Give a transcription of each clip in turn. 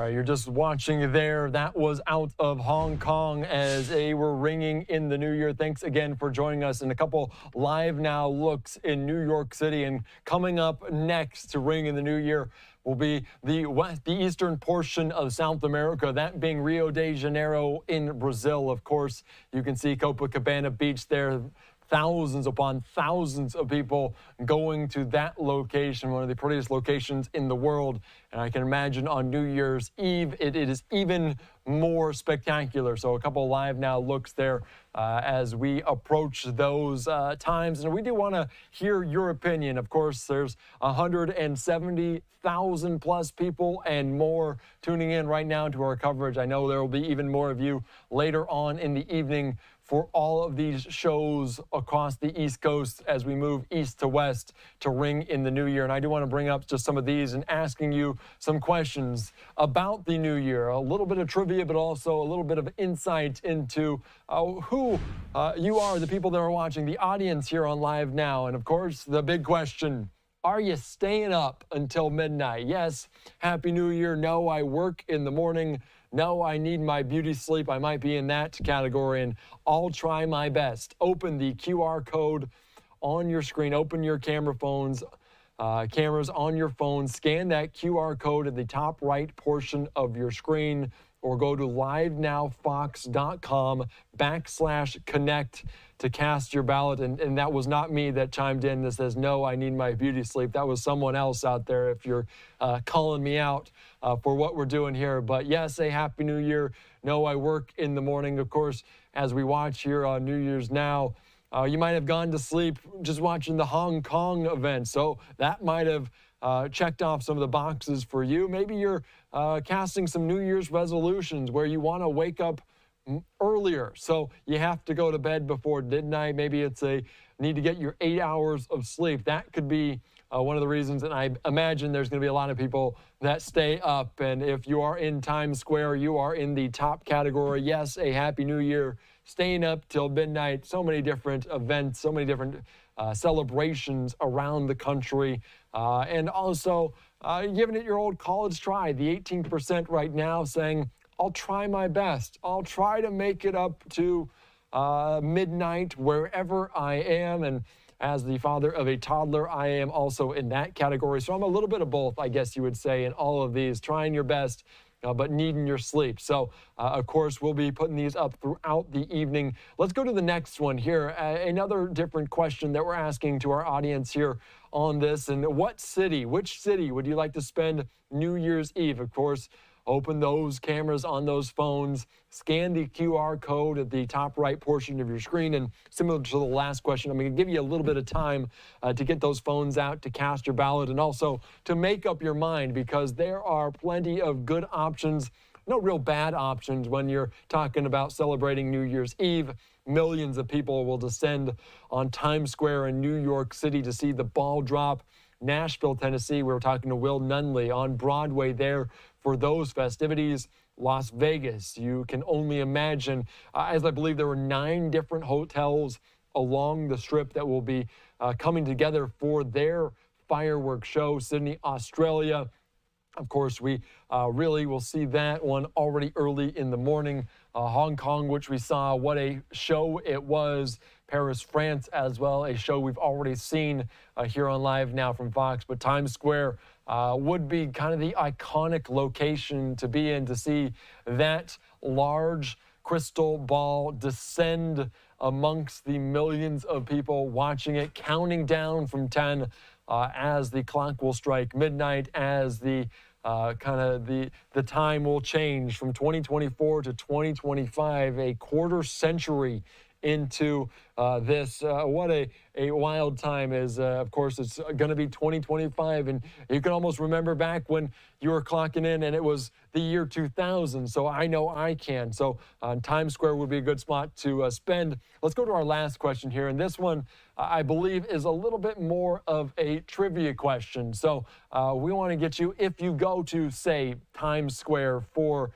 You're just watching there. That was out of Hong Kong as they were ringing in the new year. Thanks again for joining us in a couple live now looks in New York City. And coming up next to ring in the new year will be the eastern portion of South America, that being Rio de Janeiro in Brazil. Of course, you can see Copacabana Beach there thousands upon thousands of people going to that location, one of the prettiest locations in the world. And I can imagine on New Year's Eve, it is even more spectacular. So a couple live now looks there as we approach those times. And we do want to hear your opinion. Of course, there's 170,000 plus people and more tuning in right now to our coverage. I know there will be even more of you later on in the evening for all of these shows across the East Coast as we move east to west to ring in the new year. And I do want to bring up just some of these and asking you some questions about the new year, a little bit of trivia, but also a little bit of insight into who you are, the people that are watching, the audience here on Live Now. And of course, the big question, are you staying up until midnight? Yes, Happy New Year. No, I work in the morning. No, I need my beauty sleep. I might be in that category, and I'll try my best. Open the QR code on your screen. Open your cameras on your phone. Scan that QR code at the top right portion of your screen, or go to livenowfox.com/connect to cast your ballot. And that was not me that chimed in that says, no, I need my beauty sleep. That was someone else out there if you're calling me out for what we're doing here. But yes, a Happy New Year. No, I work in the morning. Of course, as we watch here on New Year's Now, you might have gone to sleep just watching the Hong Kong event. So that might have checked off some of the boxes for you. Maybe you're casting some New Year's resolutions where you want to wake up earlier, so you have to go to bed before midnight. Maybe it's need to get your 8 hours of sleep. That could be one of the reasons, and I imagine there's going to be a lot of people that stay up. And if you are in Times Square, you are in the top category. Yes, a Happy New Year, staying up till midnight. So many different events, so many different celebrations around the country, and also giving it your old college try. The 18% right now saying, I'll try my best. I'll try to make it up to midnight wherever I am. And as the father of a toddler, I am also in that category. So I'm a little bit of both, I guess you would say, in all of these, trying your best, but needing your sleep. So, of course, we'll be putting these up throughout the evening. Let's go to the next one here. Another different question that we're asking to our audience here on this. And which city would you like to spend New Year's Eve? Of course, open those cameras on those phones, scan the QR code at the top right portion of your screen, and similar to the last question, I'm going to give you a little bit of time to get those phones out, to cast your ballot, and also to make up your mind, because there are plenty of good options, no real bad options when you're talking about celebrating New Year's Eve. Millions of people will descend on Times Square in New York City to see the ball drop. Nashville, Tennessee, we were talking to Will Nunley on Broadway there for those festivities. Las Vegas, you can only imagine, as I believe there were 9 different hotels along the strip that will be coming together for their fireworks show. Sydney, Australia. Of course, we really will see that one already early in the morning. Hong Kong, which we saw, what a show it was. Paris, France as well, a show we've already seen here on Live Now from Fox. But Times Square would be kind of the iconic location to be in, to see that large crystal ball descend amongst the millions of people watching it, counting down from 10 as the clock will strike midnight, as the the time will change from 2024 to 2025, a quarter century into this. What a wild time is. Of course, it's going to be 2025, and you can almost remember back when you were clocking in and it was the year 2000. So I know I can. So Times Square would be a good spot to spend. Let's go to our last question here, and this one I believe is a little bit more of a trivia question. So we want to get you, if you go to, say, Times Square for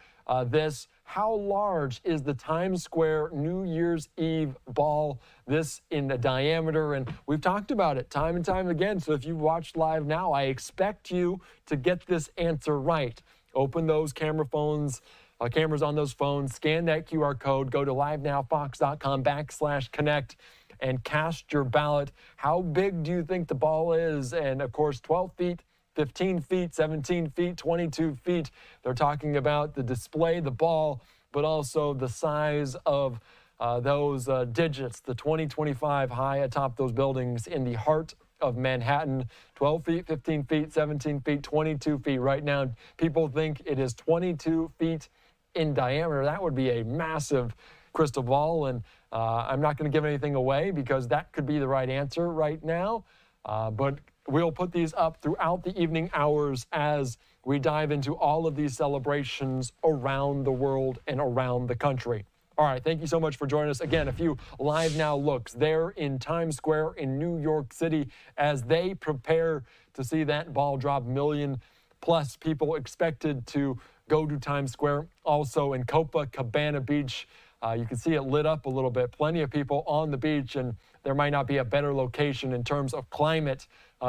this, how large is the Times Square New Year's Eve ball? This in the diameter, and we've talked about it time and time again. So if you've watched Live Now, I expect you to get this answer right. Open those cameras on those phones, scan that QR code, go to livenowfox.com/connect and cast your ballot. How big do you think the ball is? And of course, 12 feet, 15 feet, 17 feet, 22 feet. They're talking about the display, the ball, but also the size of those digits, the 2025 high atop those buildings in the heart of Manhattan. 12 feet, 15 feet, 17 feet, 22 feet. Right now, people think it is 22 feet in diameter. That would be a massive crystal ball, and I'm not going to give anything away because that could be the right answer right now. But we'll put these up throughout the evening hours as we dive into all of these celebrations around the world and around the country. All right, thank you so much for joining us. Again, a few live now looks there in Times Square in New York City as they prepare to see that ball drop. Million-plus people expected to go to Times Square. Also in Copacabana Beach, you can see it lit up a little bit. Plenty of people on the beach, and there might not be a better location in terms of climate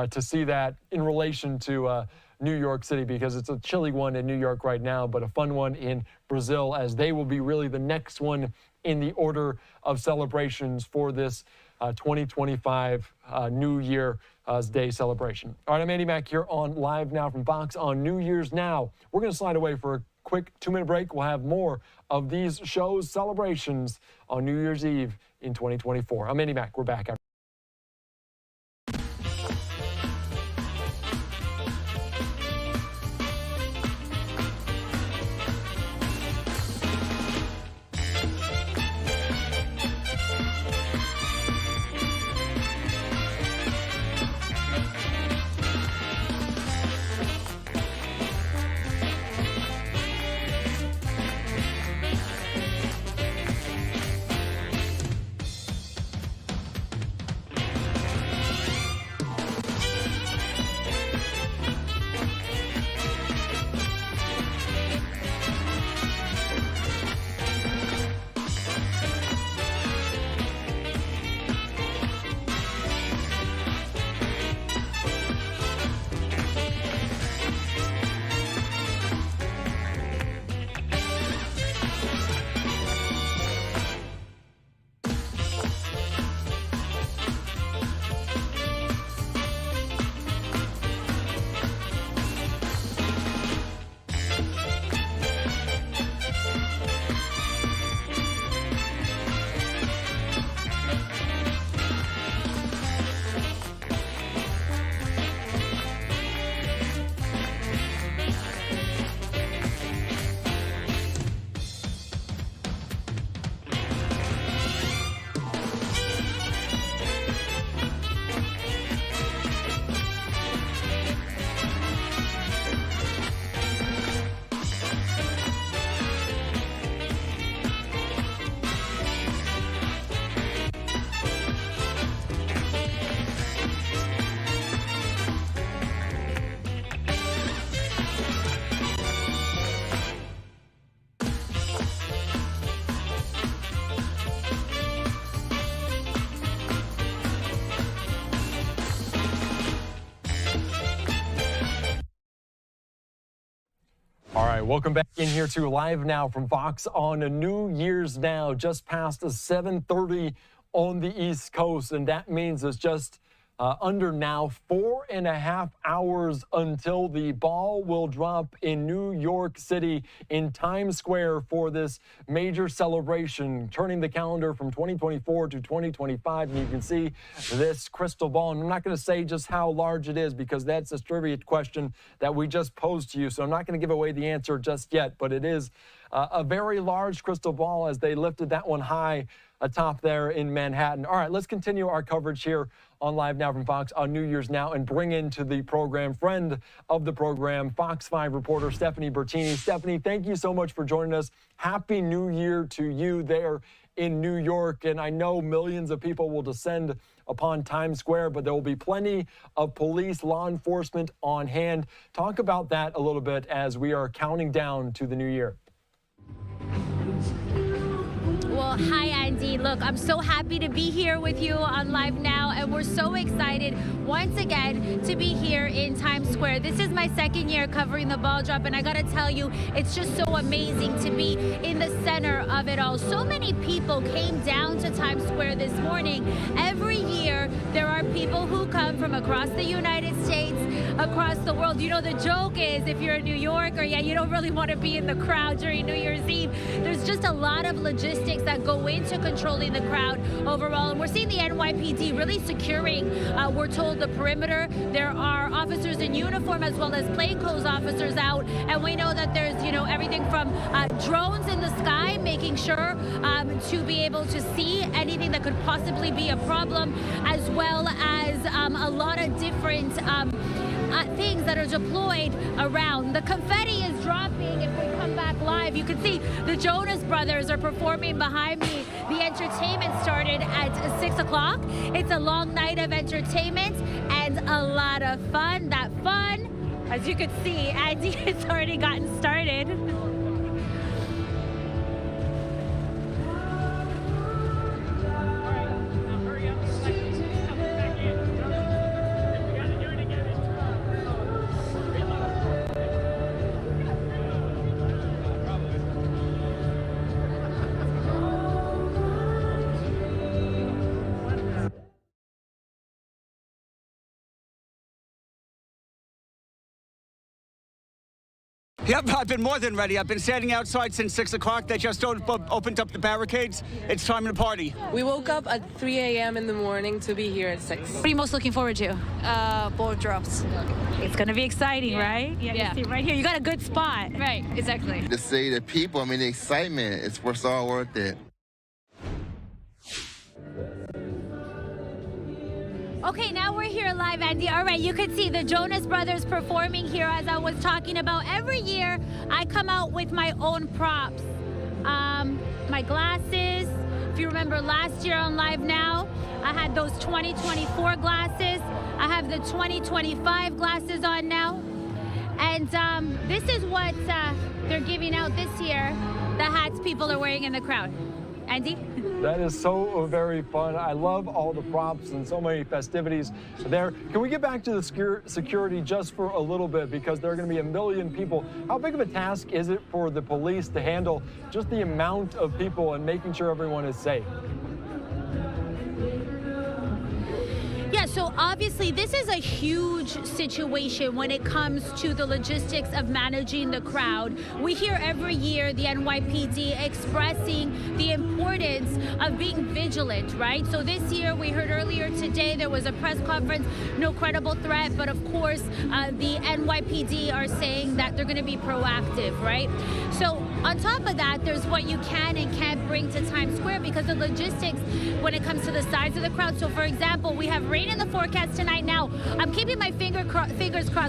to see that in relation to New York City, because it's a chilly one in New York right now, but a fun one in Brazil, as they will be really the next one in the order of celebrations for this 2025 New Year's Day celebration. All right, I'm Andy Mack here on Live Now from Fox on New Year's Now. We're going to slide away for a quick 2-minute break. We'll have more of these shows, celebrations on New Year's Eve in 2024. I'm Andy Mack. We're back after. All right, welcome back in here to Live Now from Fox on a New Year's Now, just past 7:30 on the East Coast, and that means it's just under now 4.5 hours until the ball will drop in New York City in Times Square for this major celebration, turning the calendar from 2024 to 2025. And you can see this crystal ball. And I'm not going to say just how large it is because that's a trivia question that we just posed to you. So I'm not going to give away the answer just yet, but it is a very large crystal ball as they lifted that one high atop there in Manhattan. All right, let's continue our coverage here on Live Now from Fox on New Year's Now and bring into the program, friend of the program, Fox 5 reporter Stephanie Bertini. Stephanie, thank you so much for joining us. Happy New Year to you there in New York. And I know millions of people will descend upon Times Square, but there will be plenty of police, law enforcement on hand. Talk about that a little bit as we are counting down to the new year. Well, hi, Andy. Look, I'm so happy to be here with you on Live Now, and we're so excited once again to be here in Times Square. This is my second year covering the ball drop, and I gotta tell you, it's just so amazing to be in the center of it all. So many people came down to Times Square this morning. Every year, there are people who come from across the United States, across the world. You know, the joke is if you're in New York or you don't really want to be in the crowd during New Year's Eve. There's just a lot of logistics that go into controlling the crowd overall. And we're seeing the NYPD really securing, we're told, the perimeter. There are officers in uniform as well as plainclothes officers out. And we know that there's, you know, everything from drones in the sky, making sure to be able to see anything that could possibly be a problem, as well as a lot of different things that are deployed around. The confetti is dropping. If we come back live, you can see the Jonas Brothers are performing behind me. The entertainment started at 6 o'clock. It's a long night of entertainment and a lot of fun. That fun, as you can see, Andy, it's already gotten started. Yep, I've been more than ready. I've been standing outside since 6 o'clock. They just opened up the barricades. It's time to party. We woke up at 3 a.m. in the morning to be here at 6. What are you most looking forward to? Ball drops. It's going to be exciting, right? Yeah. You see right here. You got a good spot. Right, exactly. To see the people, I mean, the excitement, it's all worth it. Okay, now we're here live, Andy. All right, you can see the Jonas Brothers performing here, as I was talking about. Every year, I come out with my own props. My glasses. If you remember last year on Live Now, I had those 2024 glasses. I have the 2025 glasses on now. And this is what they're giving out this year, the hats people are wearing in the crowd. Andy? That is so very fun. I love all the props and so many festivities there. Can we get back to the security just for a little bit, because there are going to be a million people. How big of a task is it for the police to handle just the amount of people and making sure everyone is safe? Yeah, so obviously this is a huge situation when it comes to the logistics of managing the crowd. We hear every year the NYPD expressing the importance of being vigilant, right? So this year, we heard earlier today, there was a press conference, no credible threat, but of course, the NYPD are saying that they're gonna be proactive, right? So on top of that, there's what you can and can't bring to Times Square because of logistics when it comes to the size of the crowd. So for example, we have rain in the forecast tonight. Now, I'm keeping my fingers crossed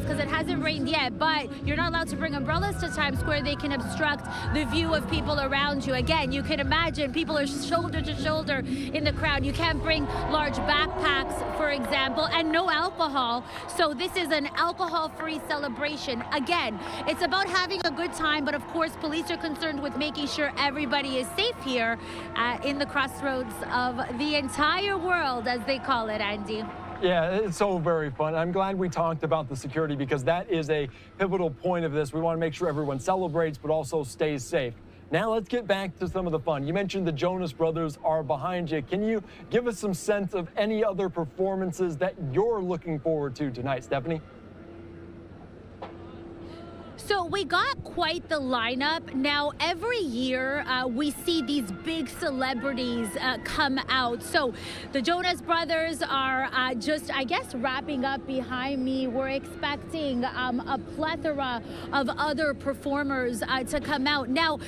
because it hasn't rained yet, but you're not allowed to bring umbrellas to Times Square. They can obstruct the view of people around you. Again, you can imagine people are shoulder to shoulder in the crowd. You can't bring large backpacks, for example, and no alcohol. So this is an alcohol-free celebration. Again, it's about having a good time, but of course, police are concerned with making sure everybody is safe here in the crossroads of the entire world, as they call it, Andy. Yeah, it's so very fun. I'm glad we talked about the security because that is a pivotal point of this. We want to make sure everyone celebrates but also stays safe. Now let's get back to some of the fun. You mentioned the Jonas Brothers are behind you. Can you give us some sense of any other performances that you're looking forward to tonight, Stephanie? So we got quite the lineup. Now, every year we see these big celebrities come out. So the Jonas Brothers are just, I guess, wrapping up behind me. We're expecting a plethora of other performers to come out. Now,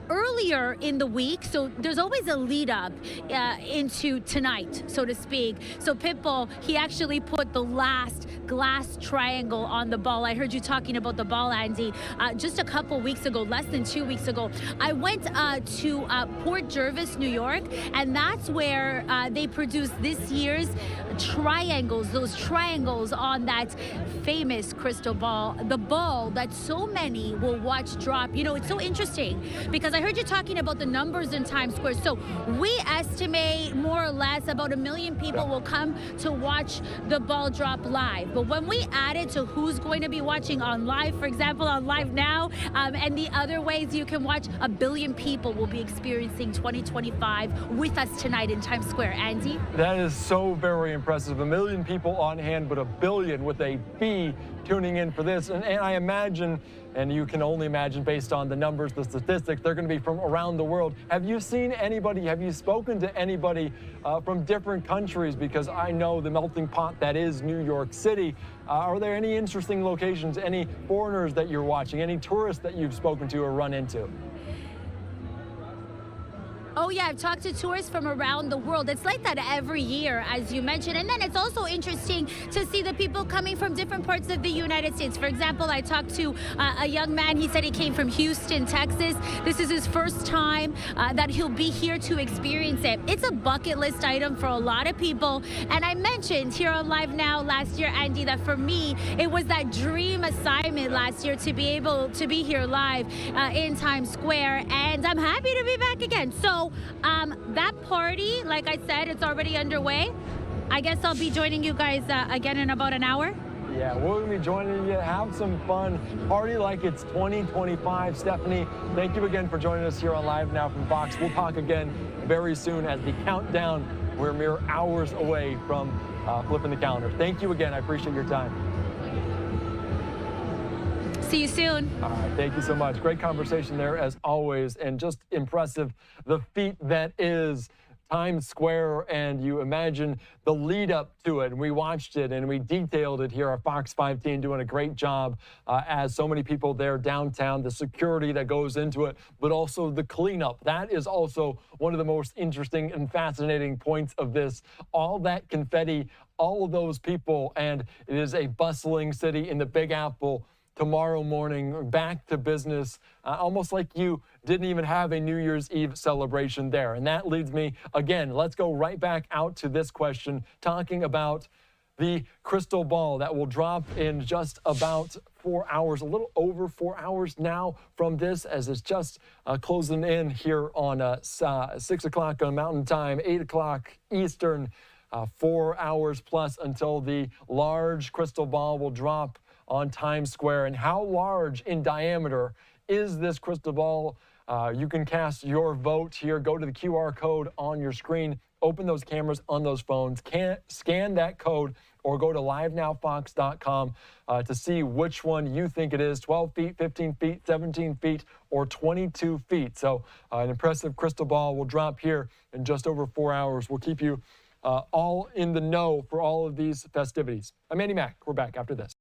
earlier in the week, so there's always a lead up into tonight, so to speak. So Pitbull, he actually put the last glass triangle on the ball. I heard you talking about the ball, Andy, just a couple weeks ago, less than 2 weeks ago. I went to Port Jervis, New York, and that's where they produced this year's triangles, those triangles on that famous crystal ball, the ball that so many will watch drop. You know, it's so interesting because I I heard you talking about the numbers in Times Square. So we estimate more or less about 1 million people will come to watch the ball drop live. But when we add it to who's going to be watching on live, for example, on Live Now, and the other ways you can watch, 1 billion people will be experiencing 2025 with us tonight in Times Square. Andy? That is so very impressive. 1 million people on hand, but 1 billion with a B tuning in for this. And I imagine, and you can only imagine based on the numbers, the statistics, they're going to be from around the world. Have you seen anybody, have you spoken to anybody from different countries? Because I know the melting pot that is New York City. Are there any interesting locations, any foreigners that you're watching, any tourists that you've spoken to or run into? Oh, yeah, I've talked to tourists from around the world. It's like that every year, as you mentioned. And then it's also interesting to see the people coming from different parts of the United States. For example, I talked to a young man. He said he came from Houston, Texas. This is his first time that he'll be here to experience it. It's a bucket list item for a lot of people. And I mentioned here on Live Now last year, Andy, that for me, it was that dream assignment last year to be able to be here live in Times Square. And I'm happy to be back again. So that party, like I said, it's already underway. I guess I'll be joining you guys again in about an hour. Yeah, we're going to be joining you. Have some fun. Party like it's 2025. Stephanie, thank you again for joining us here on Live Now from Fox. We'll talk again very soon as the countdown. We're mere hours away from flipping the calendar. Thank you again. I appreciate your time. See you soon. All right, thank you so much. Great conversation there as always, and just impressive the feat that is Times Square, and you imagine the lead up to it. And we watched it and we detailed it here. Our Fox 5 team doing a great job as so many people there downtown, the security that goes into it, but also the cleanup. That is also one of the most interesting and fascinating points of this. All that confetti, all of those people, and it is a bustling city in the Big Apple. Tomorrow morning, back to business, almost like you didn't even have a New Year's Eve celebration there. And that leads me, again, let's go right back out to this question, talking about the crystal ball that will drop in just about 4 hours, a little over 4 hours now from this, as it's just closing in here on 6 o'clock on Mountain Time, 8 o'clock Eastern, 4 hours plus until the large crystal ball will drop on Times Square. And how large in diameter is this crystal ball? You can cast your vote here. Go to the QR code on your screen, open those cameras on those phones, scan that code, or go to livenowfox.com to see which one you think it is, 12 feet, 15 feet, 17 feet, or 22 feet. So an impressive crystal ball will drop here in just over 4 hours. We'll keep you all in the know for all of these festivities. I'm Andy Mack. We're back after this.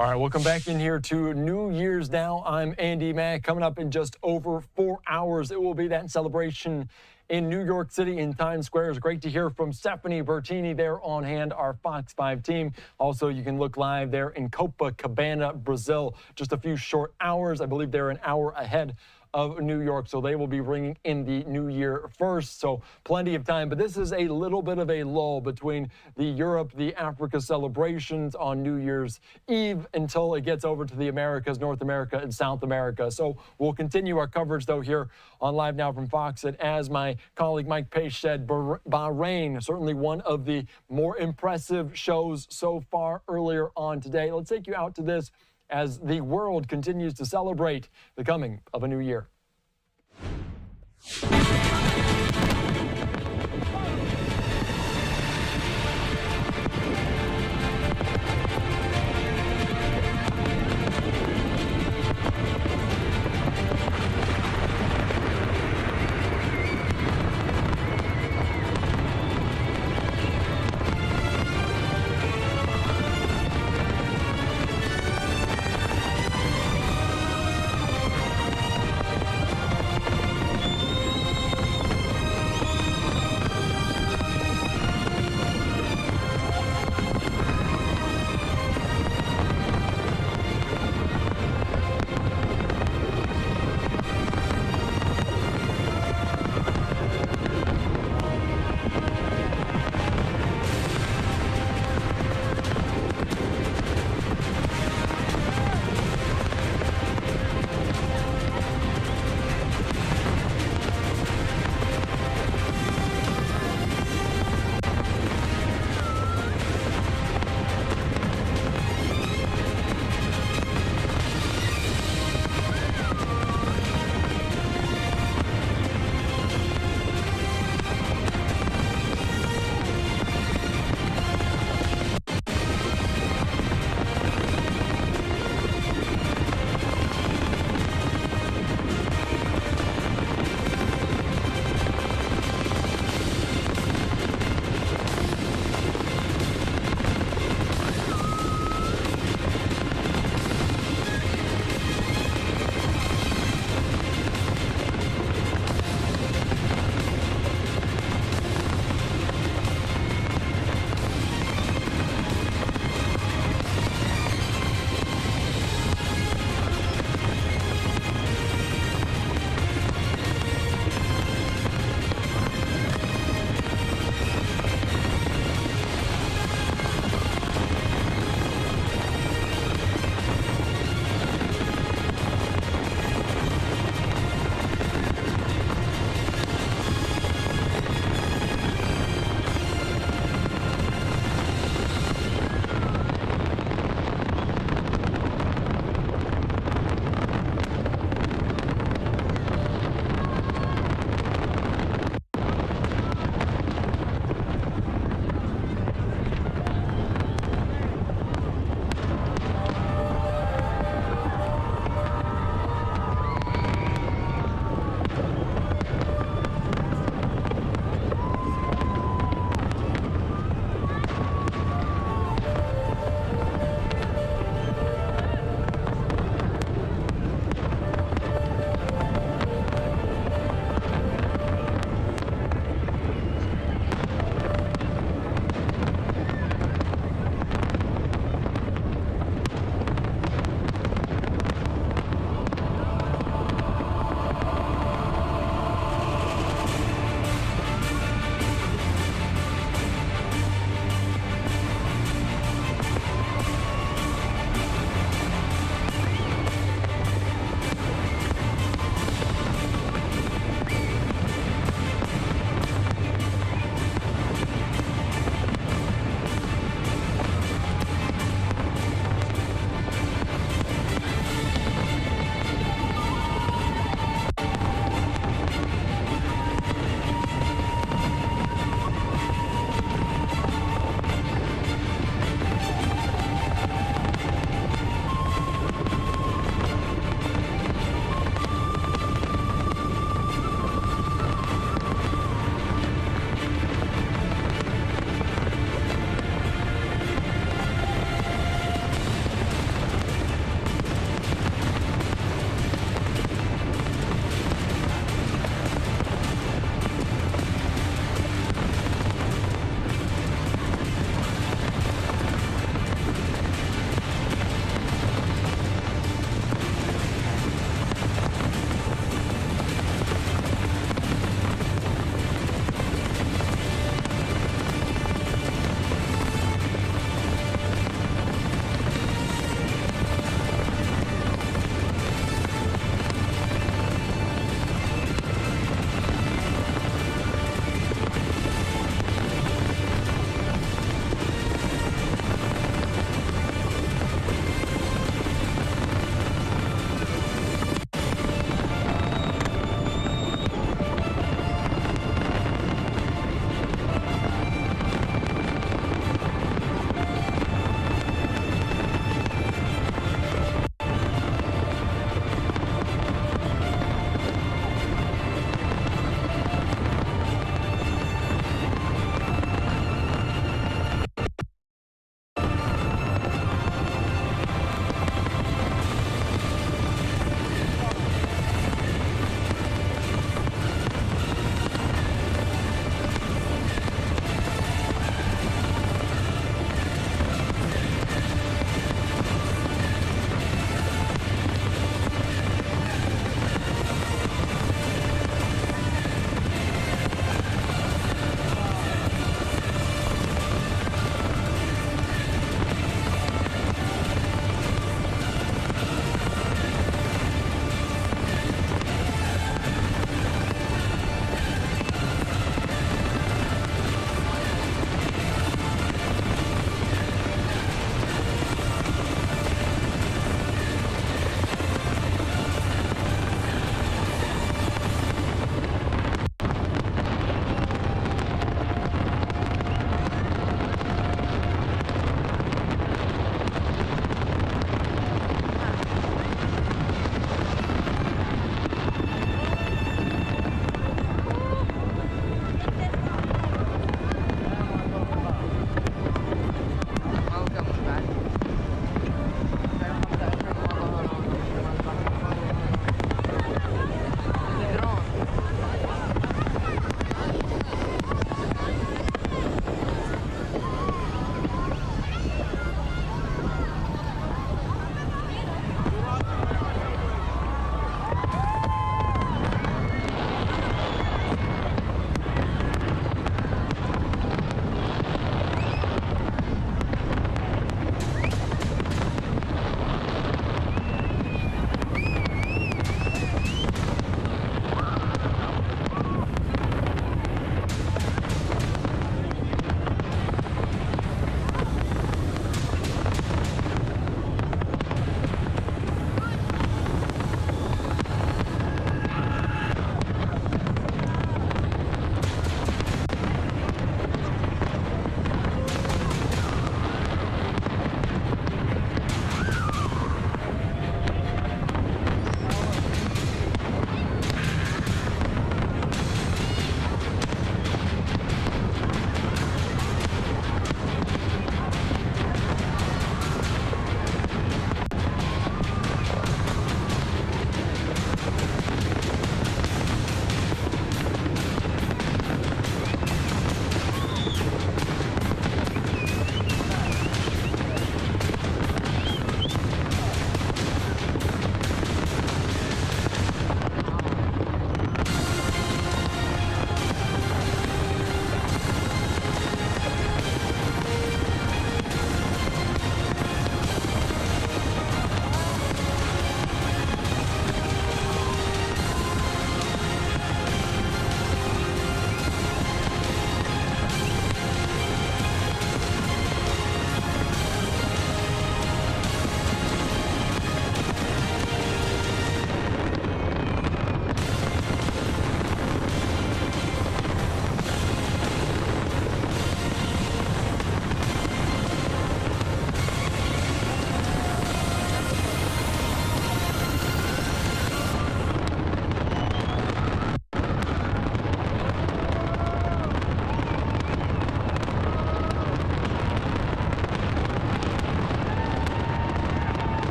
All right, welcome back in here to New Year's now. I'm Andy Mack. Coming up in just over 4 hours, it will be that celebration in New York City in Times Square. It's great to hear from Stephanie Bertini there on hand, our Fox 5 team. Also, you can look live there in Copacabana, Brazil. Just a few short hours. I believe they're an hour ahead of New York, so they will be ringing in the new year first, so plenty of time. But this is a little bit of a lull between the Europe, the Africa celebrations on New Year's Eve until it gets over to the Americas, North America and South America. So we'll continue our coverage, though, here on Live Now from Fox. And as my colleague Mike Pace said, Bahrain, certainly one of the more impressive shows so far earlier on today. Let's take you out to this as the world continues to celebrate the coming of a new year.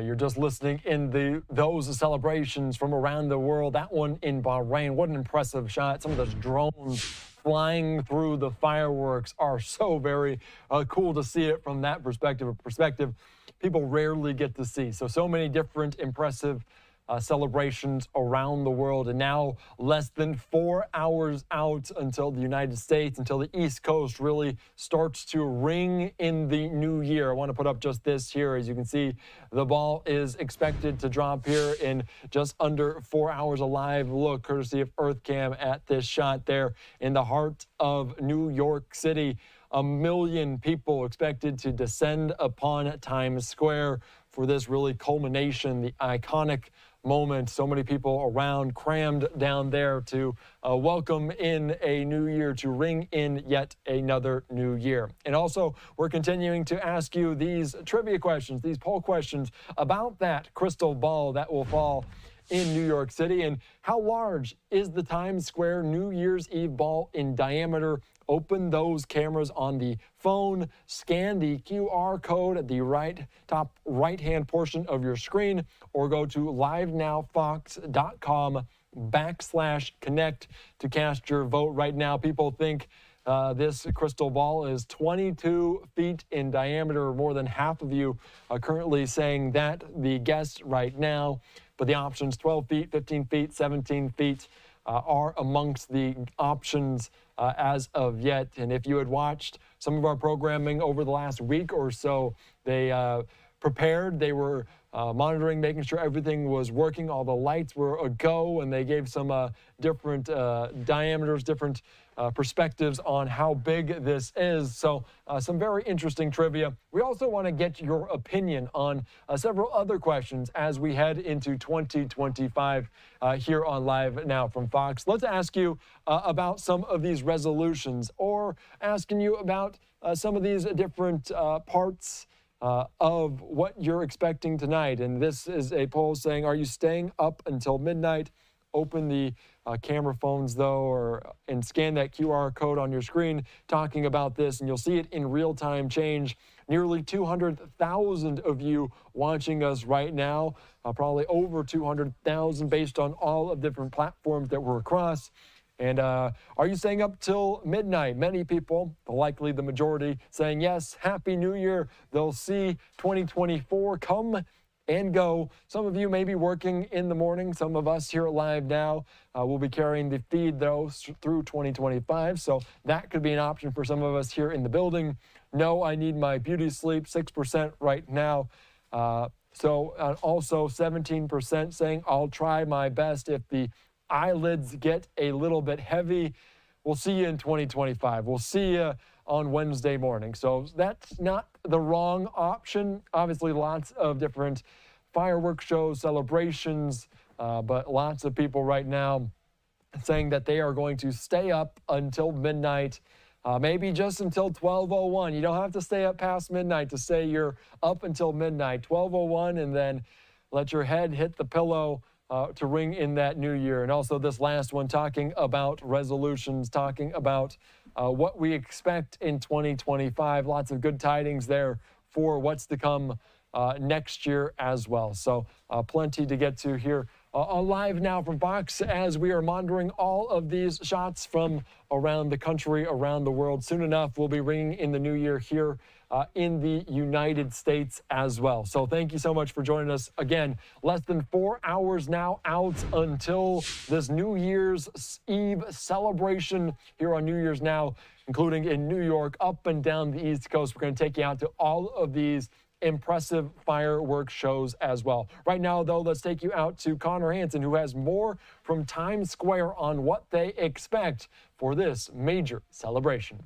You're just listening in those celebrations from around the world. That one in Bahrain, what an impressive shot. Some of those drones flying through the fireworks are so very cool to see it from that perspective. A perspective people rarely get to see. So many different impressive celebrations around the world, and now less than 4 hours out until the United States, until the East Coast really starts to ring in the new year. I want to put up just this here. As you can see, the ball is expected to drop here in just under 4 hours. A live look courtesy of EarthCam at this shot there in the heart of New York City. 1 million people expected to descend upon Times Square for this really culmination, the iconic moment. So many people around, crammed down there to welcome in a new year, to ring in yet another new year. And also, we're continuing to ask you these trivia questions, these poll questions about that crystal ball that will fall in New York City. And how large is the Times Square New Year's Eve ball in diameter? Open those cameras on the phone, scan the QR code at the top right-hand portion of your screen, or go to livenowfox.com/connect to cast your vote. Right now, people think this crystal ball is 22 feet in diameter. More than half of you are currently saying that, the guess right now. But the options, 12 feet, 15 feet, 17 feet, are amongst the options as of yet. And if you had watched some of our programming over the last week or so, they prepared, they were monitoring, making sure everything was working, all the lights were a go, and they gave some different diameters, different perspectives on how big this is. So some very interesting trivia. We also want to get your opinion on several other questions as we head into 2025 here on Live Now from Fox. Let's ask you about some of these resolutions, or asking you about some of these different parts of what you're expecting tonight. And this is a poll saying, are you staying up until midnight? Open the camera phones, though, and scan that QR code on your screen talking about this, and you'll see it in real time change. Nearly 200,000 of you watching us right now, probably over 200,000 based on all of different platforms that we're across. And are you staying up till midnight? Many people, likely the majority, saying yes, Happy New Year. They'll see 2024 come and go. Some of you may be working in the morning. Some of us here at Live Now will be carrying the feed, though, through 2025. So that could be an option for some of us here in the building. No, I need my beauty sleep, 6% right now. Also 17% saying I'll try my best if the eyelids get a little bit heavy. We'll see you in 2025. We'll see you on Wednesday morning. So that's not the wrong option. Obviously, lots of different fireworks shows, celebrations, but lots of people right now saying that they are going to stay up until midnight, maybe just until 12:01. You don't have to stay up past midnight to say you're up until midnight. 12:01, and then let your head hit the pillow to ring in that new year. And also this last one, talking about resolutions, talking about what we expect in 2025. Lots of good tidings there for what's to come next year as well. So plenty to get to here on Live Now from Fox, as we are monitoring all of these shots from around the country, around the world. Soon enough, we'll be ringing in the new year here in the United States as well. So thank you so much for joining us. Again, less than 4 hours now out until this New Year's Eve celebration here on New Year's Now, including in New York, up and down the East Coast. We're going to take you out to all of these impressive fireworks shows as well. Right now, though, let's take you out to Connor Hansen, who has more from Times Square on what they expect for this major celebration.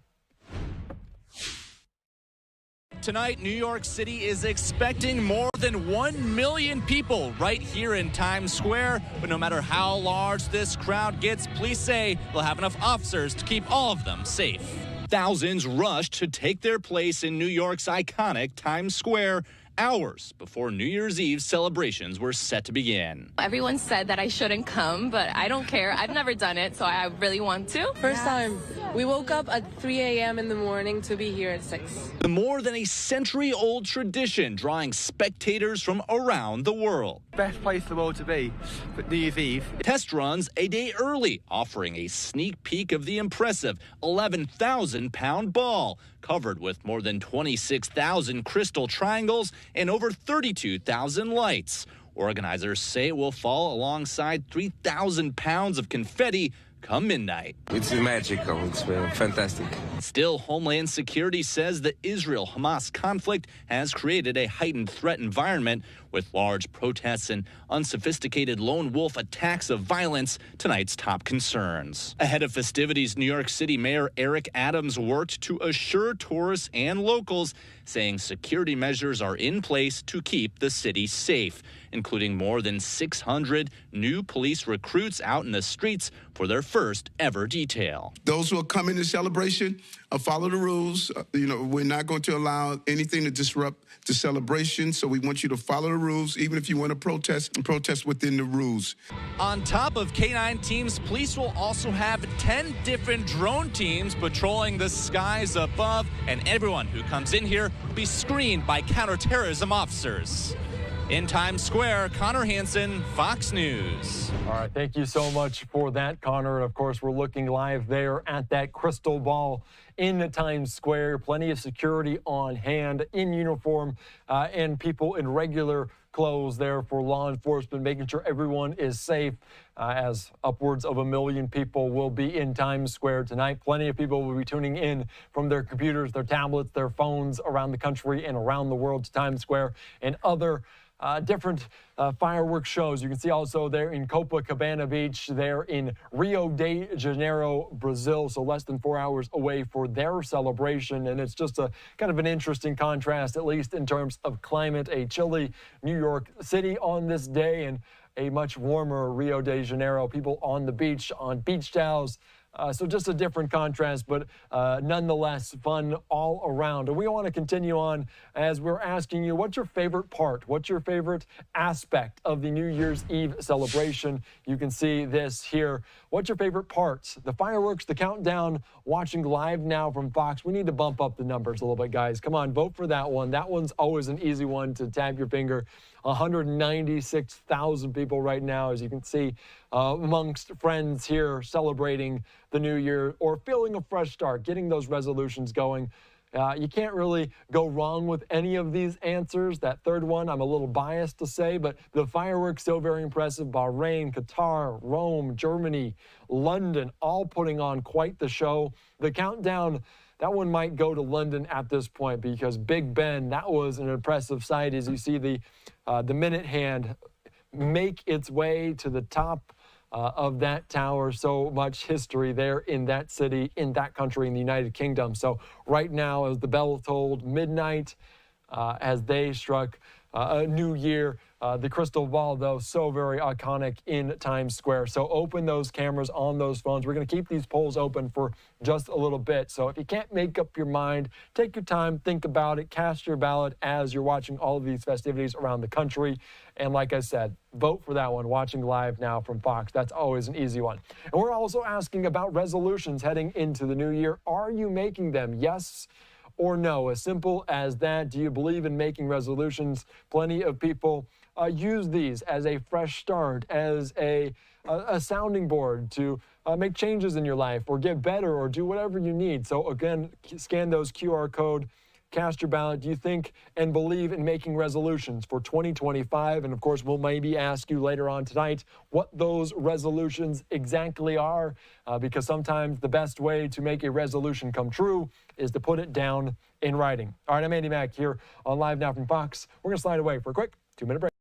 Tonight, New York City is expecting more than 1 million people right here in Times Square. But no matter how large this crowd gets, police say they'll have enough officers to keep all of them safe. Thousands rushed to take their place in New York's iconic Times Square hours before New Year's Eve celebrations were set to begin. Everyone said that I shouldn't come, but I don't care. I've never done it, so I really want to. First time. We woke up at 3 a.m. in the morning to be here at 6. The more than a century-old tradition drawing spectators from around the world. Best place in the world to be for New Year's Eve. Test runs a day early, offering a sneak peek of the impressive 11,000-pound ball, covered with more than 26,000 crystal triangles and over 32,000 lights. Organizers say it will fall alongside 3,000 pounds of confetti come midnight. It's magical. It's fantastic. Still, Homeland Security says the Israel-Hamas conflict has created a heightened threat environment with large protests and unsophisticated lone wolf attacks of violence tonight's top concerns. Ahead of festivities, New York City Mayor Eric Adams worked to assure tourists and locals, saying security measures are in place to keep the city safe, including more than 600 new police recruits out in the streets for their first ever detail. Those who are coming to celebration, follow the rules. We're not going to allow anything to disrupt the celebration, so we want you to follow the rules. Even if you want to protest within the rules. On top of K-9 teams, police will also have 10 different drone teams patrolling the skies above, and everyone who comes in here will be screened by counterterrorism officers. In Times Square, Connor Hansen, Fox News. All right, thank you so much for that, Connor. And of course, we're looking live there at that crystal ball in the Times Square. Plenty of security on hand, in uniform, and people in regular clothes there for law enforcement, making sure everyone is safe, as upwards of 1 million people will be in Times Square tonight. Plenty of people will be tuning in from their computers, their tablets, their phones around the country and around the world to Times Square and other different fireworks shows. You can see also there in Copacabana Beach, there in Rio de Janeiro, Brazil, so less than 4 hours away for their celebration. And it's just a kind of an interesting contrast, at least in terms of climate. A chilly New York City on this day and a much warmer Rio de Janeiro. People on the beach, on beach towels. So just a different contrast, but nonetheless fun all around. And we want to continue on as we're asking you, what's your favorite part? What's your favorite aspect of the New Year's Eve celebration? You can see this here. What's your favorite parts? The fireworks, the countdown, watching live now from Fox. We need to bump up the numbers a little bit, guys. Come on, vote for that one. That one's always an easy one to tap your finger. 196,000 people right now, as you can see, amongst friends here celebrating the new year or feeling a fresh start, getting those resolutions going. You can't really go wrong with any of these answers. That third one, I'm a little biased to say, but the fireworks so very impressive. Bahrain, Qatar, Rome, Germany, London, all putting on quite the show. The countdown, that one might go to London at this point because Big Ben, that was an impressive sight as you see the minute hand make its way to the top of that tower. So much history there in that city, in that country, in the United Kingdom. So right now, as the bell tolled midnight, as they struck a new year, the crystal ball, though, so very iconic in Times Square. So open those cameras on those phones. We're going to keep these polls open for just a little bit. So if you can't make up your mind, take your time, think about it, cast your ballot as you're watching all of these festivities around the country. And like I said, vote for that one, watching live now from Fox. That's always an easy one. And we're also asking about resolutions heading into the new year. Are you making them? Yes or no? As simple as that. Do you believe in making resolutions? Plenty of people use these as a fresh start, as a sounding board to make changes in your life or get better or do whatever you need. So again, scan those QR code, cast your ballot. Do you think and believe in making resolutions for 2025? And of course, we'll maybe ask you later on tonight what those resolutions exactly are, because sometimes the best way to make a resolution come true is to put it down in writing. All right, I'm Andy Mack here on Live Now from Fox. We're going to slide away for a quick 2-minute break.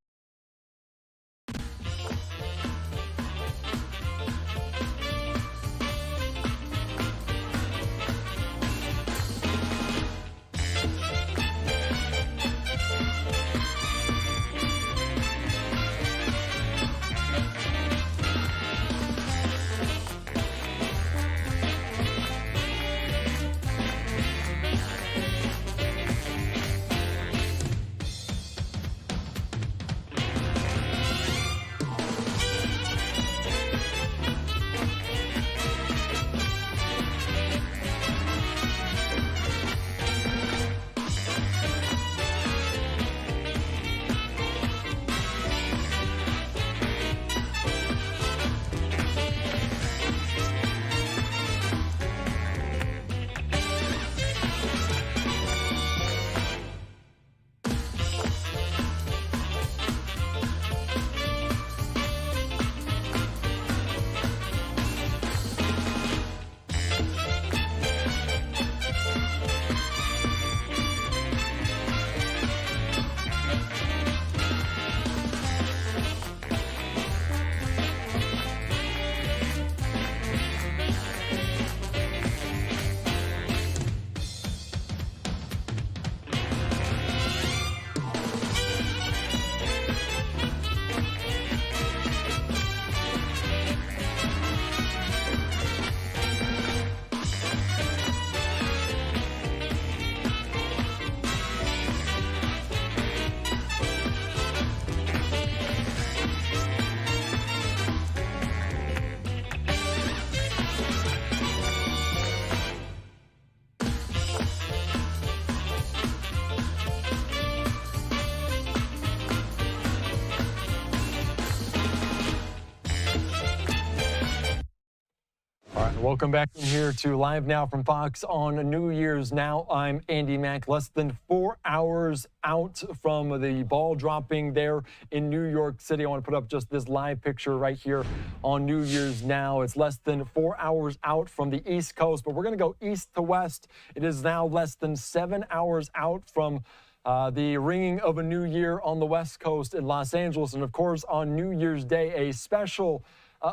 Welcome back in here to Live Now from Fox on New Year's Now. I'm Andy Mack. Less than 4 hours out from the ball dropping there in New York City. I want to put up just this live picture right here on New Year's Now. It's less than 4 hours out from the East Coast, but we're going to go east to west. It is now less than 7 hours out from the ringing of a new year on the West Coast in Los Angeles. And of course, on New Year's Day, a special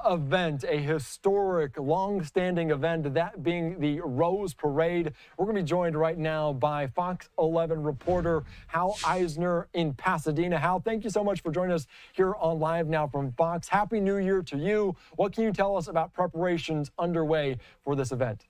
event, a historic, long-standing event, that being the Rose Parade. We're going to be joined right now by Fox 11 reporter Hal Eisner in Pasadena. Hal, thank you so much for joining us here on Live Now from Fox. Happy New Year to you. What can you tell us about preparations underway for this event?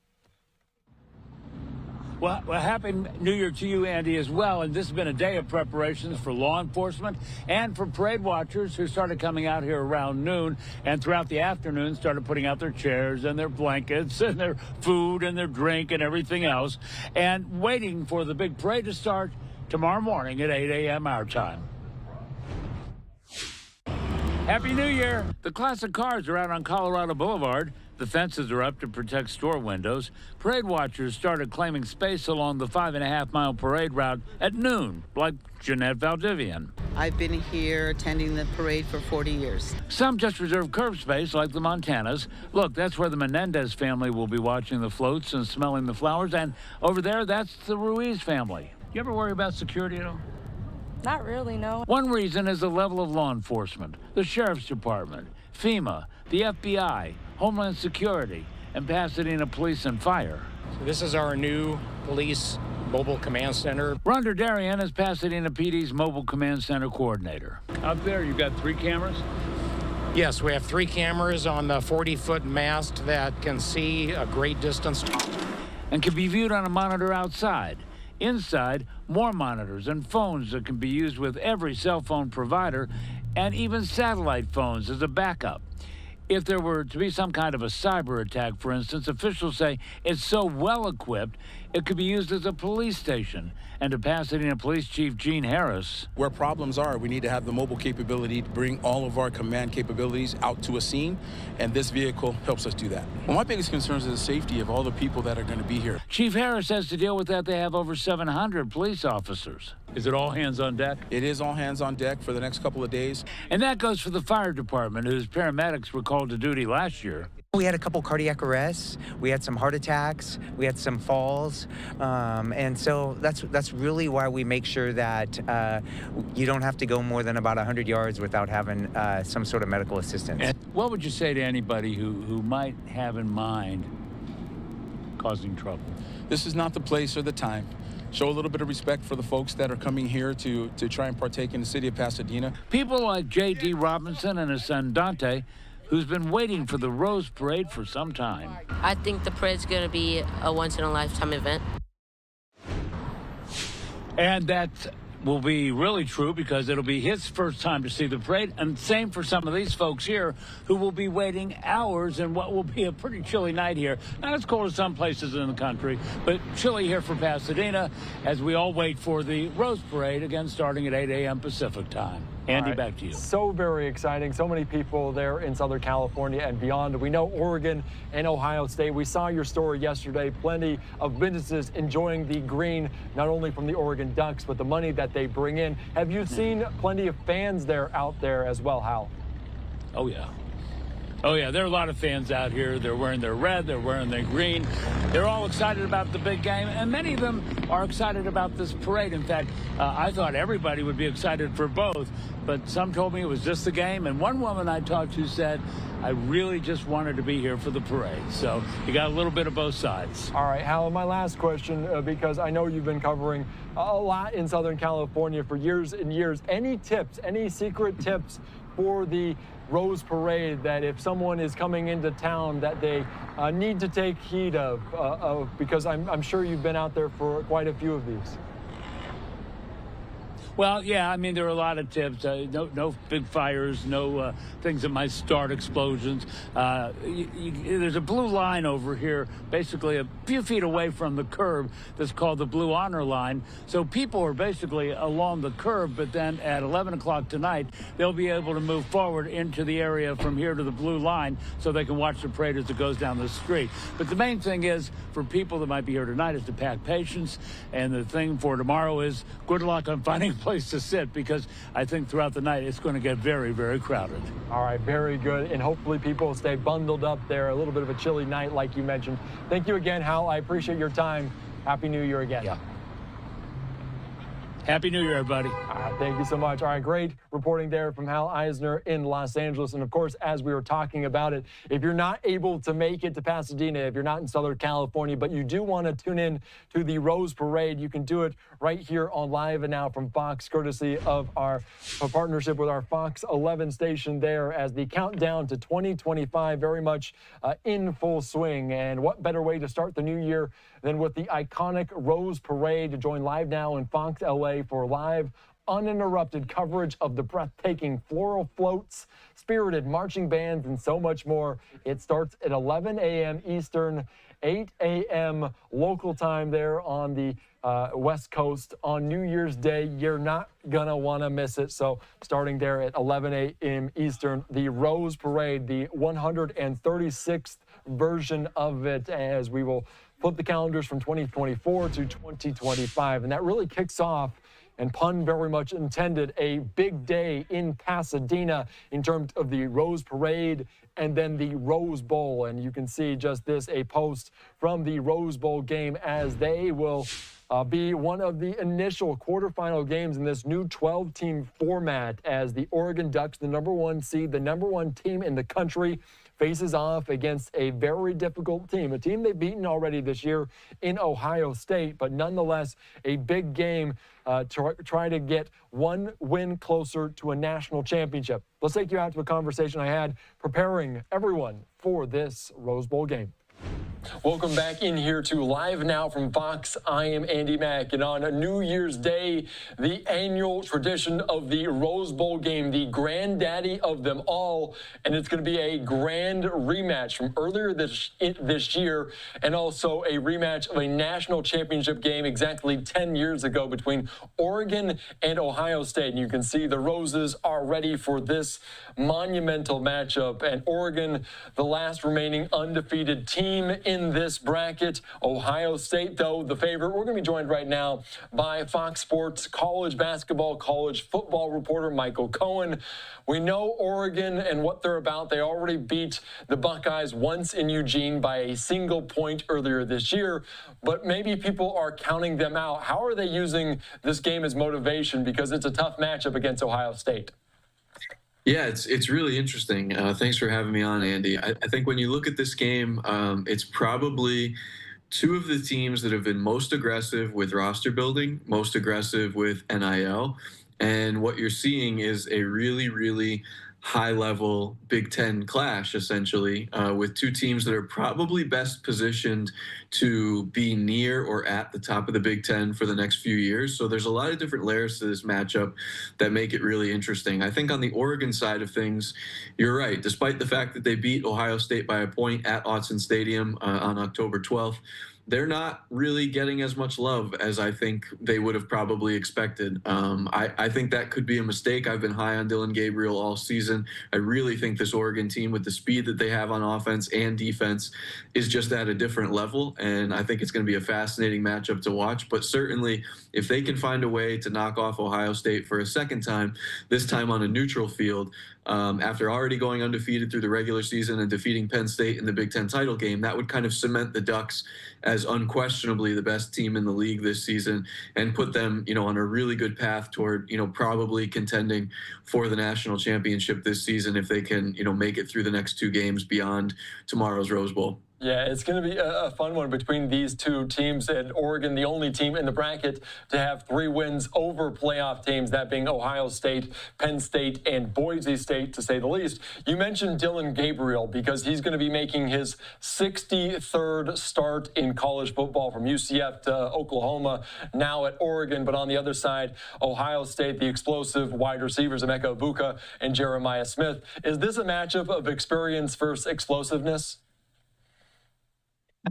Well, happy New Year to you, Andy, as well. And this has been a day of preparations for law enforcement and for parade watchers who started coming out here around noon and throughout the afternoon started putting out their chairs and their blankets and their food and their drink and everything else and waiting for the big parade to start tomorrow morning at 8 a.m. our time. Happy New Year! The classic cars are out on Colorado Boulevard. The fences are up to protect store windows. Parade watchers started claiming space along the 5.5-mile parade route at noon, like Jeanette Valdivian. I've been here attending the parade for 40 years. Some just reserve curb space, like the Montanas. Look, that's where the Menendez family will be watching the floats and smelling the flowers. And over there, that's the Ruiz family. You ever worry about security at all? Not really, no. One reason is the level of law enforcement. The Sheriff's Department, FEMA, the FBI, Homeland Security, and Pasadena Police and Fire. So this is our new police mobile command center. Rhonda Darien is Pasadena PD's mobile command center coordinator. Out there, you've got 3 cameras? Yes, we have 3 cameras on the 40-foot mast that can see a great distance. And can be viewed on a monitor outside. Inside, more monitors and phones that can be used with every cell phone provider and even satellite phones as a backup. If there were to be some kind of a cyber attack, for instance, officials say it's so well equipped, it could be used as a police station. And to Pasadena Police Chief Gene Harris. Where problems are, we need to have the mobile capability to bring all of our command capabilities out to a scene, and this vehicle helps us do that. Well, my biggest concern is the safety of all the people that are going to be here. Chief Harris has to deal with that. They have over 700 police officers. Is it all hands on deck? It is all hands on deck for the next couple of days. And that goes for the fire department, whose paramedics were called to duty last year. We had a couple cardiac arrests, we had some heart attacks, we had some falls, and so that's really why we make sure that you don't have to go more than about 100 yards without having some sort of medical assistance. And what would you say to anybody who might have in mind causing trouble? This is not the place or the time. Show a little bit of respect for the folks that are coming here to try and partake in the city of Pasadena. People like J.D. Robinson and his son Dante, who's been waiting for the Rose Parade for some time. I think the parade's going to be a once-in-a-lifetime event. And that will be really true because it'll be his first time to see the parade, and same for some of these folks here who will be waiting hours in what will be a pretty chilly night here. Not as cold as some places in the country, but chilly here for Pasadena as we all wait for the Rose Parade, again starting at 8 a.m. Pacific time. Andy, back to you. So very exciting. So many people there in Southern California and beyond. We know Oregon and Ohio State. We saw your story yesterday. Plenty of businesses enjoying the green, not only from the Oregon Ducks, but the money that they bring in. Have you seen plenty of fans there out there as well, Hal? Oh, yeah. Oh, yeah, there are a lot of fans out here. They're wearing their red, they're wearing their green. They're all excited about the big game, and many of them are excited about this parade. In fact, I thought everybody would be excited for both, but some told me it was just the game. And one woman I talked to said, I really just wanted to be here for the parade. So you got a little bit of both sides. All right, Hal, my last question, because I know you've been covering a lot in Southern California for years and years. Any tips, any secret tips for the Rose Parade that if someone is coming into town that they need to take heed of because I'm sure you've been out there for quite a few of these? Well, yeah, I mean, there are a lot of tips. No big fires, no things that might start explosions. There's a blue line over here, basically a few feet away from the curb, that's called the Blue Honor Line. So people are basically along the curb, but then at 11 o'clock tonight, they'll be able to move forward into the area from here to the blue line so they can watch the parade as it goes down the street. But the main thing is, for people that might be here tonight, is to pack patience. And the thing for tomorrow is good luck on finding a place to sit, because I think throughout the night it's going to get very, very crowded. All right, very good. And hopefully people stay bundled up there. A little bit of a chilly night, like you mentioned. Thank you again, Hal. I appreciate your time. Happy New Year again. Yeah. Happy New Year, everybody. Thank you so much. All right, great reporting there from Hal Eisner in Los Angeles. And of course, as we were talking about it, if you're not able to make it to Pasadena, if you're not in Southern California, but you do want to tune in to the Rose Parade, you can do it right here on Live and Now from Fox, courtesy of our partnership with our Fox 11 station there, as the countdown to 2025 very much in full swing. And what better way to start the new year than with the iconic Rose Parade? To join Live Now and Fox LA for live, uninterrupted coverage of the breathtaking floral floats, spirited marching bands, and so much more. It starts at 11 a.m. Eastern, 8 a.m. local time there on the West Coast on New Year's Day. You're not going to want to miss it. So starting there at 11 a.m. Eastern, the Rose Parade, the 136th version of it, as we will flip the calendars from 2024 to 2025. And that really kicks off, and pun very much intended, a big day in Pasadena in terms of the Rose Parade and then the Rose Bowl. And you can see just this, a post from the Rose Bowl game, as they will be one of the initial quarterfinal games in this new 12-team format, as the Oregon Ducks, the #1 seed, the #1 team in the country, faces off against a very difficult team, a team they've beaten already this year in Ohio State, but nonetheless a big game to try to get one win closer to a national championship. Let's take you out to a conversation I had preparing everyone for this Rose Bowl game. Welcome back in here to Live Now from Fox. I am Andy Mack, and on New Year's Day, the annual tradition of the Rose Bowl game, the granddaddy of them all, and it's going to be a grand rematch from earlier this year, and also a rematch of a national championship game exactly 10 years ago between Oregon and Ohio State. And you can see the Roses are ready for this monumental matchup, and Oregon, the last remaining undefeated team in this bracket. Ohio State, though, the favorite. We're going to be joined right now by Fox Sports college basketball, college football reporter Michael Cohen. We know Oregon and what they're about. They already beat the Buckeyes once in Eugene by a single point earlier this year, but maybe people are counting them out. How are they using this game as motivation? Because it's a tough matchup against Ohio State. Yeah, it's really interesting. Thanks for having me on, Andy. I think when you look at this game, it's probably two of the teams that have been most aggressive with roster building, most aggressive with NIL. And what you're seeing is a really, really high-level Big Ten clash, essentially, with two teams that are probably best positioned to be near or at the top of the Big Ten for the next few years. So there's a lot of different layers to this matchup that make it really interesting. I think on the Oregon side of things, you're right. Despite the fact that they beat Ohio State by a point at Autzen Stadium on October 12th, they're not really getting as much love as I think they would have probably expected. I think that could be a mistake. I've been high on Dylan Gabriel all season. I really think this Oregon team, with the speed that they have on offense and defense, is just at a different level. And I think it's going to be a fascinating matchup to watch. But certainly, if they can find a way to knock off Ohio State for a second time, this time on a neutral field, after already going undefeated through the regular season and defeating Penn State in the Big Ten title game, that would kind of cement the Ducks as unquestionably the best team in the league this season and put them, on a really good path toward, probably contending for the national championship this season if they can, make it through the next two games beyond tomorrow's Rose Bowl. Yeah, it's going to be a fun one between these two teams, and Oregon, the only team in the bracket to have 3 wins over playoff teams, that being Ohio State, Penn State, and Boise State, to say the least. You mentioned Dylan Gabriel because he's going to be making his 63rd start in college football from UCF to Oklahoma, now at Oregon. But on the other side, Ohio State, the explosive wide receivers, Emeka Egbuka and Jeremiah Smith. Is this a matchup of experience versus explosiveness?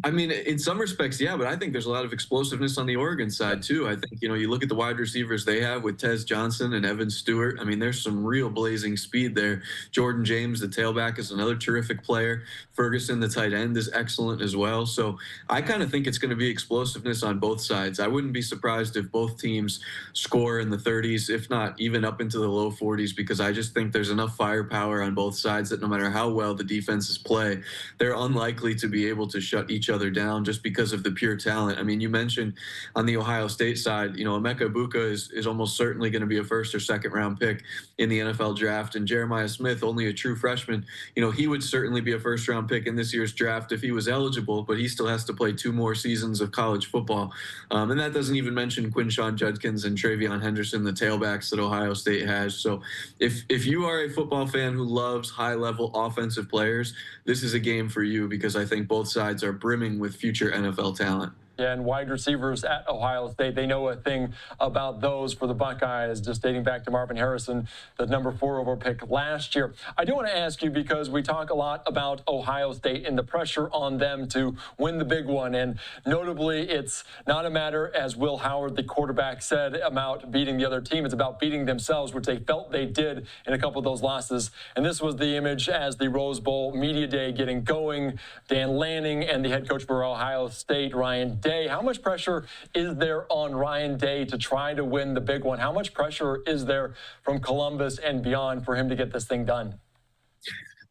I mean, in some respects, yeah, but I think there's a lot of explosiveness on the Oregon side, too. I think, you look at the wide receivers they have with Tez Johnson and Evan Stewart. I mean, there's some real blazing speed there. Jordan James, the tailback, is another terrific player. Ferguson, the tight end, is excellent as well. So I kind of think it's going to be explosiveness on both sides. I wouldn't be surprised if both teams score in the 30s, if not even up into the low 40s, because I just think there's enough firepower on both sides that no matter how well the defenses play, they're unlikely to be able to shut each other down just because of the pure talent. I mean, you mentioned on the Ohio State side, Emeka Egbuka is almost certainly going to be a 1st or 2nd round pick in the NFL draft, and Jeremiah Smith, only a true freshman, he would certainly be a 1st round pick in this year's draft if he was eligible, but he still has to play 2 more seasons of college football. And that doesn't even mention Quinshawn Judkins and Travion Henderson, the tailbacks that Ohio State has. So if you are a football fan who loves high-level offensive players, this is a game for you, because I think both sides are brimming with future NFL talent. Yeah, and wide receivers at Ohio State, they know a thing about those for the Buckeyes, just dating back to Marvin Harrison, the number 4 overall pick last year. I do want to ask you, because we talk a lot about Ohio State and the pressure on them to win the big one. And notably, it's not a matter, as Will Howard, the quarterback, said, about beating the other team. It's about beating themselves, which they felt they did in a couple of those losses. And this was the image as the Rose Bowl Media Day getting going. Dan Lanning and the head coach for Ohio State, Ryan Day. How much pressure is there on Ryan Day to try to win the big one? How much pressure is there from Columbus and beyond for him to get this thing done?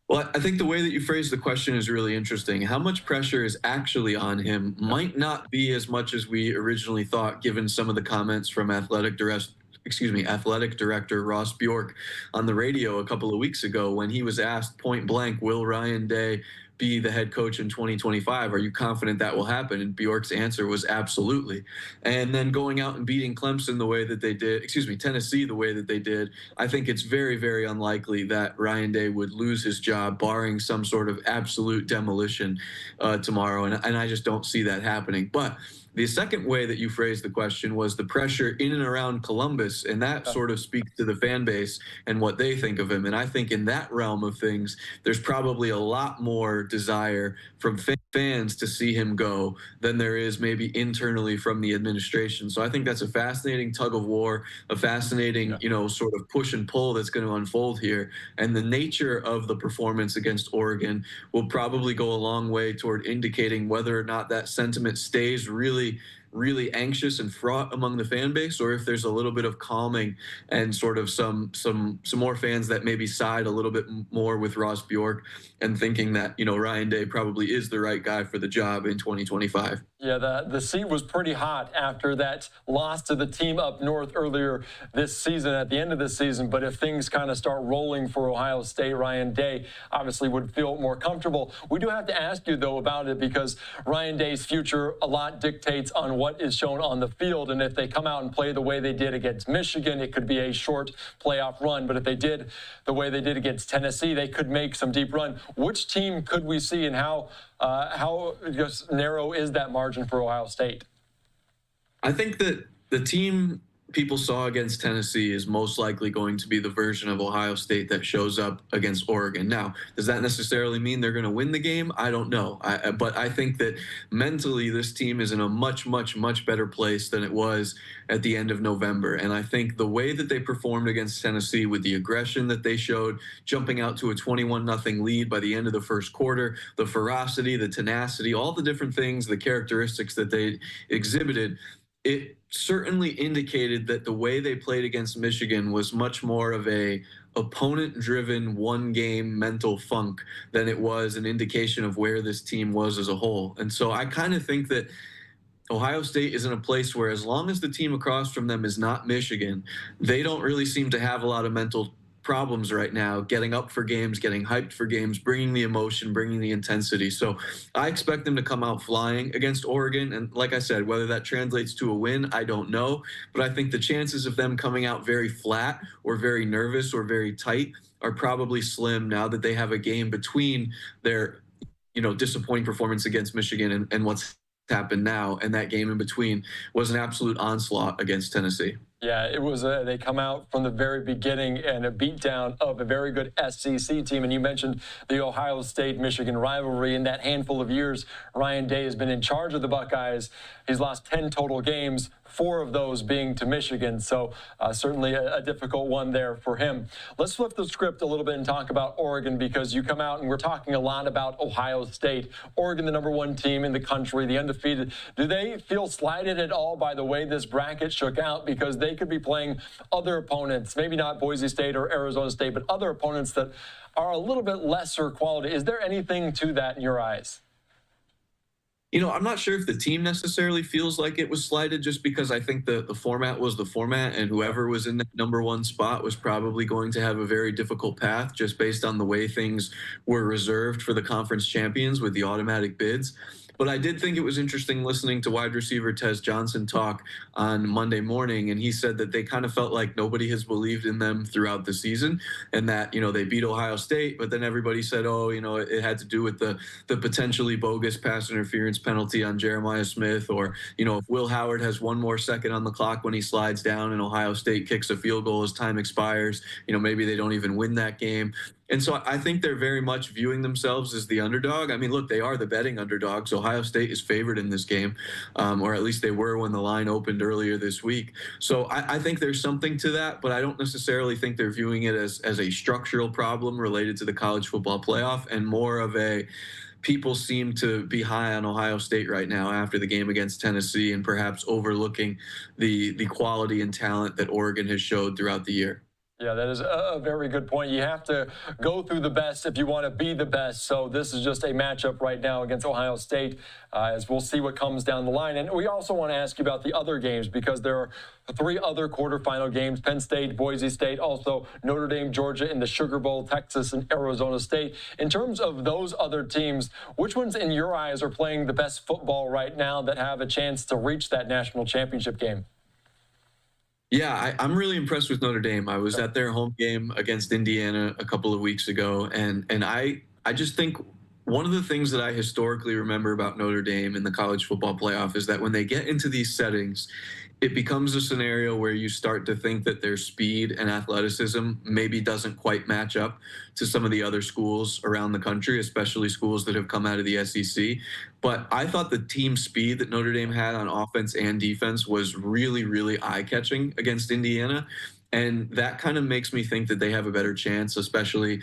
Well, I think the way that you phrased the question is really interesting. How much pressure is actually on him might not be as much as we originally thought, given some of the comments from athletic director Ross Bjork on the radio a couple of weeks ago, when he was asked point blank, will Ryan Day be the head coach in 2025? Are you confident that will happen? And Bjork's answer was absolutely. And then going out and beating Clemson the way that they did, Tennessee the way that they did, I think it's very, very unlikely that Ryan Day would lose his job, barring some sort of absolute demolition tomorrow. And I just don't see that happening. But the second way that you phrased the question was the pressure in and around Columbus, and that sort of speaks to the fan base and what they think of him. And I think in that realm of things, there's probably a lot more desire from fans to see him go than there is maybe internally from the administration. So I think that's a fascinating tug of war, a fascinating, sort of push and pull that's going to unfold here. And the nature of the performance against Oregon will probably go a long way toward indicating whether or not that sentiment stays really anxious and fraught among the fan base, or if there's a little bit of calming and sort of some more fans that maybe side a little bit more with Ross Bjork and thinking that, Ryan Day probably is the right guy for the job in 2025. Yeah, the seat was pretty hot after that loss to the team up north earlier this season, at the end of the season. But if things kind of start rolling for Ohio State, Ryan Day obviously would feel more comfortable. We do have to ask you, though, about it, because Ryan Day's future a lot dictates on what is shown on the field. And if they come out and play the way they did against Michigan, it could be a short playoff run. But if they did the way they did against Tennessee, they could make some deep run. Which team could we see, and how just narrow is that margin for Ohio State? I think that the team people saw against Tennessee is most likely going to be the version of Ohio State that shows up against Oregon. Now, does that necessarily mean they're going to win the game? I don't know. But I think that mentally this team is in a much, much, much better place than it was at the end of November. And I think the way that they performed against Tennessee, with the aggression that they showed, jumping out to a 21-0 lead by the end of the first quarter, the ferocity, the tenacity, all the different things, the characteristics that they exhibited, it certainly indicated that the way they played against Michigan was much more of a opponent-driven one-game mental funk than it was an indication of where this team was as a whole. And so I kind of think that Ohio State is in a place where, as long as the team across from them is not Michigan, they don't really seem to have a lot of mental problems right now, getting up for games, getting hyped for games, bringing the emotion, bringing the intensity. So I expect them to come out flying against Oregon. And like I said, whether that translates to a win, I don't know. But I think the chances of them coming out very flat or very nervous or very tight are probably slim now that they have a game between their, disappointing performance against Michigan and what's happened now. And that game in between was an absolute onslaught against Tennessee. Yeah, it was. They come out from the very beginning and a beatdown of a very good SEC team. And you mentioned the Ohio State-Michigan rivalry. In that handful of years, Ryan Day has been in charge of the Buckeyes. He's lost 10 total games, 4 of those being to Michigan. So certainly a difficult one there for him. Let's flip the script a little bit and talk about Oregon, because you come out and we're talking a lot about Ohio State. Oregon, the #1 team in the country, the undefeated. Do they feel slighted at all by the way this bracket shook out? Because they could be playing other opponents, maybe not Boise State or Arizona State, but other opponents that are a little bit lesser quality. Is there anything to that in your eyes? I'm not sure if the team necessarily feels like it was slighted, just because I think the format was the format, and whoever was in that #1 spot was probably going to have a very difficult path just based on the way things were reserved for the conference champions with the automatic bids. But I did think it was interesting listening to wide receiver Tez Johnson talk on Monday morning, and he said that they kind of felt like nobody has believed in them throughout the season, and that, they beat Ohio State, but then everybody said, it had to do with the potentially bogus pass interference penalty on Jeremiah Smith, or, if Will Howard has one more second on the clock when he slides down and Ohio State kicks a field goal as time expires, maybe they don't even win that game. And so I think they're very much viewing themselves as the underdog. I mean, look, they are the betting underdogs. Ohio State is favored in this game, or at least they were when the line opened earlier this week. So I think there's something to that, but I don't necessarily think they're viewing it as a structural problem related to the college football playoff, and more of a people seem to be high on Ohio State right now after the game against Tennessee, and perhaps overlooking the quality and talent that Oregon has showed throughout the year. Yeah, that is a very good point. You have to go through the best if you want to be the best. So this is just a matchup right now against Ohio State, as we'll see what comes down the line. And we also want to ask you about the other games, because there are 3 other quarterfinal games: Penn State, Boise State, also Notre Dame, Georgia in the Sugar Bowl, Texas and Arizona State. In terms of those other teams, which ones in your eyes are playing the best football right now that have a chance to reach that national championship game? Yeah, I'm really impressed with Notre Dame. I was at their home game against Indiana a couple of weeks ago, and I just think one of the things that I historically remember about Notre Dame in the college football playoff is that when they get into these settings, it becomes a scenario where you start to think that their speed and athleticism maybe doesn't quite match up to some of the other schools around the country, especially schools that have come out of the SEC. But I thought the team speed that Notre Dame had on offense and defense was really, really eye-catching against Indiana. And that kind of makes me think that they have a better chance, especially,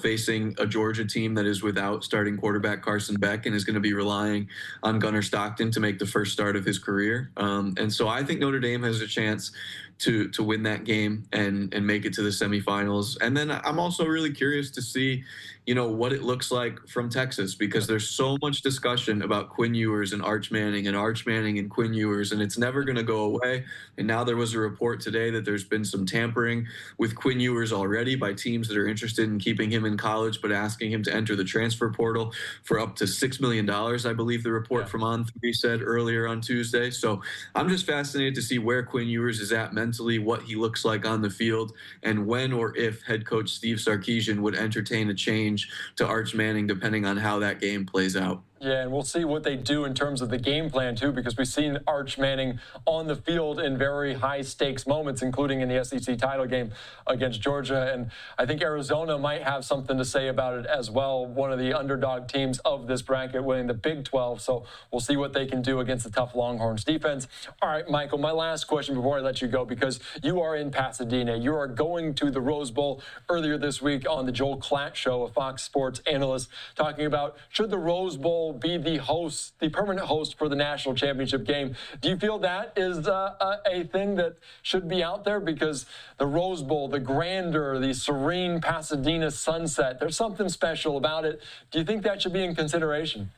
facing a Georgia team that is without starting quarterback Carson Beck and is going to be relying on Gunnar Stockton to make the first start of his career. And so I think Notre Dame has a chance to win that game and make it to the semifinals. And then I'm also really curious to see, what it looks like from Texas, because there's so much discussion about Quinn Ewers and Arch Manning and Quinn Ewers, and it's never going to go away. And now there was a report today that there's been some tampering with Quinn Ewers already by teams that are interested in keeping him in college, but asking him to enter the transfer portal for up to $6 million, I believe the report from On3 said earlier on Tuesday. So I'm just fascinated to see where Quinn Ewers is at mentally, what he looks like on the field, and when or if head coach Steve Sarkisian would entertain a change to Arch Manning, depending on how that game plays out. Yeah, and we'll see what they do in terms of the game plan, too, because we've seen Arch Manning on the field in very high-stakes moments, including in the SEC title game against Georgia. And I think Arizona might have something to say about it as well, one of the underdog teams of this bracket, winning the Big 12. So we'll see what they can do against the tough Longhorns defense. All right, Michael, my last question before I let you go, because you are in Pasadena. You are going to the Rose Bowl earlier this week on the Joel Klatt Show, a Fox Sports analyst, talking about should the Rose Bowl be the host, the permanent host for the national championship game. Do you feel that is a thing that should be out there? Because the Rose Bowl, the grandeur, the serene Pasadena sunset, there's something special about it. Do you think that should be in consideration?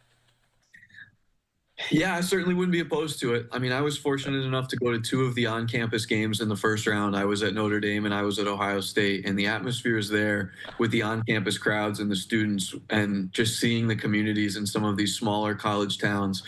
Yeah, I certainly wouldn't be opposed to it. I mean, I was fortunate enough to go to 2 of the on-campus games in the first round. I was at Notre Dame and I was at Ohio State, and the atmosphere is there with the on-campus crowds and the students, and just seeing the communities in some of these smaller college towns.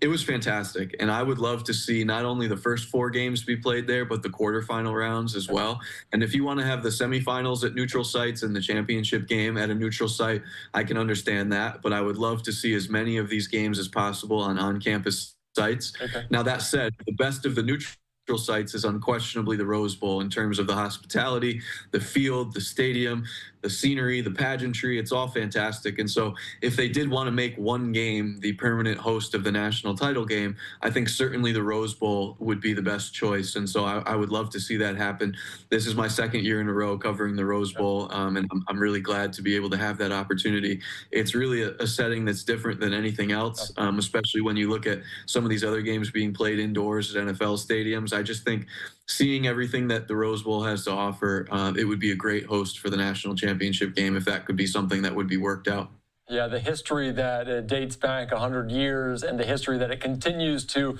It was fantastic, and I would love to see not only the first 4 games be played there, but the quarterfinal rounds as well. And if you want to have the semifinals at neutral sites and the championship game at a neutral site, I can understand that, but I would love to see as many of these games as possible on-campus sites. Okay. Now, that said, the best of the neutral sites is unquestionably the Rose Bowl in terms of the hospitality, the field, the stadium, the scenery, the pageantry. It's all fantastic. And so if they did want to make one game the permanent host of the national title game, I think certainly the Rose Bowl would be the best choice. And so I would love to see that happen. This is my 2nd year in a row covering the Rose Bowl, and I'm really glad to be able to have that opportunity. It's really a setting that's different than anything else, especially when you look at some of these other games being played indoors at NFL stadiums. I just think seeing everything that the Rose Bowl has to offer, it would be a great host for the national championship game if that could be something that would be worked out. Yeah, the history that dates back 100 years and the history that it continues to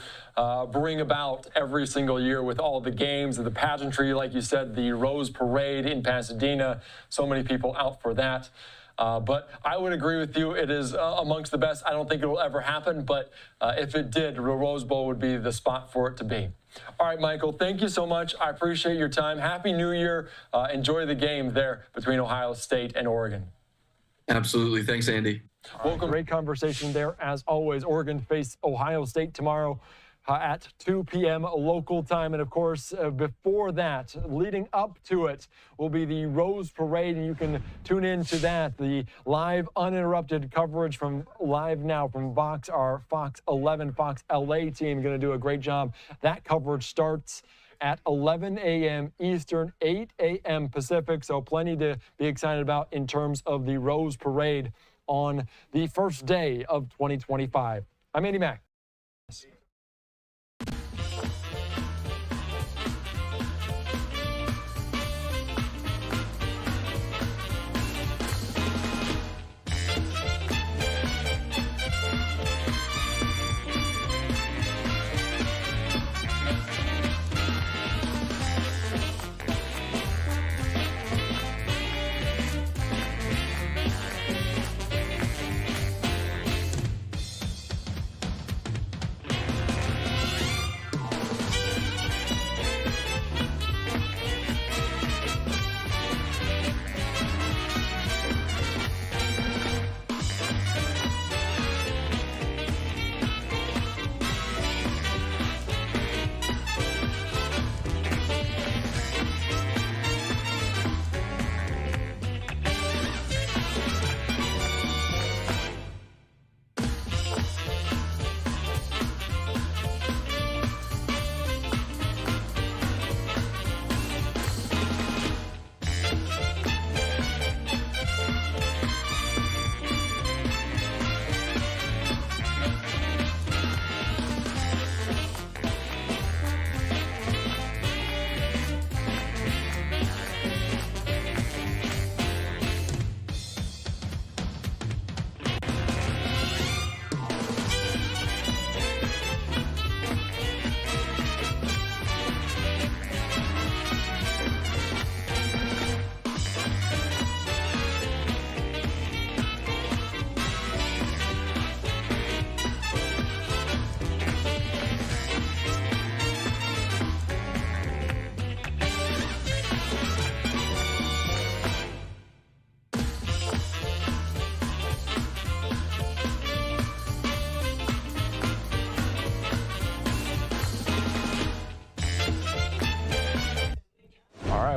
bring about every single year with all the games and the pageantry, like you said, the Rose Parade in Pasadena, so many people out for that. But I would agree with you. It is amongst the best. I don't think it will ever happen, but if it did, the Rose Bowl would be the spot for it to be. All right, Michael, thank you so much. I appreciate your time. Happy New Year. Enjoy the game there between Ohio State and Oregon. Absolutely. Thanks, Andy. Welcome. Great conversation there. As always, Oregon face Ohio State tomorrow at 2 p.m. local time. And, of course, before that, leading up to it, will be the Rose Parade. And you can tune in to that. The live, uninterrupted coverage from Live Now from Fox, our Fox 11, Fox LA team, going to do a great job. That coverage starts at 11 a.m. Eastern, 8 a.m. Pacific. So plenty to be excited about in terms of the Rose Parade on the first day of 2025. I'm Andy Mack.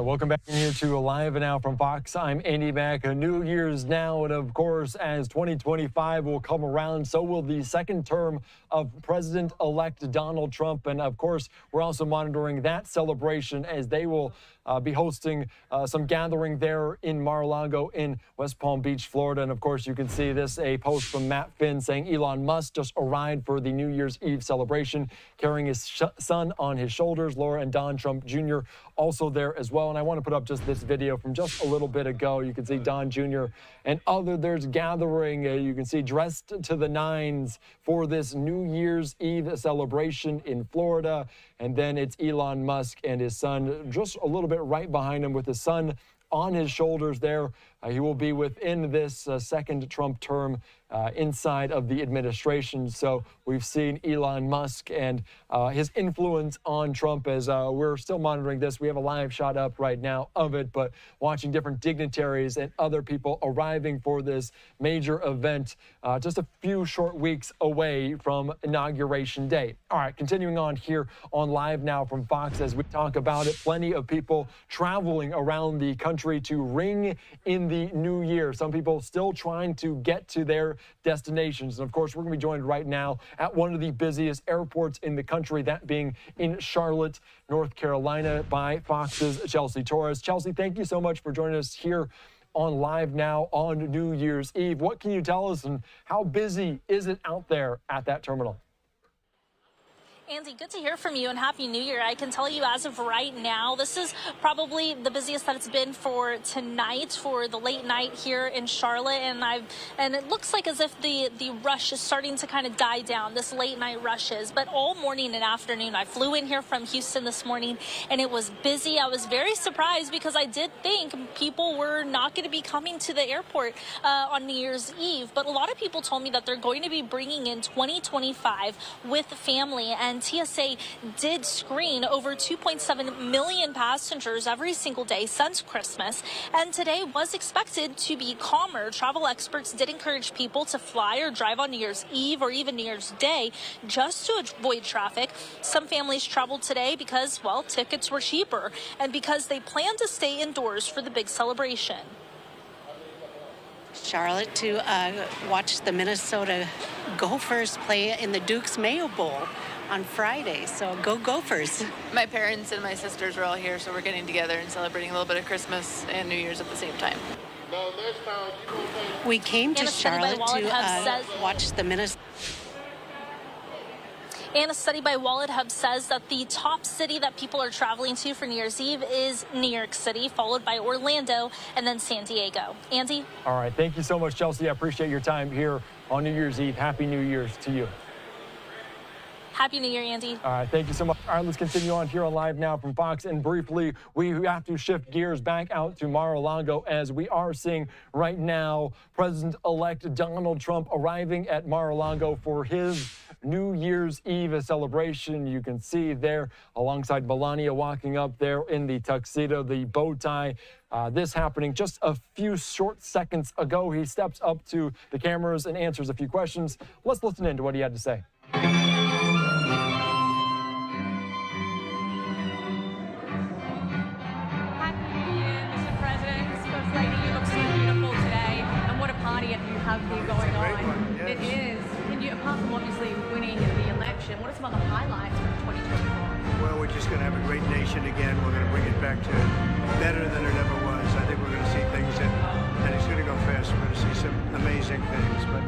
Welcome back here to Live Now from Fox. I'm Andy Mack. A New Year's now, and of course, as 2025 will come around, so will the second term of President-elect Donald Trump. And of course, we're also monitoring that celebration as they will be hosting some gathering there in Mar-a-Lago in West Palm Beach, Florida. And of course, you can see this, a post from Matt Finn saying Elon Musk just arrived for the New Year's Eve celebration, carrying his son on his shoulders. Laura and Don Trump Jr. also there as well. well. And I want to put up just this video from just a little bit ago. You can see Don Jr. and others gathering. You can see dressed to the nines for this New Year's Eve celebration in Florida. And then it's Elon Musk and his son just a little bit right behind him with his son on his shoulders there. He will be within this second Trump term inside of the administration. So we've seen Elon Musk and his influence on Trump as we're still monitoring this. We have a live shot up right now of it, but watching different dignitaries and other people arriving for this major event just a few short weeks away from Inauguration Day. All right, continuing on here on Live Now from Fox as we talk about it. Plenty of people traveling around the country to ring in the new year. Some people still trying to get to their destinations. And of course, we're going to be joined right now at one of the busiest airports in the country, that being in Charlotte, North Carolina, by Fox's Chelsea Torres. Chelsea, thank you so much for joining us here on Live Now on New Year's Eve. What can you tell us, and how busy is it out there at that terminal? Andy, good to hear from you, and Happy New Year. I can tell you as of right now, this is probably the busiest that it's been for tonight, for the late night here in Charlotte, and it looks like as if the rush is starting to kind of die down, this late night rushes. But all morning and afternoon, I flew in here from Houston this morning, and it was busy. I was very surprised because I did think people were not going to be coming to the airport on New Year's Eve, but a lot of people told me that they're going to be bringing in 2025 with family, and TSA did screen over 2.7 million passengers every single day since Christmas, and today was expected to be calmer. Travel experts did encourage people to fly or drive on New Year's Eve or even New Year's Day just to avoid traffic. Some families traveled today because, well, tickets were cheaper and because they plan to stay indoors for the big celebration. Charlotte to watch the Minnesota Gophers play in the Duke's Mayo Bowl on Friday, so go Gophers. My parents and my sisters are all here, so we're getting together and celebrating a little bit of Christmas and New Year's at the same time. We came to Charlotte to watch the Minnesota. And a study by Wallet Hub says that the top city that people are traveling to for New Year's Eve is New York City, followed by Orlando and then San Diego. Andy? All right, thank you so much, Chelsea. I appreciate your time here on New Year's Eve. Happy New Year's to you. Happy New Year, Andy. All right, thank you so much. All right, let's continue on here on Live Now from Fox. And briefly, we have to shift gears back out to Mar-a-Lago as we are seeing right now President-elect Donald Trump arriving at Mar-a-Lago for his New Year's Eve celebration. You can see there alongside Melania walking up there in the tuxedo, the bow tie. This happening just a few short seconds ago. He steps up to the cameras and answers a few questions. Let's listen in to what he had to say. Have here going on. Yes. It is. And you, apart from obviously winning the election, what are some other highlights from 2024? Well, we're just going to have a great nation again. We're going to bring it back to better than it ever was. I think we're going to see things and it's going to go fast. We're going to see some amazing things, but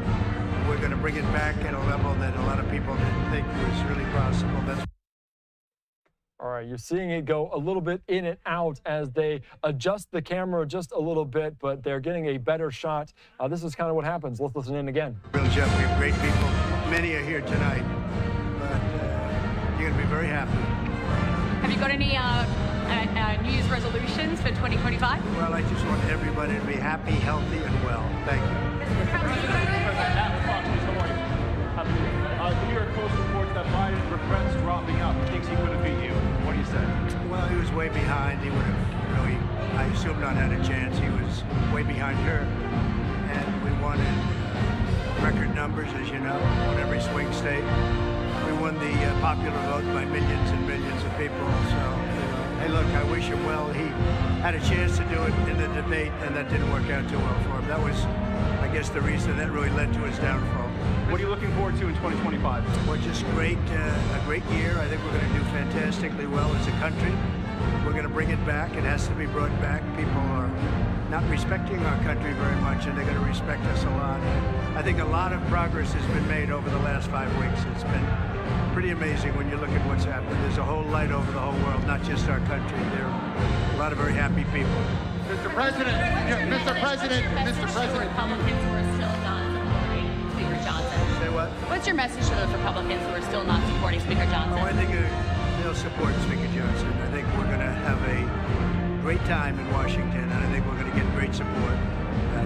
we're going to bring it back at a level that a lot of people didn't think was really possible. That's All right, you're seeing it go a little bit in and out as they adjust the camera just a little bit, but they're getting a better shot. This is kind of what happens. Let's listen in again. Real Jeff, we have great people. Many are here tonight, but you're going to be very happy. Have you got any New Year's resolutions for 2025? Well, I just want everybody to be happy, healthy, and well. Thank you. The New York Post reports that Biden regrets dropping out. He thinks he could have beat you. What do you say? Well, he was way behind. He would have really, I assume, not had a chance. He was way behind her. And we wanted record numbers, as you know, on every swing state. We won the popular vote by millions and millions of people. So, hey, look, I wish him well. He had a chance to do it in the debate, and that didn't work out too well for him. That was, I guess, the reason that really led to his downfall. What are you looking forward to in 2025? Well, just great, a great year. I think we're going to do fantastically well as a country. We're going to bring it back. It has to be brought back. People are not respecting our country very much, and they're going to respect us a lot. I think a lot of progress has been made over the last 5 weeks. It's been pretty amazing when you look at what's happened. There's a whole light over the whole world, not just our country. There are a lot of very happy people. Mr. President, Mr. President, Mr. President. Republicans who are still not supporting Speaker Johnson. Say what? What's your message to those Republicans who are still not supporting Speaker Johnson? Oh, I think they'll support Speaker Johnson. I think we're going to have a great time in Washington, and I think we're going to get great support.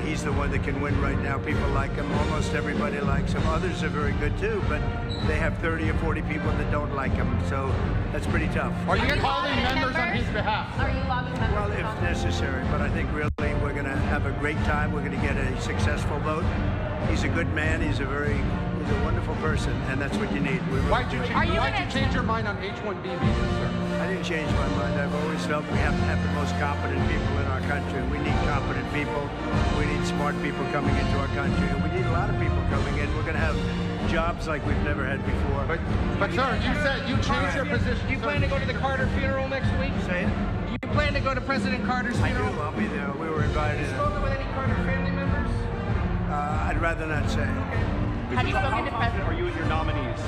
He's the one that can win right now. People like him. Almost everybody likes him. Others are very good too, but they have 30 or 40 people that don't like him. So that's pretty tough. Are you calling members on his behalf? Are you lobbying members? Well, if necessary, but I think really we're going to have a great time. We're going to get a successful vote. He's a good man. He's a wonderful person, and that's what you need. Why'd you change your mind on H-1B visas, sir? I didn't change my mind. I've always felt we have to have the most competent people in our country. We need competent people. We need smart people coming into our country, and we need a lot of people coming in. We're going to have jobs like we've never had before. But sir, you said you changed your position. Do you plan to go to the Carter funeral next week? Say it. Do you plan to go to President Carter's funeral? I do. I'll be there. We were invited. Have you spoken with any Carter family members? I'd rather not say. Have you spoken to President? Are you and your nominees?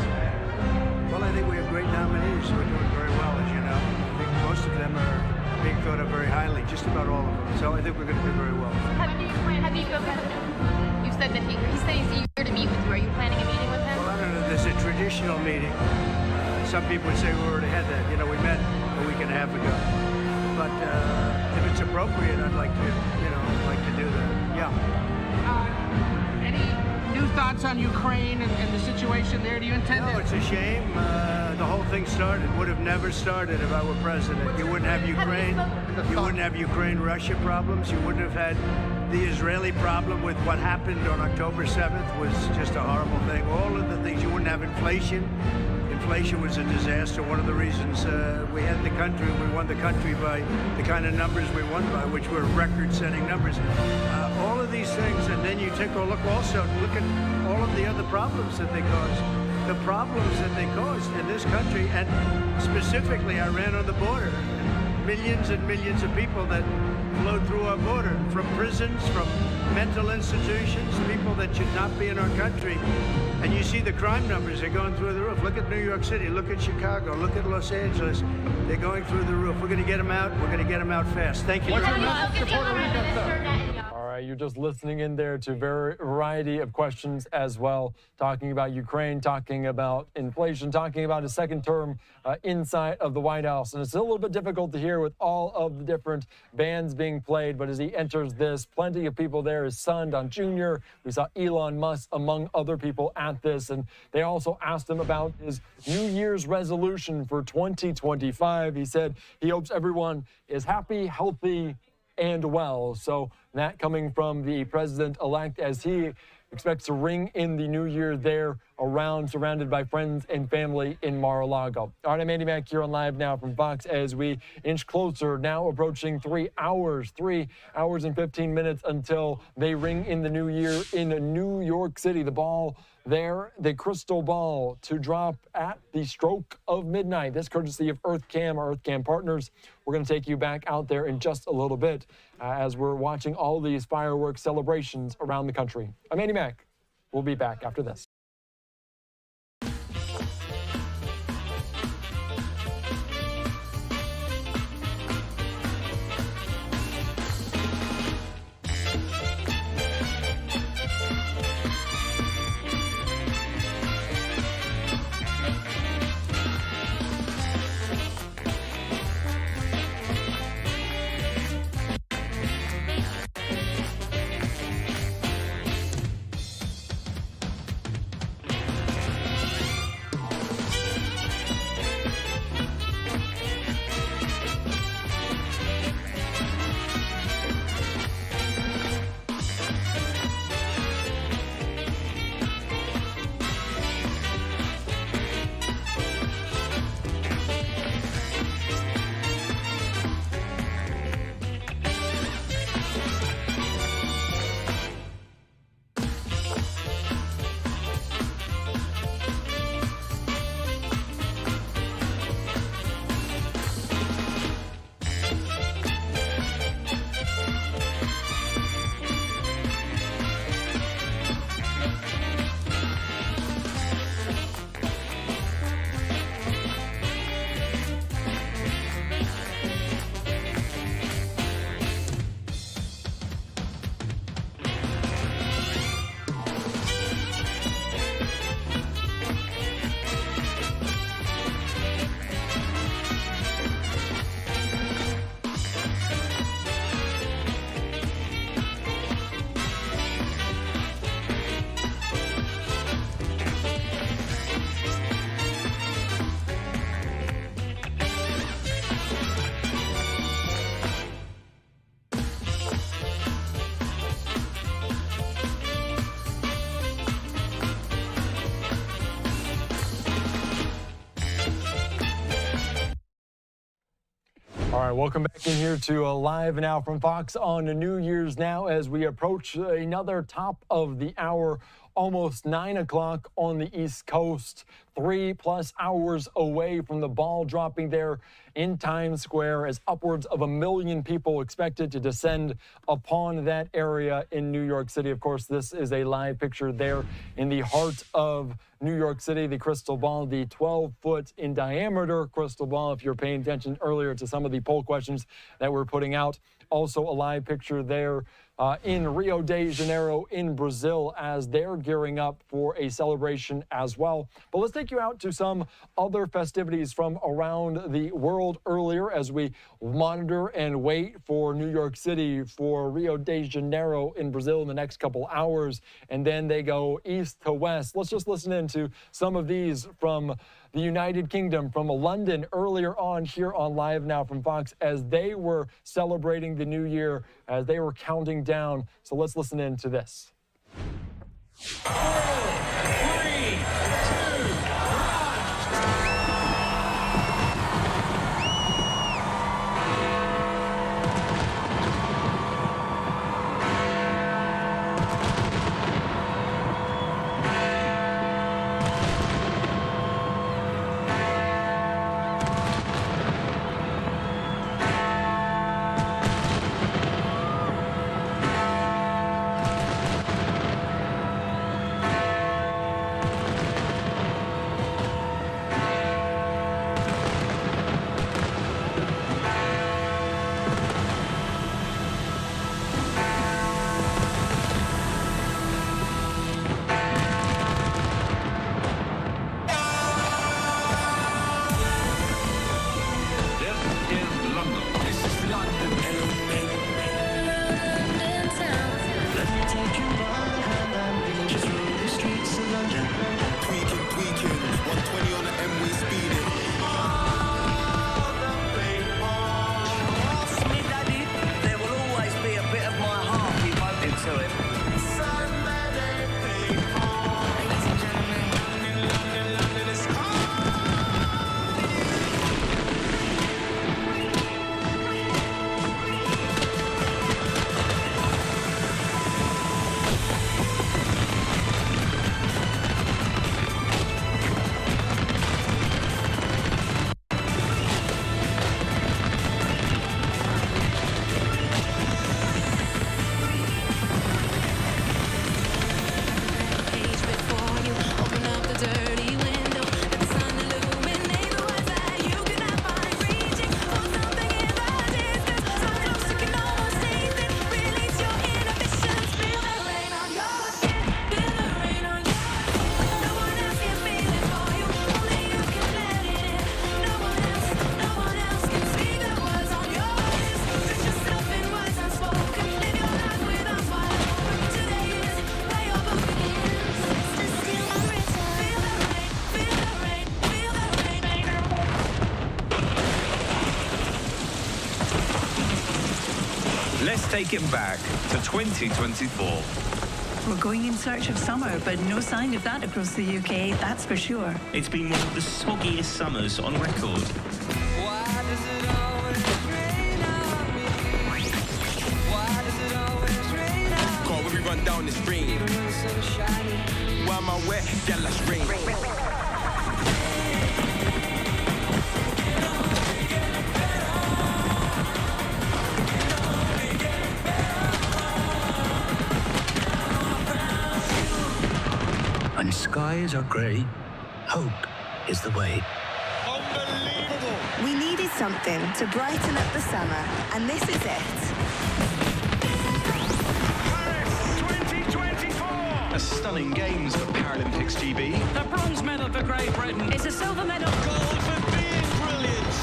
Well, I think we have great nominees. We're doing very well, as you know. I think most of them are being thought of very highly, just about all of them. So I think we're going to do very well. Have you you said that he said he's eager to meet with you. Are you planning a meeting with him? Well, I don't know. There's a traditional meeting. Some people would say we already had that. You know, we met a week and a half ago. But if it's appropriate, I'd like to do that. Yeah. Any new thoughts on Ukraine and the situation there? Do you intend to? No, it's a shame. The whole thing would have never started if I were president. You wouldn't have Ukraine. You wouldn't have Ukraine-Russia problems. You wouldn't have had the Israeli problem with what happened on October 7th was just a horrible thing. All of the things. You wouldn't have inflation. Inflation was a disaster. One of the reasons we won the country by the kind of numbers we won by, which were record-setting numbers. All of these things, and then you take a look at all of the other problems that they caused. The problems that they caused in this country, and specifically Iran on the border. Millions and millions of people that flowed through our border, from prisons, from mental institutions, people that should not be in our country. And you see the crime numbers are going through the roof. Look at New York City, look at Chicago, look at Los Angeles. They're going through the roof. We're going to get them out. We're going to get them out fast. Thank you. What's your message to Puerto Rico, sir? All right, you're just listening in there to a variety of questions as well, talking about Ukraine, talking about inflation, talking about his second term inside of the White House. And it's a little bit difficult to hear with all of the different bands being played, but as he enters this, plenty of people there. His son, Don Jr., we saw Elon Musk, among other people at this. And they also asked him about his New Year's resolution for 2025. He said he hopes everyone is happy, healthy, and well. So that coming from the president-elect as he expects to ring in the new year there around, surrounded by friends and family in Mar-a-Lago. All right, I'm Andy Mack here on Live Now from Fox as we inch closer, now approaching 3 hours and 15 minutes until they ring in the new year in New York City. The ball there, the crystal ball to drop at the stroke of midnight. This courtesy of EarthCam, our EarthCam partners. We're going to take you back out there in just a little bit as we're watching all these fireworks celebrations around the country. I'm Andy Mack. We'll be back after this. All right, welcome back in here to Live Now from Fox on New Year's Now as we approach another top of the hour, almost 9 o'clock on the East Coast, 3+ hours away from the ball dropping there in Times Square as upwards of 1 million people expected to descend upon that area in New York City. Of course, this is a live picture there in the heart of New York City, the crystal ball, the 12-foot in diameter crystal ball, if you're paying attention earlier to some of the poll questions that we're putting out. Also a live picture there in Rio de Janeiro in Brazil as they're gearing up for a celebration as well. But let's take you out to some other festivities from around the world earlier as we monitor and wait for New York City, for Rio de Janeiro in Brazil in the next couple hours, and then they go east to west. Let's just listen in to some of these from the United Kingdom, from London earlier on here on Live Now from Fox as they were celebrating the new year, as they were counting down. So let's listen in to this. 4, 3, 2, 1. Let's take it back to 2024. We're going in search of summer, but no sign of that across the UK, that's for sure. It's been one of the soggiest summers on record. Call when we run down the stream. While my wet, get la stream. When skies are grey, hope is the way. We needed something to brighten up the summer, and this is it. A stunning games for Paralympics GB. The bronze medal for Great Britain. It's a silver medal. Gold for being brilliant.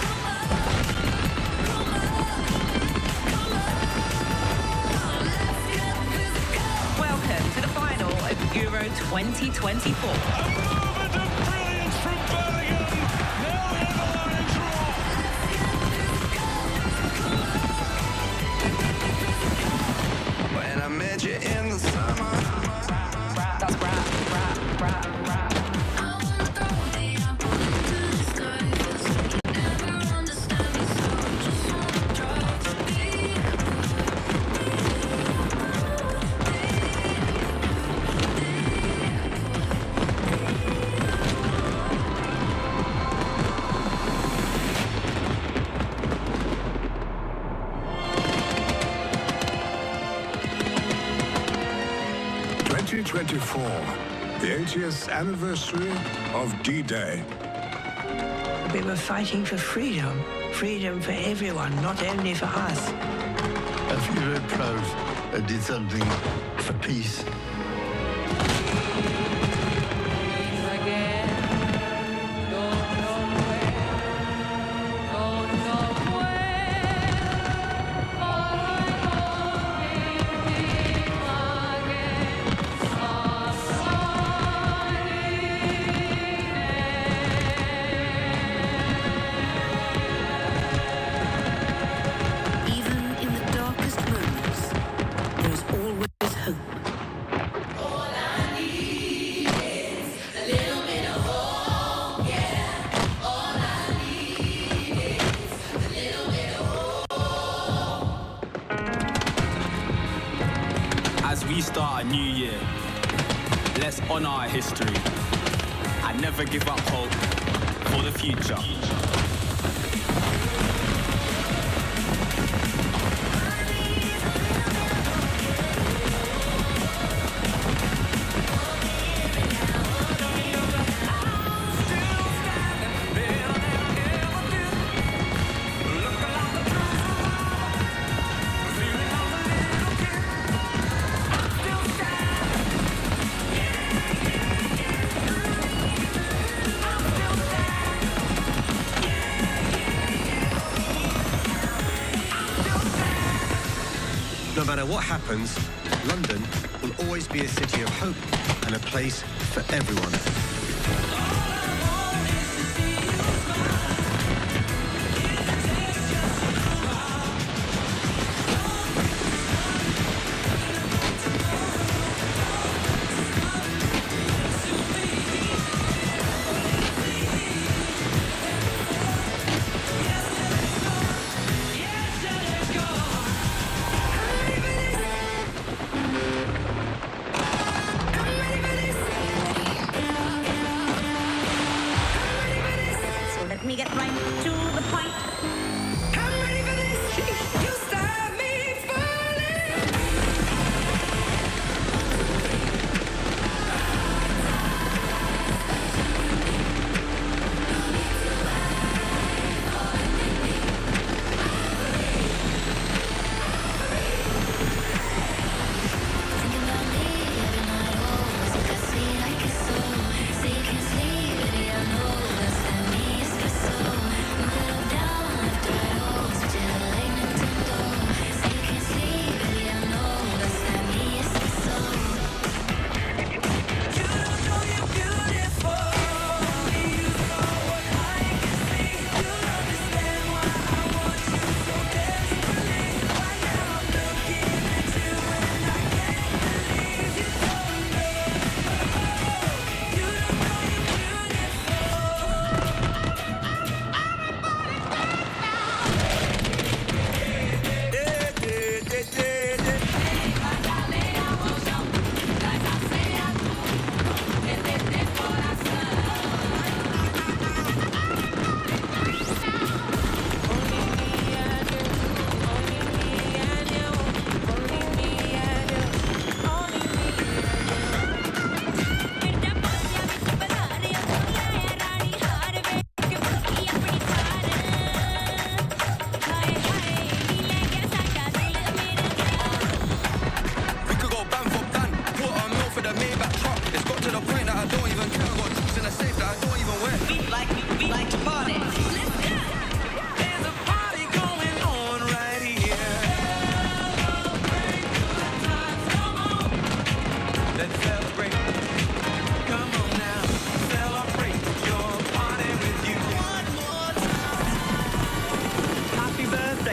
Welcome to the final of Euro 2024. When I met you in the summer. That's rap. 1944, the 80th anniversary of D-Day. We were fighting for freedom. Freedom for everyone, not only for us. I feel very proud I did something for peace. As we start a new year, let's honor our history and never give up hope for the future. No matter what happens, London will always be a city of hope and a place for everyone. Let me get right to the point. I'm ready for this. You start me falling.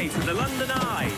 To the London Eye.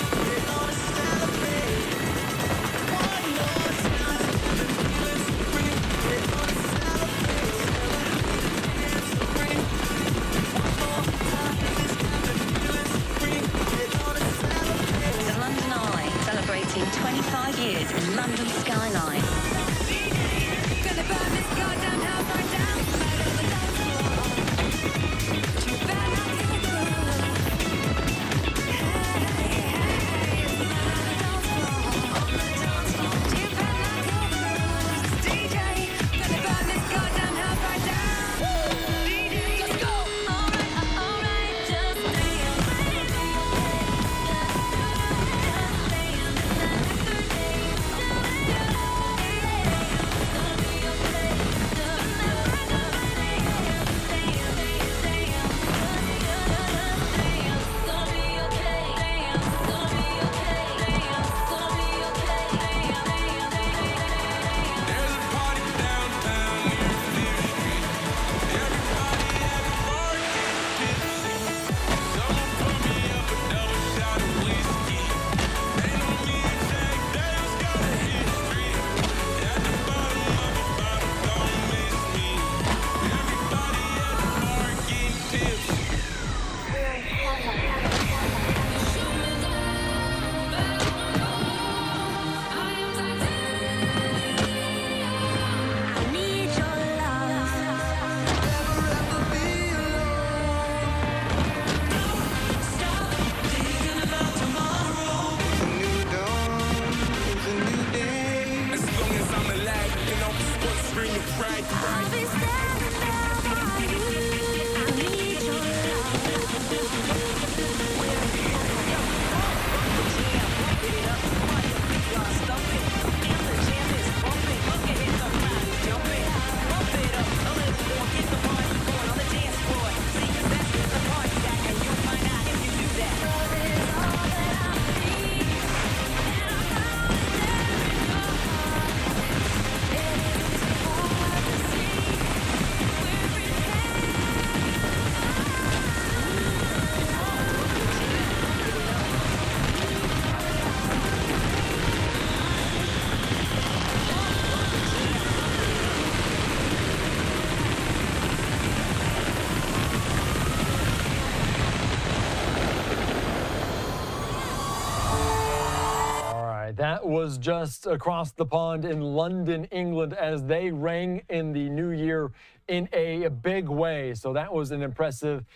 That was just across the pond in London, England, as they rang in the new year in a big way. So that was an impressive,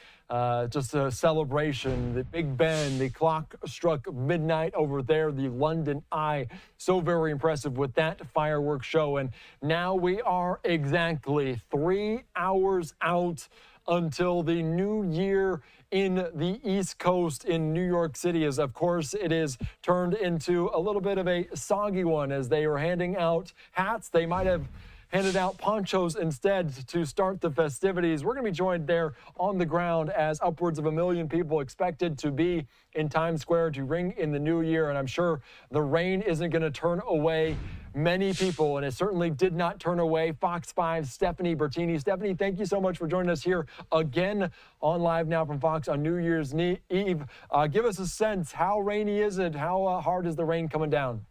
just a celebration. The Big Ben, the clock struck midnight over there, the London Eye. So very impressive with that fireworks show. And now we are exactly 3 hours out until the new year in the East Coast in New York City, as of course it is turned into a little bit of a soggy one as they are handing out hats. They might have handed out ponchos instead to start the festivities. We're going to be joined there on the ground as upwards of 1 million people expected to be in Times Square to ring in the new year. And I'm sure the rain isn't going to turn away many people, and it certainly did not turn away Fox 5's Stephanie Bertini. Stephanie, thank you so much for joining us here again on Live Now from Fox on New Year's Eve. Give us a sense, how rainy is it? How hard is the rain coming down?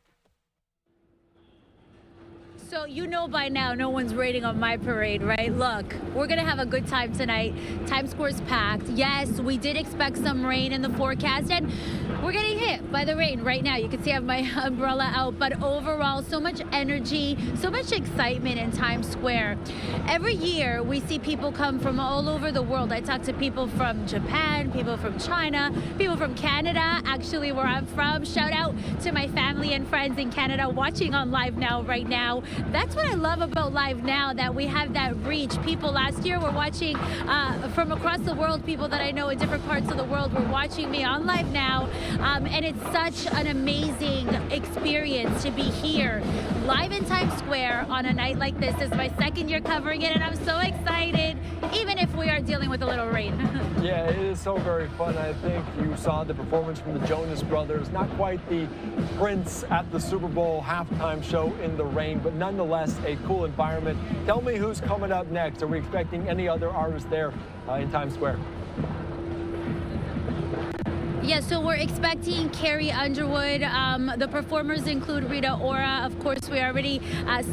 So you know by now no one's rating on my parade, right? Look, we're going to have a good time tonight. Times Square's packed. Yes, we did expect some rain in the forecast, and we're getting hit by the rain right now. You can see I have my umbrella out, but overall, so much energy, so much excitement in Times Square. Every year, we see people come from all over the world. I talk to people from Japan, people from China, people from Canada, actually where I'm from. Shout out to my family and friends in Canada watching on Live Now right now. That's what I love about Live Now, that we have that reach. People last year were watching from across the world. People that I know in different parts of the world were watching me on Live Now. And it's such an amazing experience to be here live in Times Square on a night like this. This is my second year covering it, and I'm so excited, even if we are dealing with a little rain. Yeah, it is so very fun. I think you saw the performance from the Jonas Brothers. Not quite the Prince at the Super Bowl halftime show in the rain, but nonetheless a cool environment. Tell me who's coming up next. Are we expecting any other artists there in Times Square? Yeah, so we're expecting Carrie Underwood. The performers include Rita Ora. Of course, we already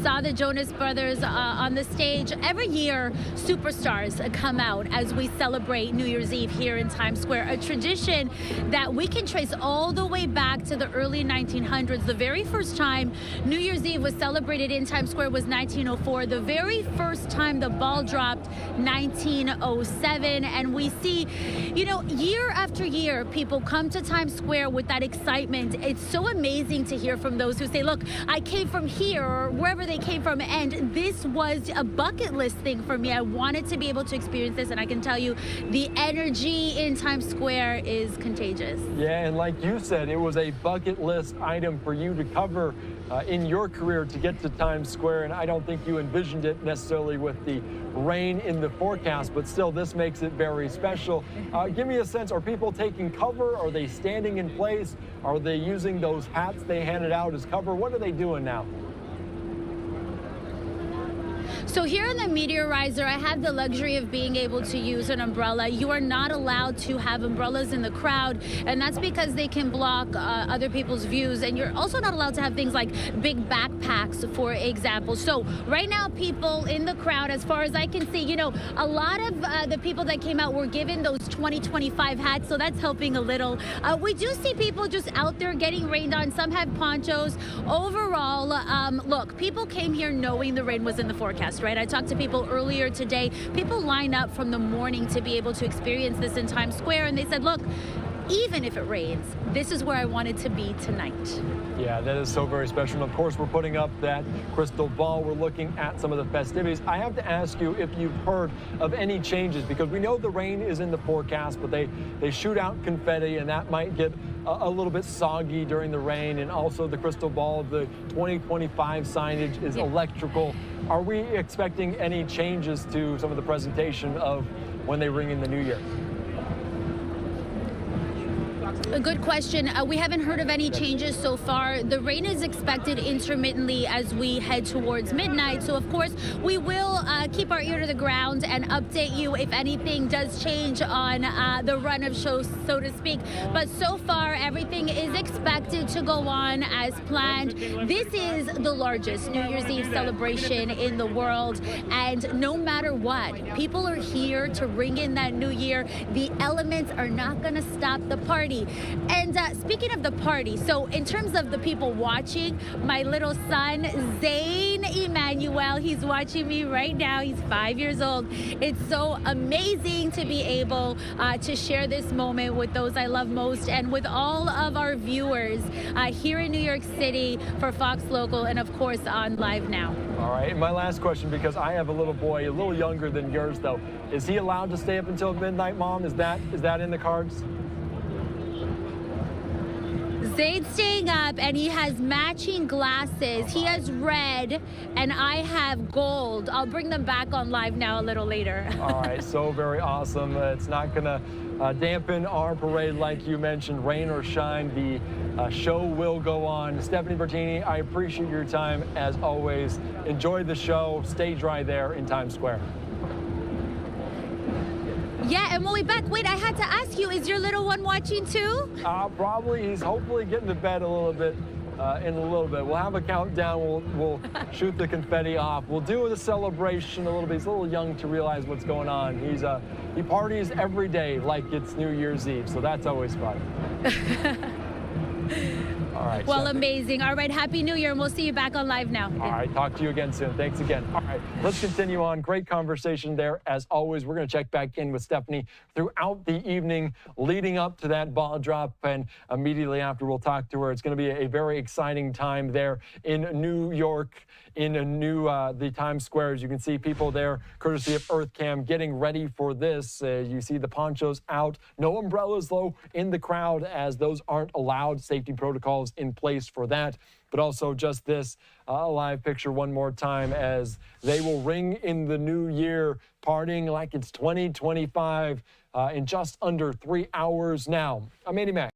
saw the Jonas Brothers on the stage. Every year, superstars come out as we celebrate New Year's Eve here in Times Square, a tradition that we can trace all the way back to the early 1900s. The very first time New Year's Eve was celebrated in Times Square was 1904. The very first time the ball dropped, 1907. And we see, you know, year after year, people come to Times Square with that excitement. It's so amazing to hear from those who say, look, I came from here or wherever they came from, and this was a bucket list thing for me. I wanted to be able to experience this, and I can tell you the energy in Times Square is contagious. Yeah, and like you said, it was a bucket list item for you to cover in your career to get to Times Square, and I don't think you envisioned it necessarily with the rain in the forecast, but still this makes it very special. Give me a sense, are people taking cover? Are they standing in place? Are they using those hats they handed out as cover? What are they doing now? So here in the Meteorizer, I have the luxury of being able to use an umbrella. You are not allowed to have umbrellas in the crowd, and that's because they can block other people's views. And you're also not allowed to have things like big backpacks, for example. So right now, people in the crowd, as far as I can see, you know, a lot of the people that came out were given those 2025 hats, so that's helping a little. We do see people just out there getting rained on. Some have ponchos. Overall, look, people came here knowing the rain was in the forecast, right? I talked to people earlier today. People line up from the morning to be able to experience this in Times Square, and they said, look, even if it rains, this is where I wanted to be tonight. Yeah, that is so very special. And of course, we're putting up that crystal ball. We're looking at some of the festivities. I have to ask you if you've heard of any changes, because we know the rain is in the forecast, but they shoot out confetti, and that might get a little bit soggy during the rain. And also the crystal ball, the 2025 signage is electrical. Are we expecting any changes to some of the presentation of when they ring in the new year? A good question. We haven't heard of any changes so far. The rain is expected intermittently as we head towards midnight. So, of course, we will keep our ear to the ground and update you if anything does change on the run of shows, so to speak. But so far, everything is expected to go on as planned. This is the largest New Year's Eve celebration in the world. And no matter what, people are here to ring in that new year. The elements are not going to stop the party. party. And speaking of the party, so in terms of the people watching, my little son, Zane Emmanuel, he's watching me right now. He's 5 years old. It's so amazing to be able to share this moment with those I love most and with all of our viewers here in New York City for Fox Local and, of course, on Live Now. All right, my last question, because I have a little boy, a little younger than yours, though. Is he allowed to stay up until midnight, Mom? Is that in the cards? Zane's staying up, and he has matching glasses. He has red, and I have gold. I'll bring them back on Live Now a little later. All right, so very awesome. It's not going to dampen our parade like you mentioned. Rain or shine, the show will go on. Stephanie Bertini, I appreciate your time as always. Enjoy the show. Stay dry there in Times Square. Yeah, and we'll be back. Wait, I had to ask you, is your little one watching too? Probably. He's hopefully getting to bed a little bit in a little bit. We'll have a countdown. We'll shoot the confetti off. We'll do the celebration a little bit. He's a little young to realize what's going on. He parties every day like it's New Year's Eve, so that's always fun. All right. Well, amazing. All right, Happy New Year, and we'll see you back on Live Now. All right, talk to you again soon. Thanks again. All right, let's continue on. Great conversation there. As always, we're going to check back in with Stephanie throughout the evening leading up to that ball drop, and immediately after we'll talk to her. It's going to be a very exciting time there in New York, in the Times Square. As you can see, people there, courtesy of EarthCam, getting ready for this. You see the ponchos out. No umbrellas, though, in the crowd, as those aren't allowed. Safety protocols in place for that. But also just this live picture one more time as they will ring in the new year, partying like it's 2025 in just under 3 hours now. I'm Andy Mack.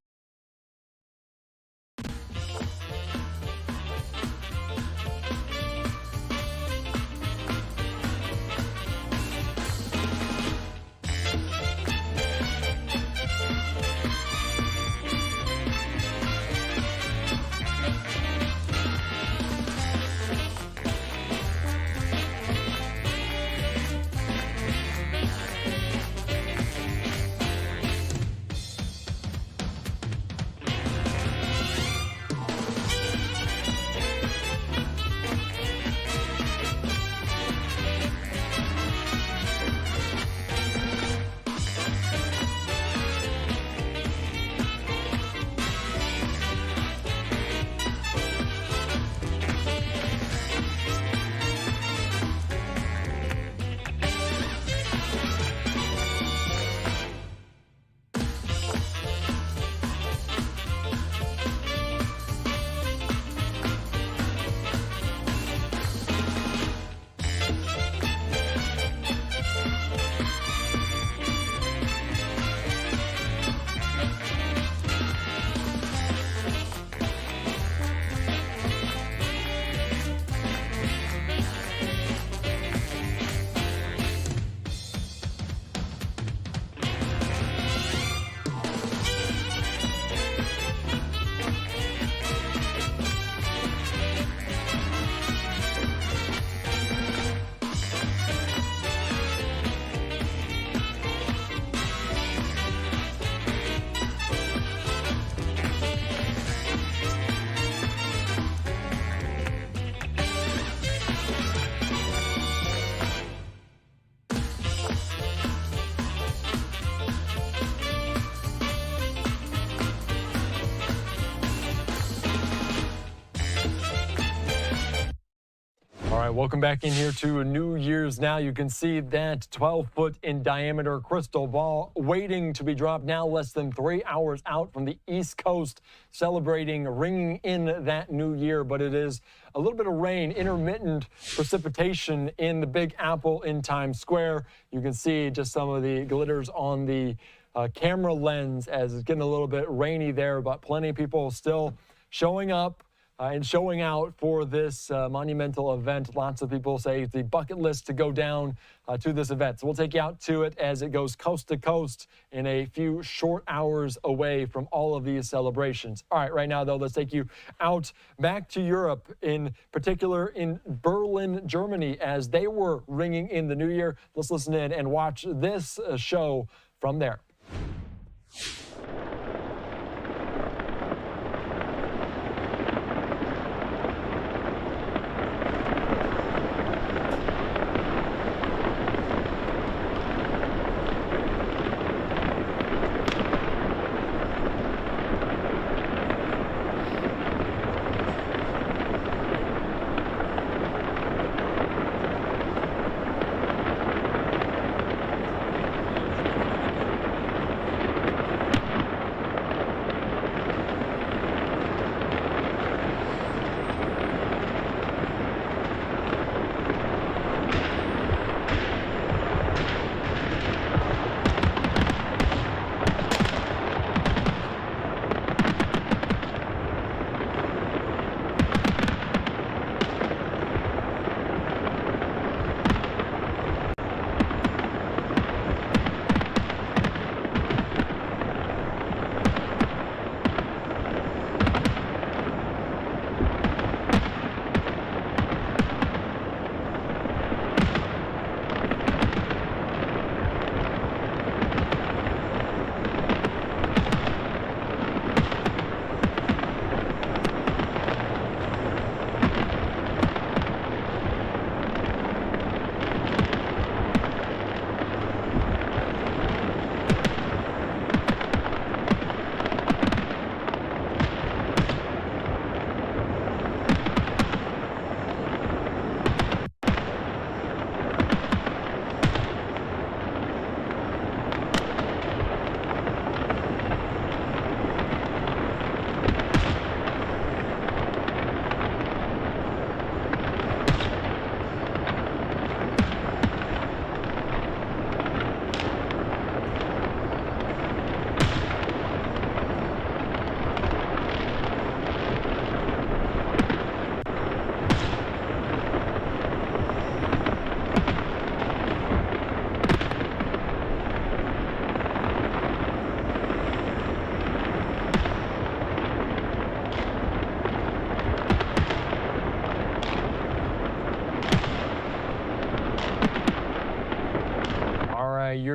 Welcome back in here to New Year's Now. You can see that 12-foot in diameter crystal ball waiting to be dropped now, less than 3 hours out from the East Coast, celebrating, ringing in that new year. But it is a little bit of rain, intermittent precipitation in the Big Apple in Times Square. You can see just some of the glitters on the camera lens as it's getting a little bit rainy there, but plenty of people still showing up and showing out for this monumental event. Lots of people say it's the bucket list to go down to this event. So we'll take you out to it as it goes coast to coast in a few short hours away from all of these celebrations. All right, right now, though, let's take you out back to Europe, in particular in Berlin, Germany, as they were ringing in the new year. Let's listen in and watch this show from there.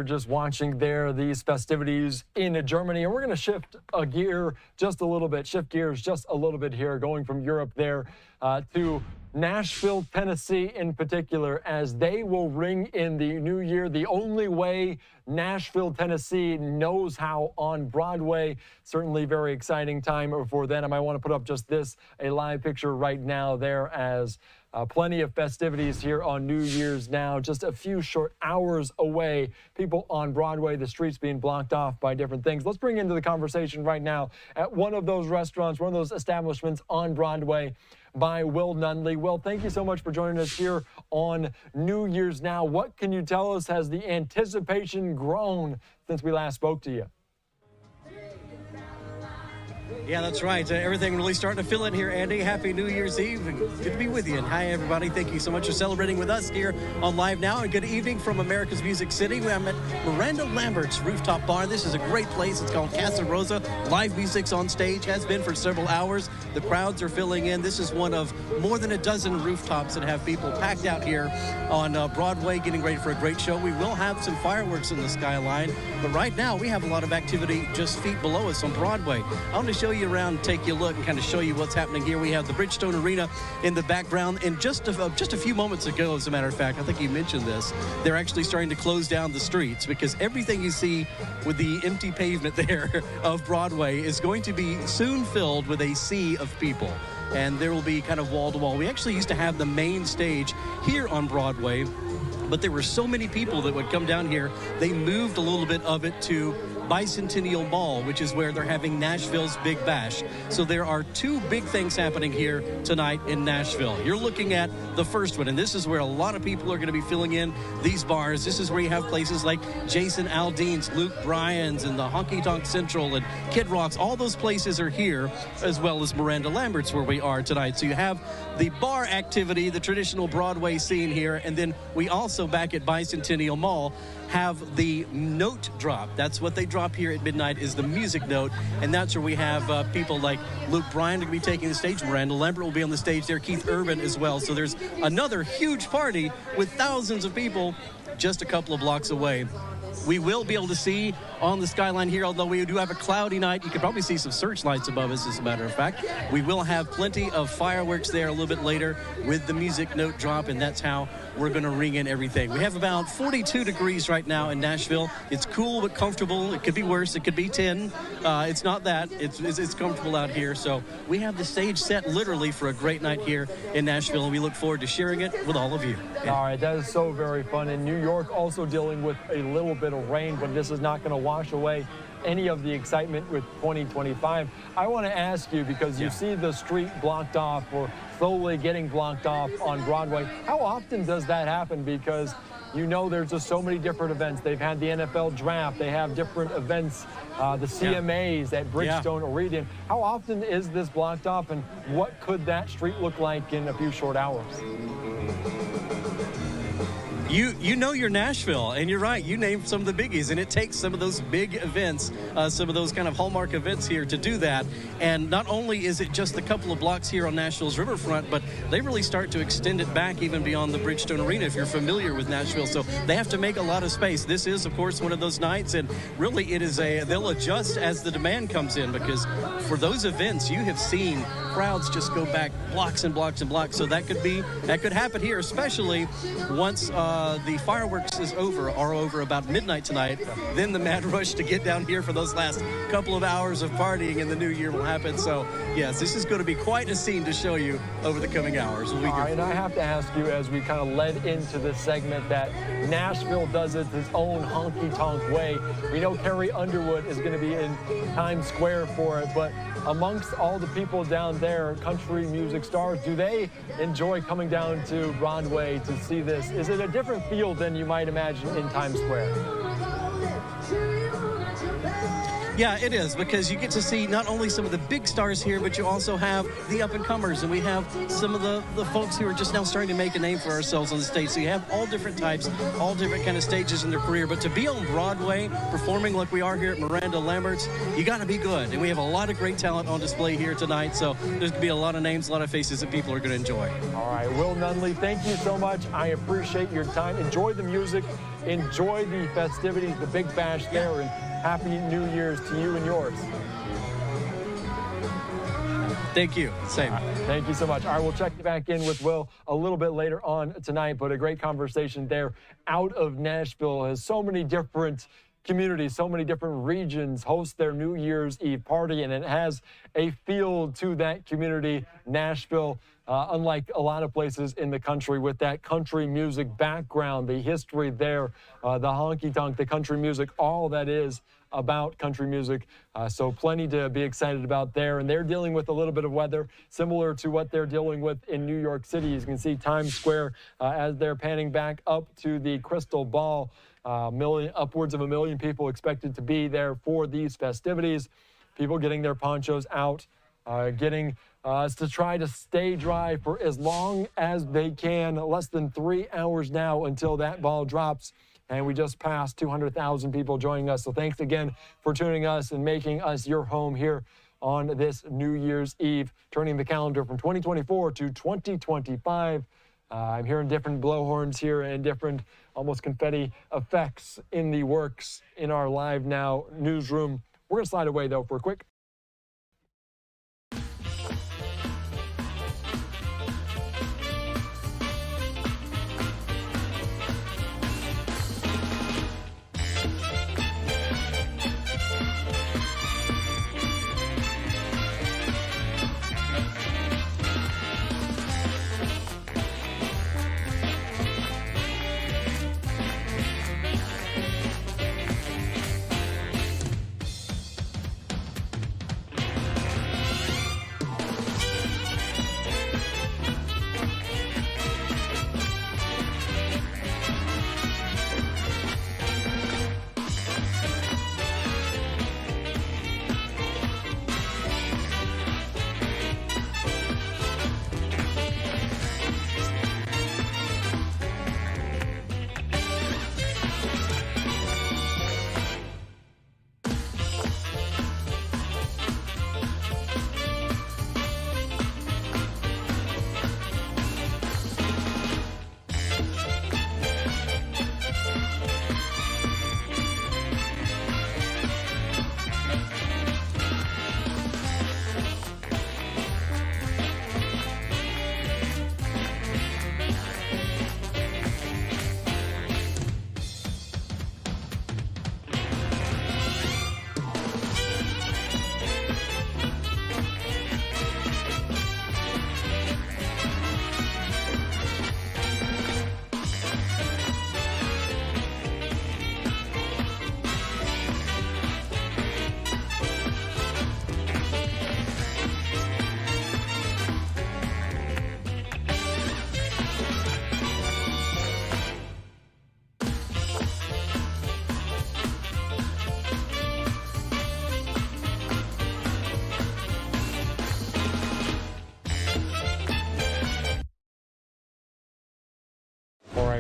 just watching there these festivities in Germany. And we're going to shift gears just a little bit here, going from Europe there to Nashville, Tennessee in particular, as they will ring in the new year the only way Nashville, Tennessee knows how on Broadway. Certainly very exciting time for them. I want to put up just this, a live picture right now there as plenty of festivities here on New Year's now, just a few short hours away. People on Broadway, the streets being blocked off by different things. Let's bring into the conversation right now at one of those restaurants, one of those establishments on Broadway by Will Nunley. Will, thank you so much for joining us here on New Year's Now. What can you tell us? Has the anticipation grown since we last spoke to you? Yeah, that's right. Everything really starting to fill in here, Andy. Happy New Year's Eve. And good to be with you. And hi, everybody. Thank you so much for celebrating with us here on Live Now. And good evening from America's Music City. I'm at Miranda Lambert's Rooftop Bar. This is a great place. It's called Casa Rosa. Live music's on stage, has been for several hours. The crowds are filling in. This is one of more than a dozen rooftops that have people packed out here on Broadway getting ready for a great show. We will have some fireworks in the skyline. But right now, we have a lot of activity just feet below us on Broadway. I want to show you around, take you a look, and kind of show you what's happening here. We have the Bridgestone Arena in the background, and just a few moments ago, as a matter of fact, I think you mentioned this, they're actually starting to close down the streets because everything you see with the empty pavement there of Broadway is going to be soon filled with a sea of people, and there will be kind of wall to wall. We actually used to have the main stage here on Broadway, but there were so many people that would come down here, they moved a little bit of it to Bicentennial Mall, which is where they're having Nashville's Big Bash. So there are two big things happening here tonight in Nashville. You're looking at the first one, and this is where a lot of people are going to be filling in these bars. This is where you have places like Jason Aldean's, Luke Bryan's, and the Honky Tonk Central, and Kid Rock's. All those places are here, as well as Miranda Lambert's, where we are tonight. So you have the bar activity, the traditional Broadway scene here, and then we also, back at Bicentennial Mall, have the note drop. That's what they drop here at midnight, is the music note, and that's where we have people like Luke Bryan to be taking the stage. Miranda Lambert will be on the stage there, Keith Urban as well. So there's another huge party with thousands of people just a couple of blocks away. We will be able to see on the skyline here, although we do have a cloudy night. You can probably see some searchlights above us, as a matter of fact. We will have plenty of fireworks there a little bit later with the music note drop, and that's how we're going to ring in everything. We have about 42 degrees right now in Nashville. It's cool but comfortable. It could be worse. It could be 10. It's not that. It's comfortable out here. So we have the stage set literally for a great night here in Nashville, and we look forward to sharing it with all of you. All right, that is so very fun. In New York, also dealing with a little bit of rain, but this is not going to wash away any of the excitement with 2025. I want to ask you, because you see the street blocked off or slowly getting blocked off on Broadway, how often does that happen? Because you know there's just so many different events. They've had the NFL draft. They have different events, the CMAs at Bridgestone Arena. How often is this blocked off, and what could that street look like in a few short hours? You know you're Nashville, and you're right. You named some of the biggies, and it takes some of those big events, some of those kind of hallmark events here to do that. And not only is it just a couple of blocks here on Nashville's riverfront, but they really start to extend it back even beyond the Bridgestone Arena if you're familiar with Nashville. So they have to make a lot of space. This is, of course, one of those nights, and really it is they'll adjust as the demand comes in, because for those events you have seen crowds just go back blocks and blocks and blocks. So that could happen here, especially once the fireworks are over about midnight tonight. Then the mad rush to get down here for those last couple of hours of partying in the new year will happen. So yes, this is going to be quite a scene to show you over the coming hours. All right, and I have to ask you, as we kind of led into this segment, that Nashville does it its own honky-tonk way. We know Carrie Underwood is going to be in Times Square for it, but amongst all the people down there, country music stars, do they enjoy coming down to Broadway to see this? Is it a different feel than you might imagine in Times Square? Yeah, it is, because you get to see not only some of the big stars here, but you also have the up-and-comers, and we have some of the folks who are just now starting to make a name for ourselves on the stage. So you have all different types, all different kind of stages in their career. But to be on Broadway, performing like we are here at Miranda Lambert's, you got to be good. And we have a lot of great talent on display here tonight. So there's going to be a lot of names, a lot of faces that people are going to enjoy. All right, Will Nunley, thank you so much. I appreciate your time. Enjoy the music. enjoy the festivities, the Big Bash there, and Happy New Year's to you and yours. Thank you. Same. Thank you so much. All right, we'll check back in with Will a little bit later on tonight, but a great conversation there out of Nashville. Has so many different communities, so many different regions host their New Year's Eve party, and it has a feel to that community. Nashville, unlike a lot of places in the country, with that country music background, the history there, the honky-tonk, the country music, all that is about country music. So plenty to be excited about there. And they're dealing with a little bit of weather similar to what they're dealing with in New York City. As you can see Times Square as they're panning back up to the Crystal Ball. Upwards of 1 million people expected to be there for these festivities. People getting their ponchos out, getting to try to stay dry for as long as they can. Less than 3 hours now until that ball drops. And we just passed 200,000 people joining us. So thanks again for tuning us and making us your home here on this New Year's Eve, turning the calendar from 2024 to 2025. I'm hearing different blowhorns here and different almost confetti effects in the works in our Live Now newsroom. We're going to slide away, though, for a quick.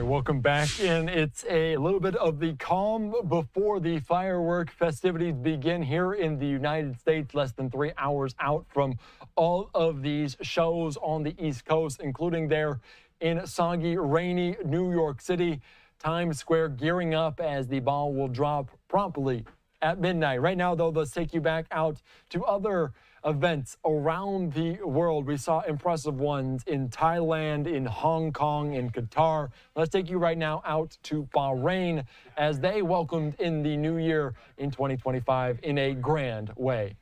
Welcome back in. It's a little bit of the calm before the firework festivities begin here in the United States, less than 3 hours out from all of these shows on the East Coast, including there in soggy, rainy New York City. Times Square gearing up as the ball will drop promptly at midnight. Right now, though, let's take you back out to other events around the world. We saw impressive ones in Thailand, in Hong Kong, in Qatar. Let's take you right now out to Bahrain as they welcomed in the new year in 2025 in a grand way.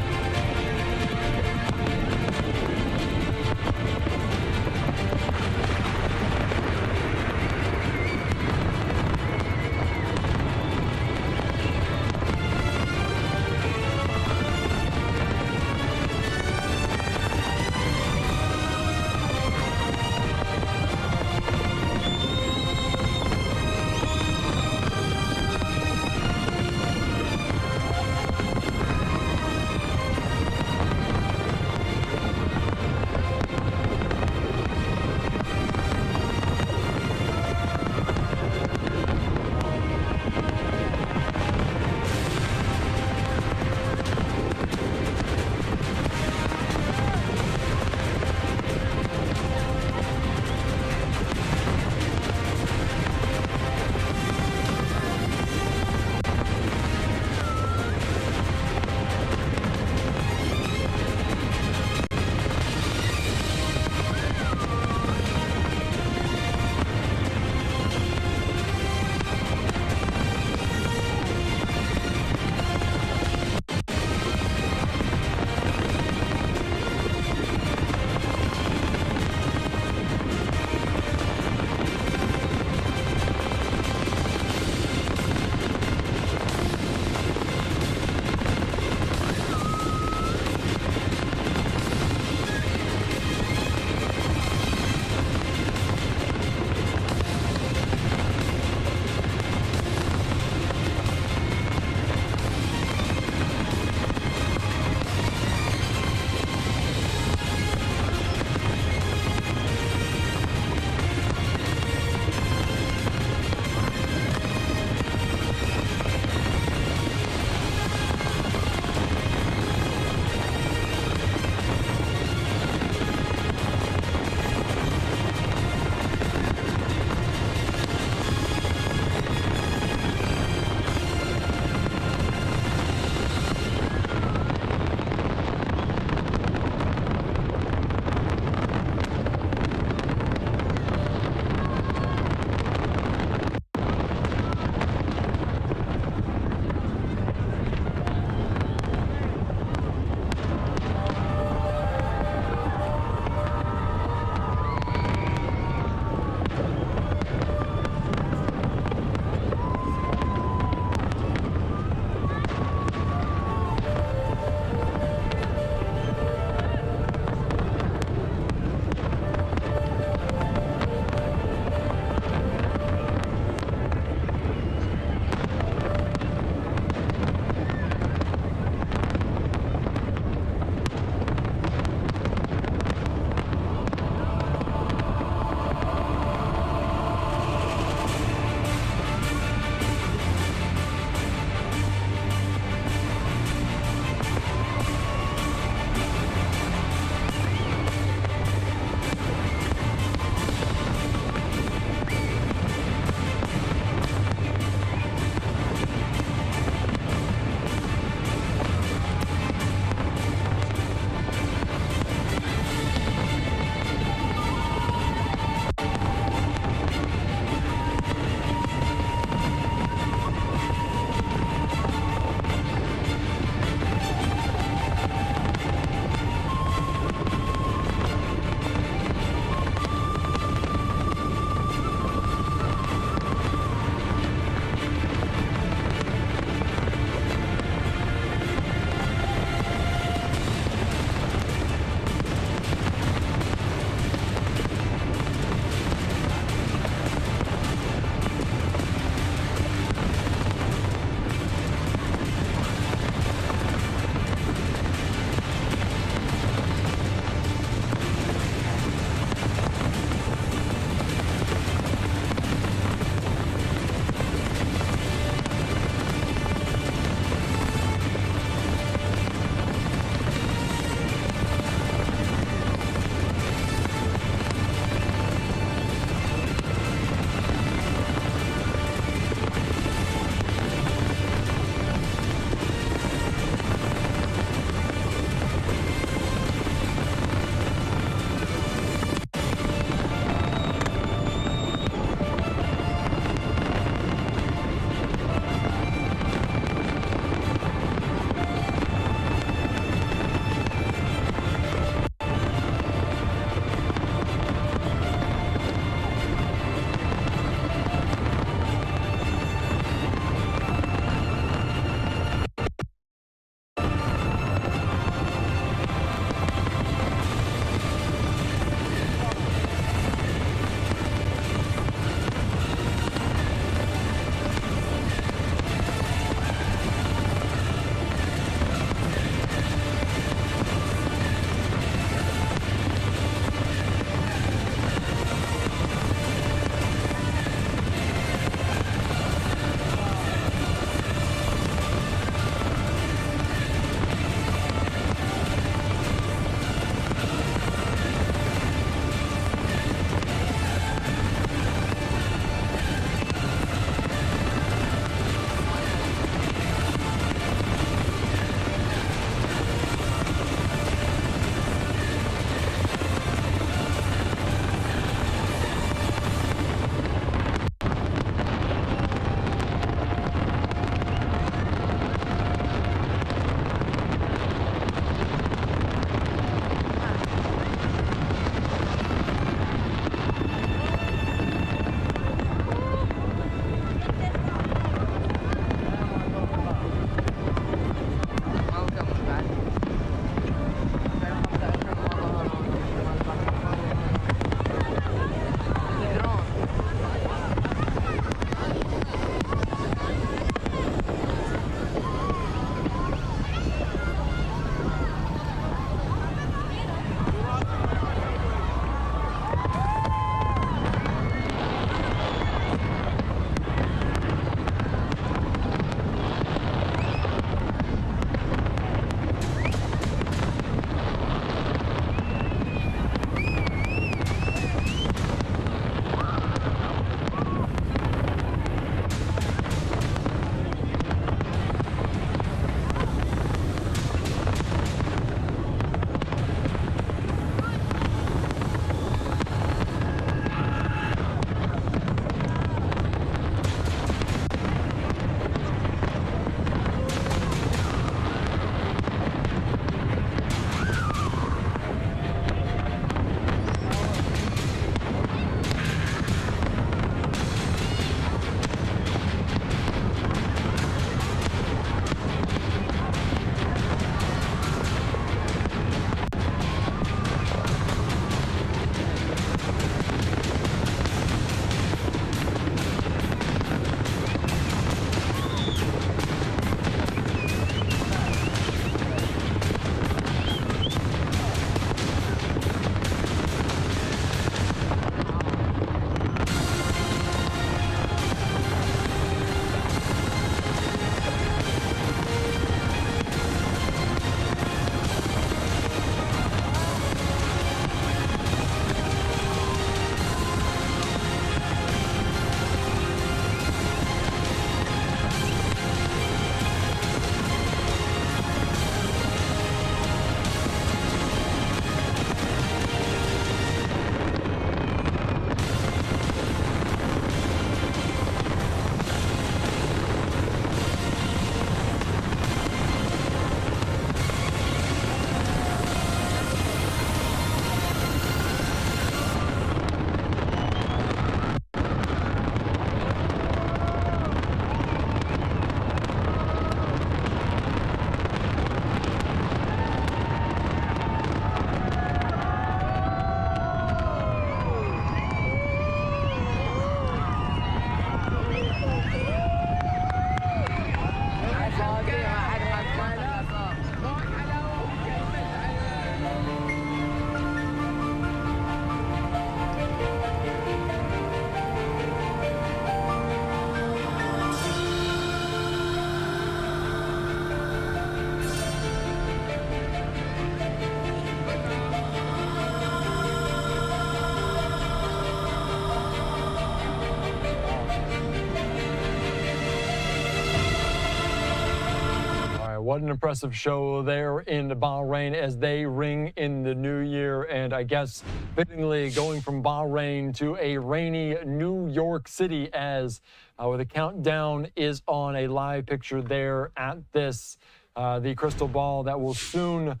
what an impressive show there in Bahrain as they ring in the new year. And I guess fittingly going from Bahrain to a rainy New York City as where the countdown is on a live picture there at this, the crystal ball that will soon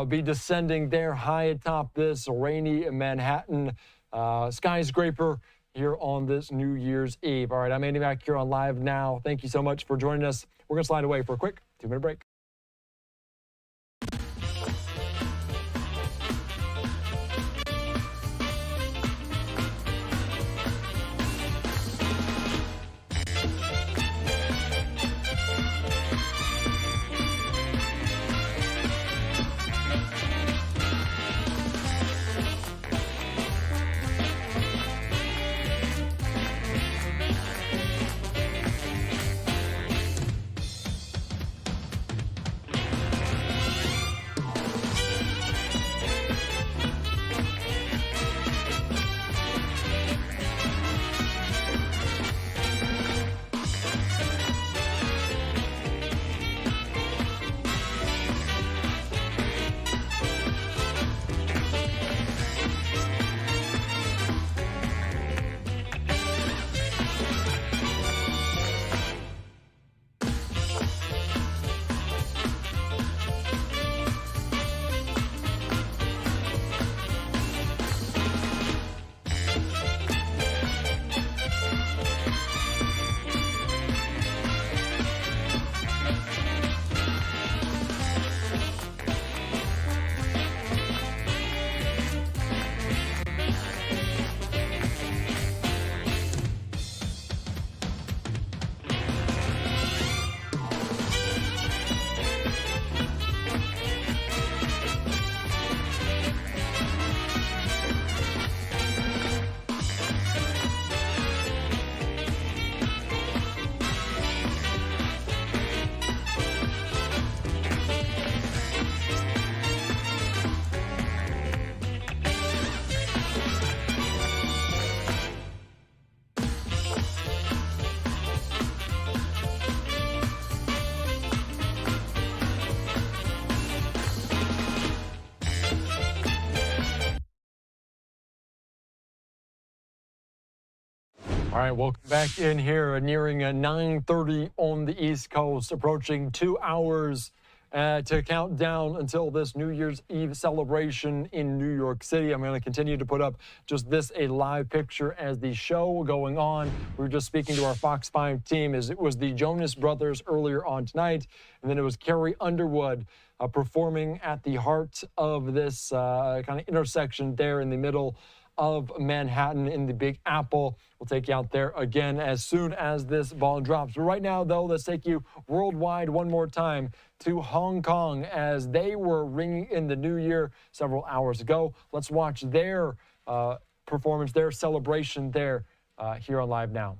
be descending there high atop this rainy Manhattan skyscraper here on this New Year's Eve. All right, I'm Andy back here on Live Now. Thank you so much for joining us. We're going to slide away for a quick 2-minute break. All right, welcome back in here, nearing 9:30 on the East Coast, approaching 2 hours to count down until this New Year's Eve celebration in New York City. I'm going to continue to put up just this, a live picture as the show going on. We were just speaking to our Fox 5 team as it was the Jonas Brothers earlier on tonight, and then it was Carrie Underwood performing at the heart of this kind of intersection there in the middle of Manhattan in the Big Apple. We'll take you out there again as soon as this ball drops. But right now, though, let's take you worldwide one more time to Hong Kong as they were ringing in the new year several hours ago. Let's watch their performance, their celebration there here on Live Now.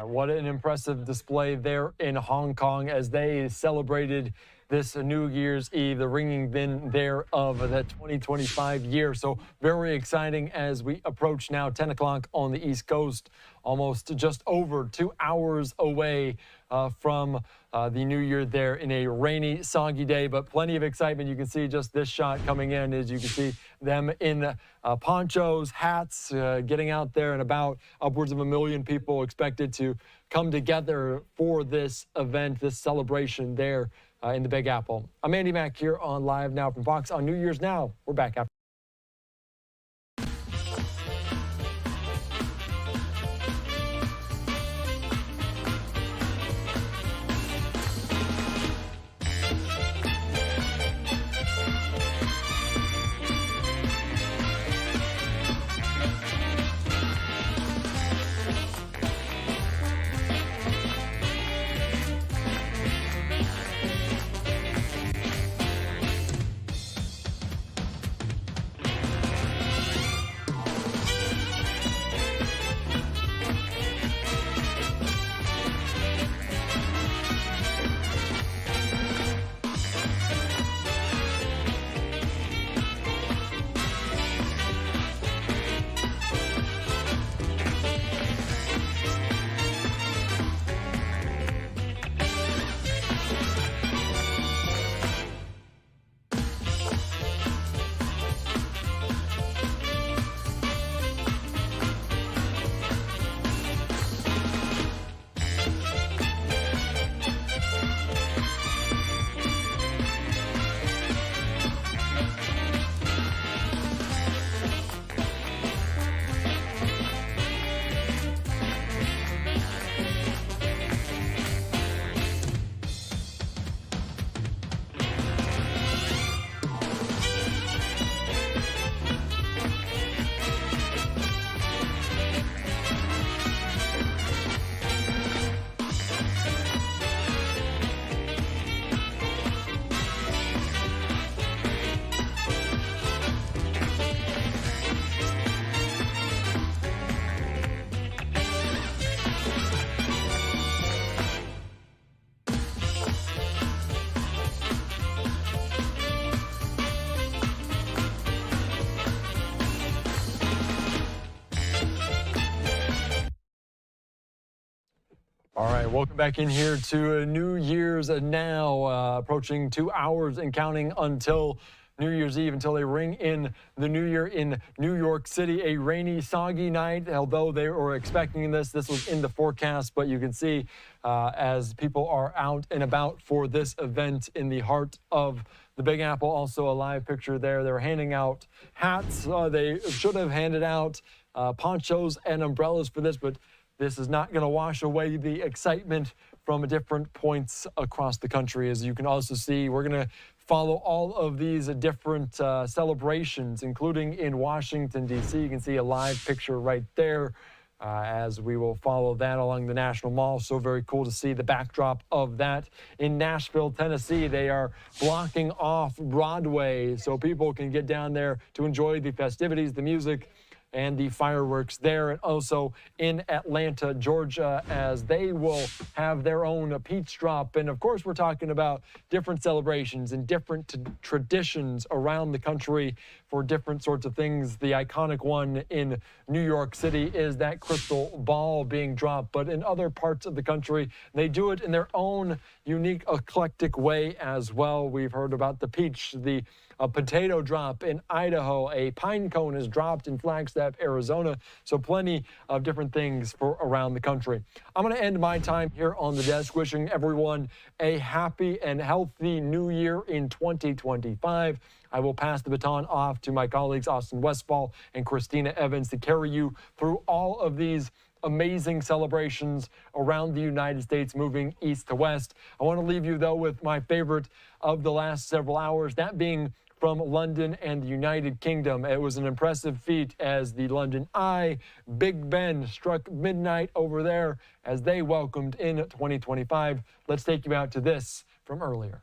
What an impressive display there in Hong Kong as they celebrated this New Year's Eve, the ringing bin there of the 2025 year. So very exciting as we approach now 10 o'clock on the East Coast, almost just over 2 hours away from the New Year there in a rainy, soggy day, but plenty of excitement. You can see just this shot coming in as you can see them in ponchos, hats, getting out there and about. Upwards of 1 million people expected to come together for this event, this celebration there in the Big Apple. I'm Andy Mack here on Live Now from Fox on New Year's Now. We're back after. All right, welcome back in here to New Year's now, approaching 2 hours and counting until New Year's Eve, until they ring in the new year in New York City. A rainy, soggy night, although they were expecting this. This was in the forecast, but you can see as people are out and about for this event in the heart of the Big Apple. Also a live picture there. They were handing out hats. They should have handed out ponchos and umbrellas for this, but this is not going to wash away the excitement from different points across the country. As you can also see, we're going to follow all of these different celebrations, including in Washington, D.C. You can see a live picture right there as we will follow that along the National Mall. So very cool to see the backdrop of that. In Nashville, Tennessee, they are blocking off Broadway so people can get down there to enjoy the festivities, the music, and the fireworks there. And also in Atlanta, Georgia, as they will have their own peach drop. And of course, we're talking about different celebrations and different traditions around the country for different sorts of things. The iconic one in New York City is that crystal ball being dropped, but in other parts of the country, they do it in their own unique, eclectic way as well. We've heard about the peach, a potato drop in Idaho, a pine cone is dropped in Flagstaff, Arizona. So plenty of different things for around the country. I'm going to end my time here on the desk wishing everyone a happy and healthy new year in 2025. I will pass the baton off to my colleagues Austin Westfall and Christina Evans to carry you through all of these amazing celebrations around the United States, moving east to west. I want to leave you, though, with my favorite of the last several hours, that being from London and the United Kingdom. It was an impressive feat as the London Eye, Big Ben, struck midnight over there as they welcomed in 2025. Let's take you out to this from earlier.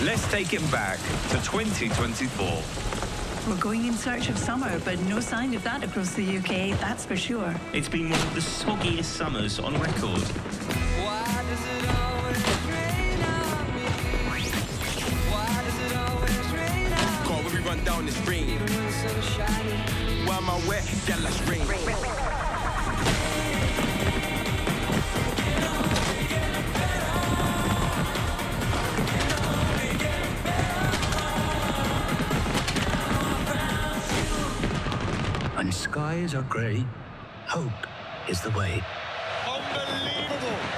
Let's take it back to 2024. We're going in search of summer, but no sign of that across the UK, that's for sure. It's been one of the soggiest summers on record. Why does it always rain on me? Why does it always rain on me? Call when we run down the stream. Even when the sun is shining. Why am I wet? Yeah, let's rain. skies are grey, hope is the way.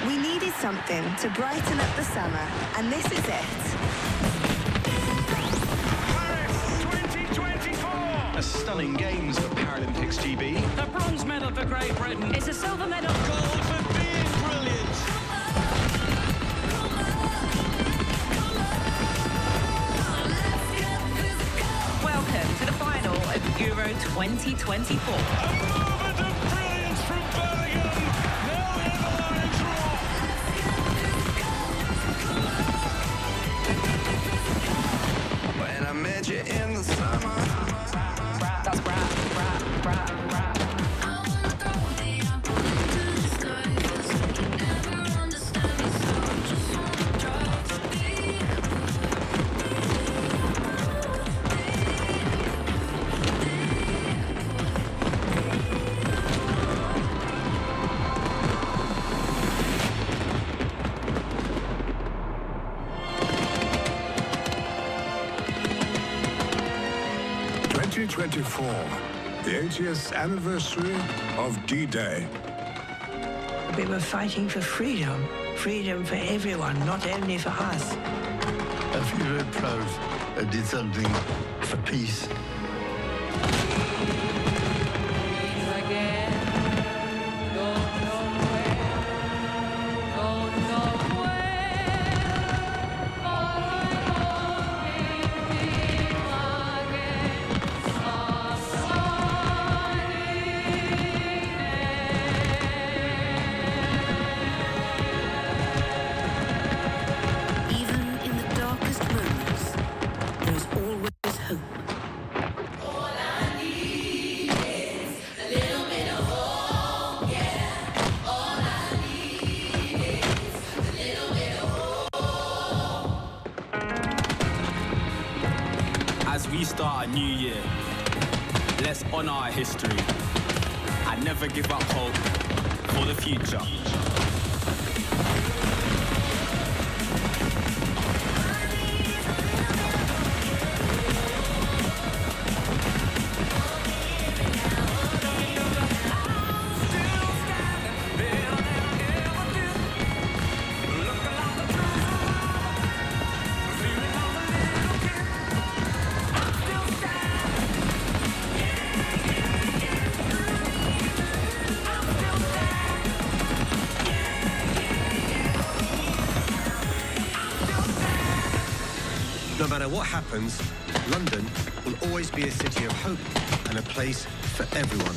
We needed something to brighten up the summer, and this is it. A stunning games for Paralympics, GB. A bronze medal for Great Britain. It's a silver medal. Gold for being brilliant. Welcome to the final of Euro 2024. A moment of brilliance from Birmingham. Now in the Lions roar. When I met you in the summer. That's rap. The 80th anniversary of D-Day. We were fighting for freedom. Freedom for everyone, not only for us. I feel very proud I did something for peace. As we start a new year, let's honor our history and never give up hope for the future. No matter what happens, London will always be a city of hope and a place for everyone.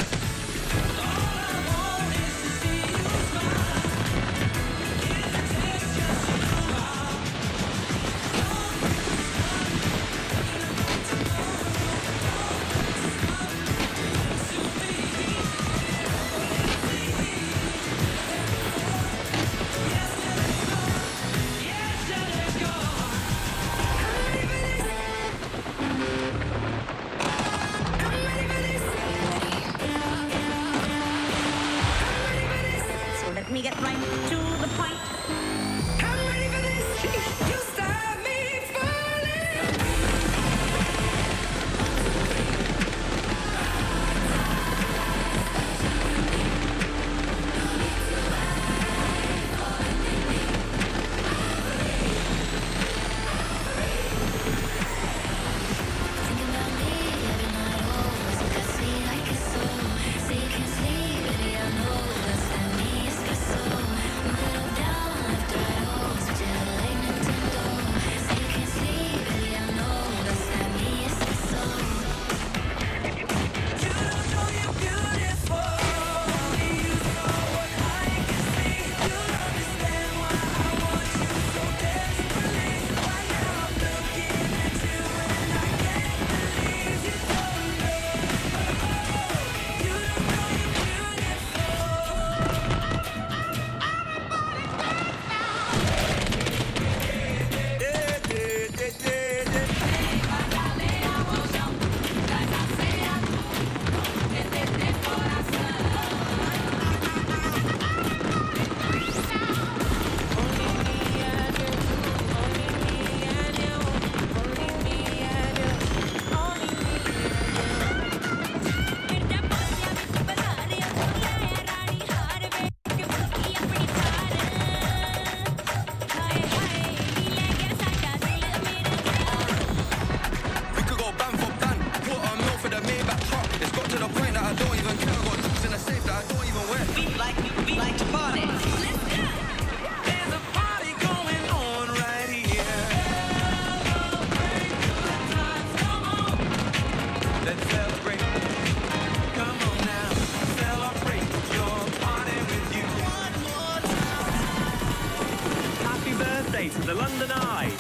London Eye.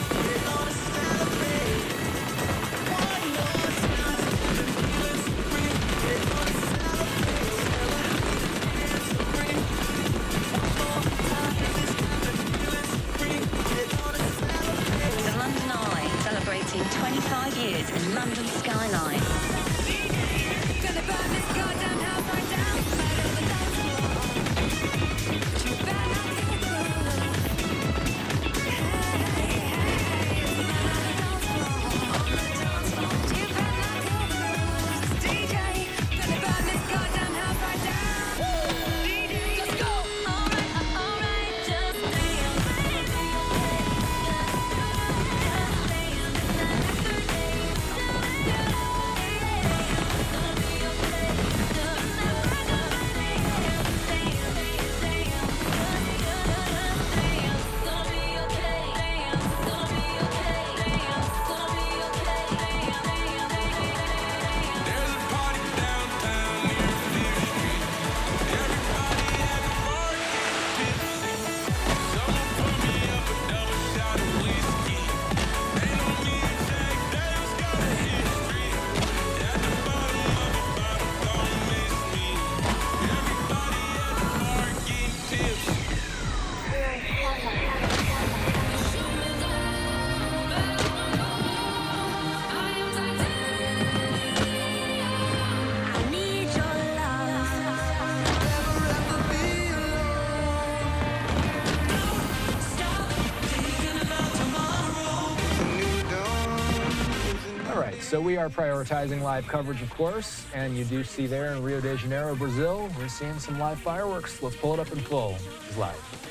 The London Eye, celebrating 25 years in London skyline. So we are prioritizing live coverage, of course, and you do see there in Rio de Janeiro, Brazil, we're seeing some live fireworks. Let's pull it up in full. It's live.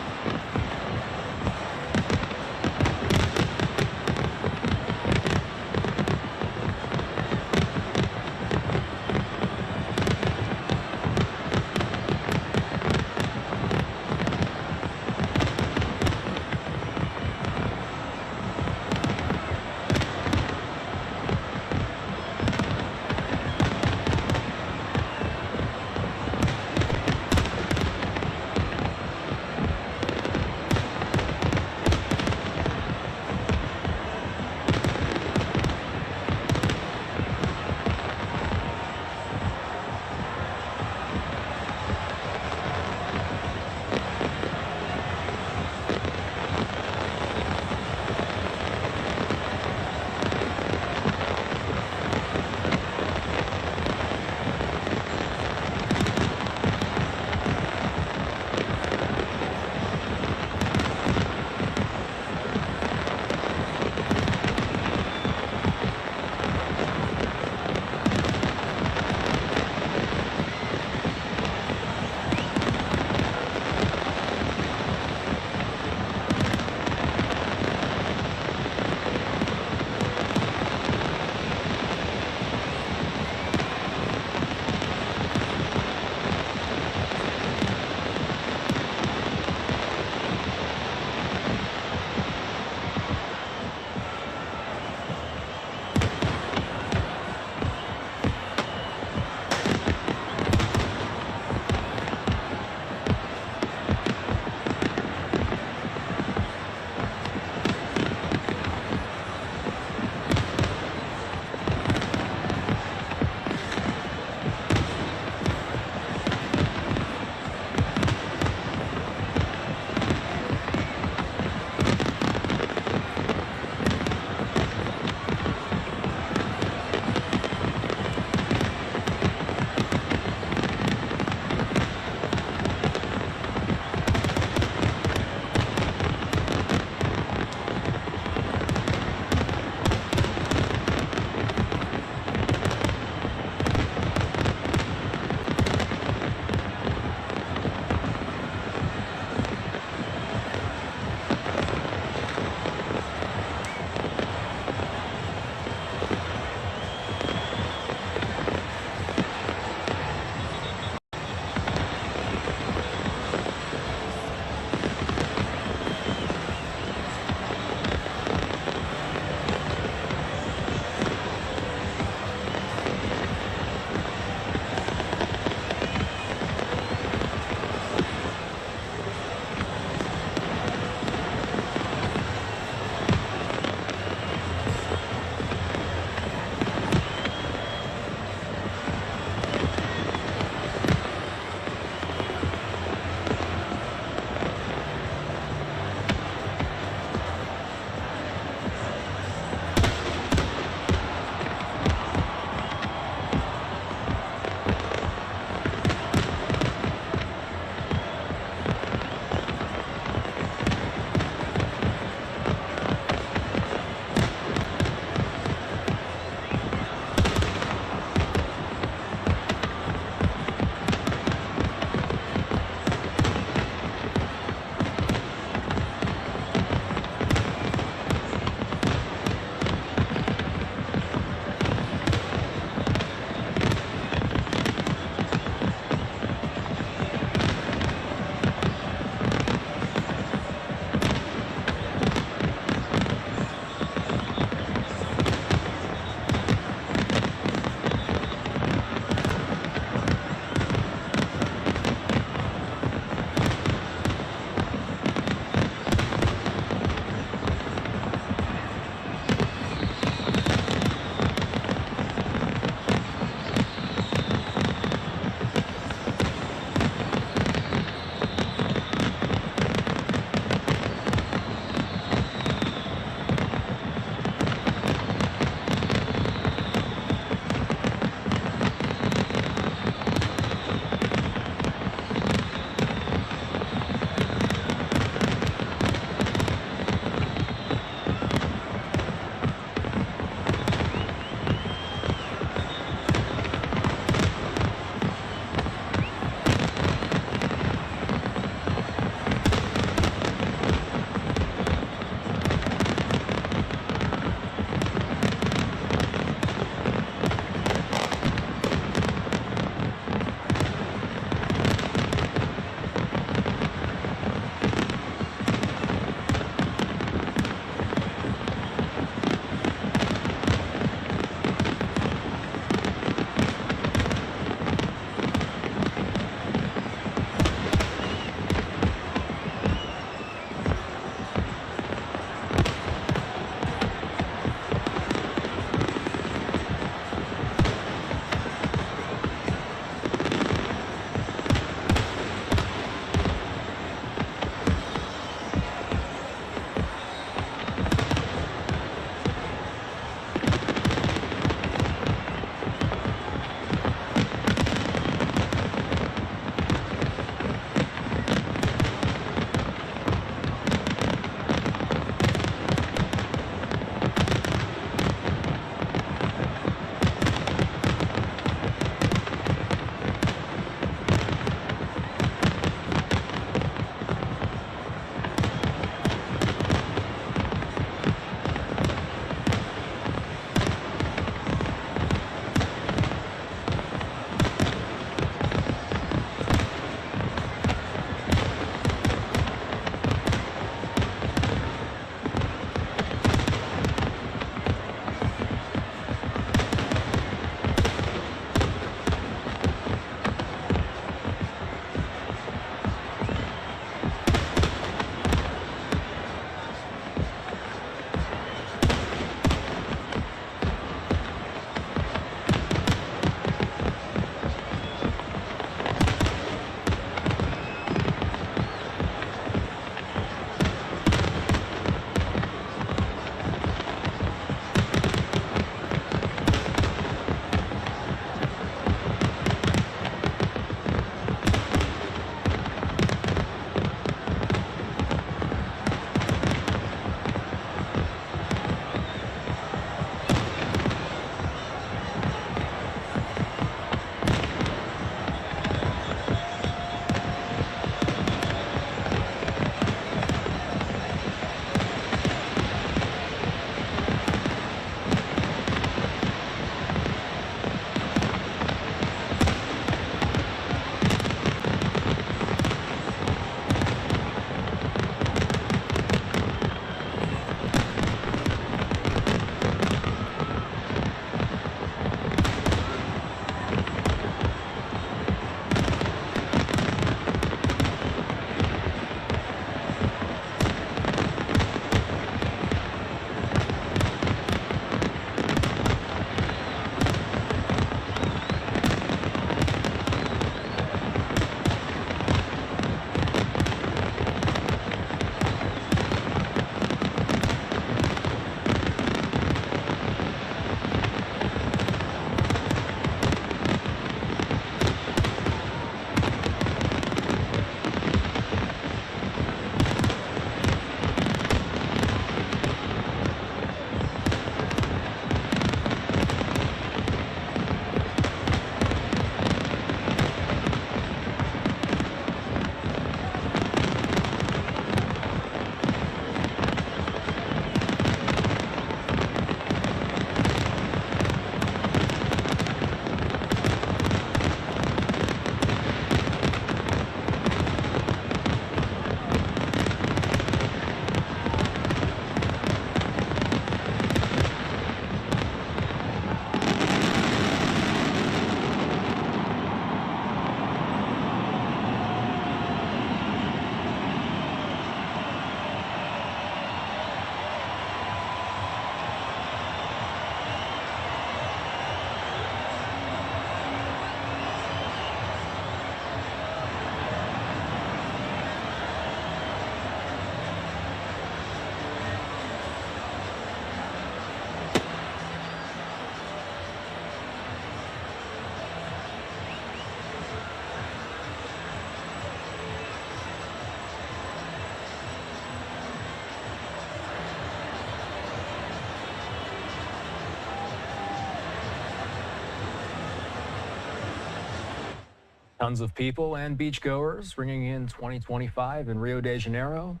Tons of people and beachgoers ringing in 2025 in Rio de Janeiro,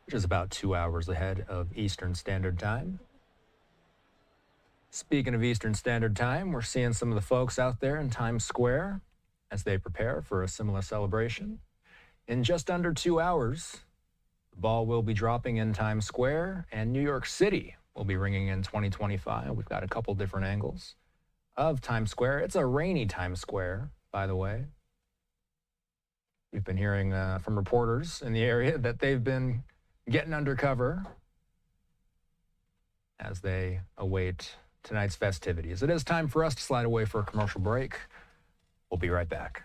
which is about 2 hours ahead of Eastern Standard Time. Speaking of Eastern Standard Time, we're seeing some of the folks out there in Times Square as they prepare for a similar celebration. In just under 2 hours, the ball will be dropping in Times Square, and New York City will be ringing in 2025. We've got a couple different angles of Times Square. It's a rainy Times Square, by the way. We've been hearing from reporters in the area that they've been getting undercover as they await tonight's festivities. It is time for us to slide away for a commercial break. We'll be right back.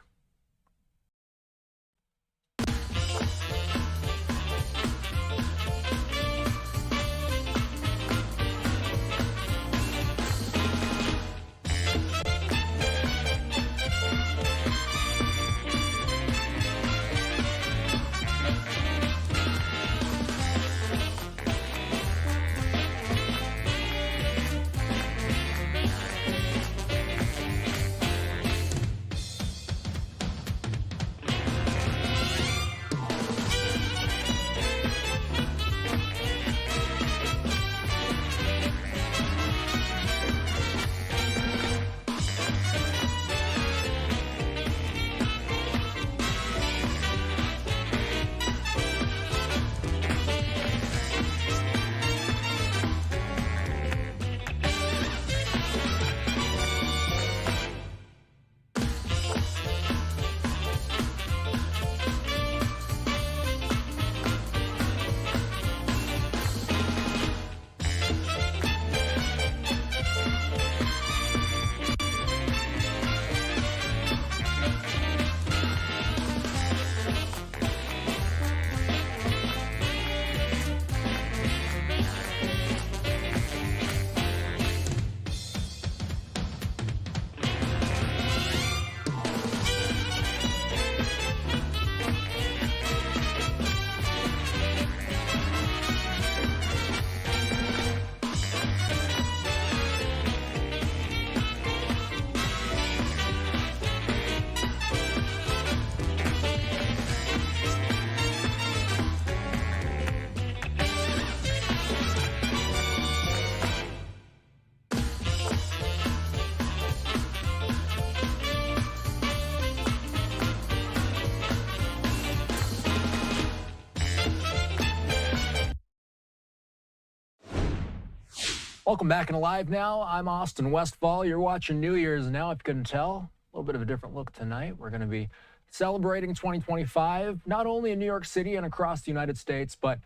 Welcome back in Alive Now. I'm Austin Westfall. You're watching New Year's Now, if you couldn't tell. A little bit of a different look tonight. We're going to be celebrating 2025, not only in New York City and across the United States, but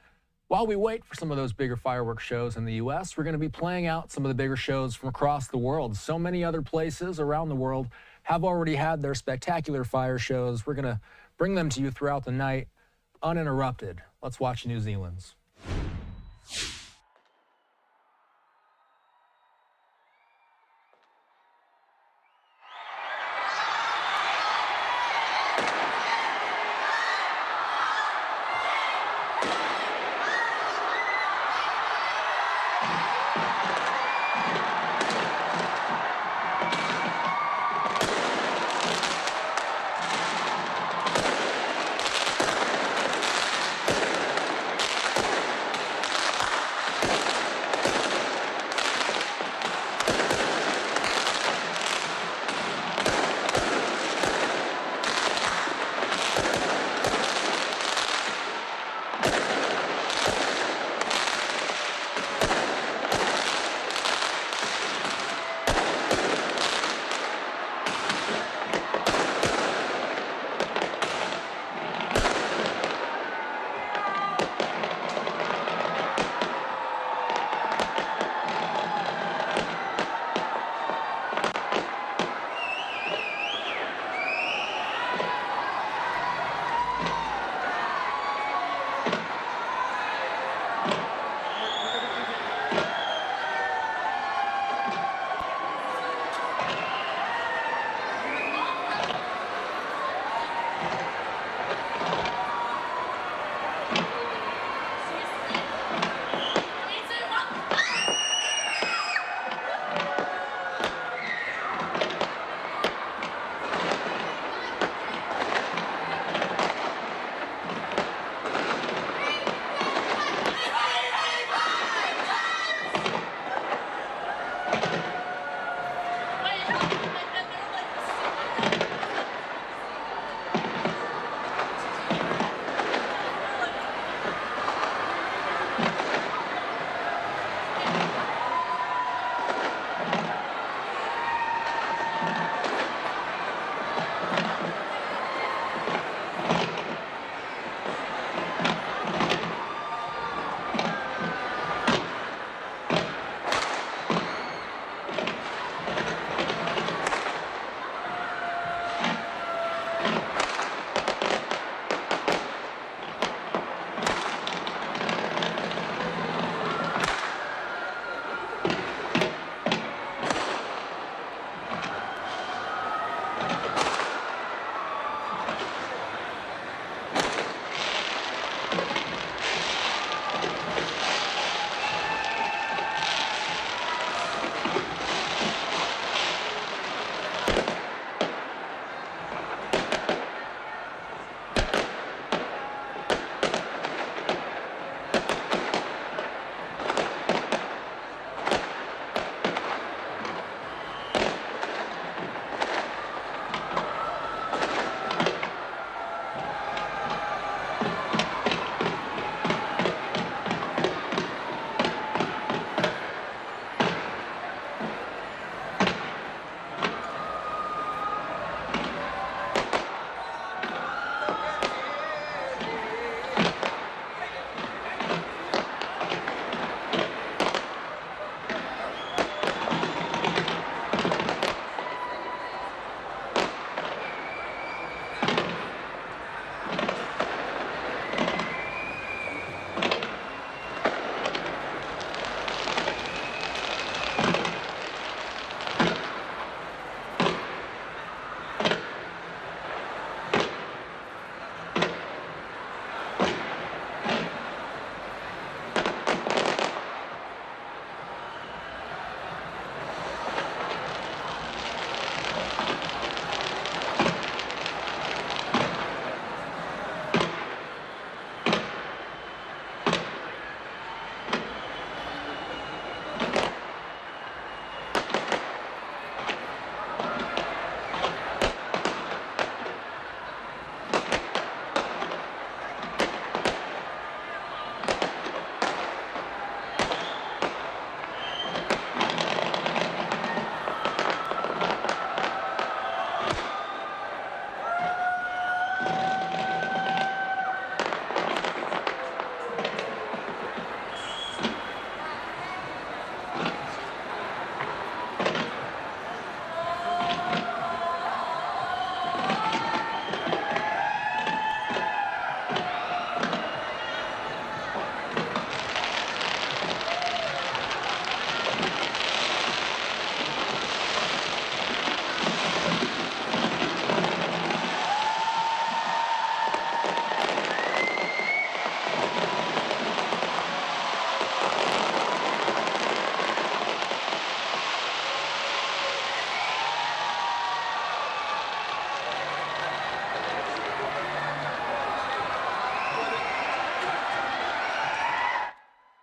while we wait for some of those bigger fireworks shows in the U.S., we're going to be playing out some of the bigger shows from across the world. So many other places around the world have already had their spectacular fire shows. We're going to bring them to you throughout the night, uninterrupted. Let's watch New Zealand's.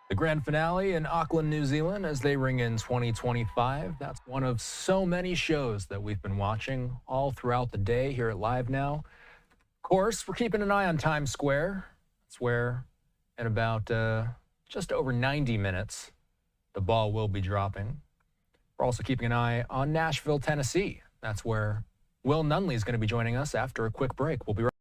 The grand finale in Auckland, New Zealand, as they ring in 2025. That's one of so many shows that we've been watching all throughout the day here at Live Now. Of course, we're keeping an eye on Times Square. That's where, in about just over 90 minutes, the ball will be dropping. We're also keeping an eye on Nashville, Tennessee. That's where Will Nunley is going to be joining us after a quick break. We'll be right back.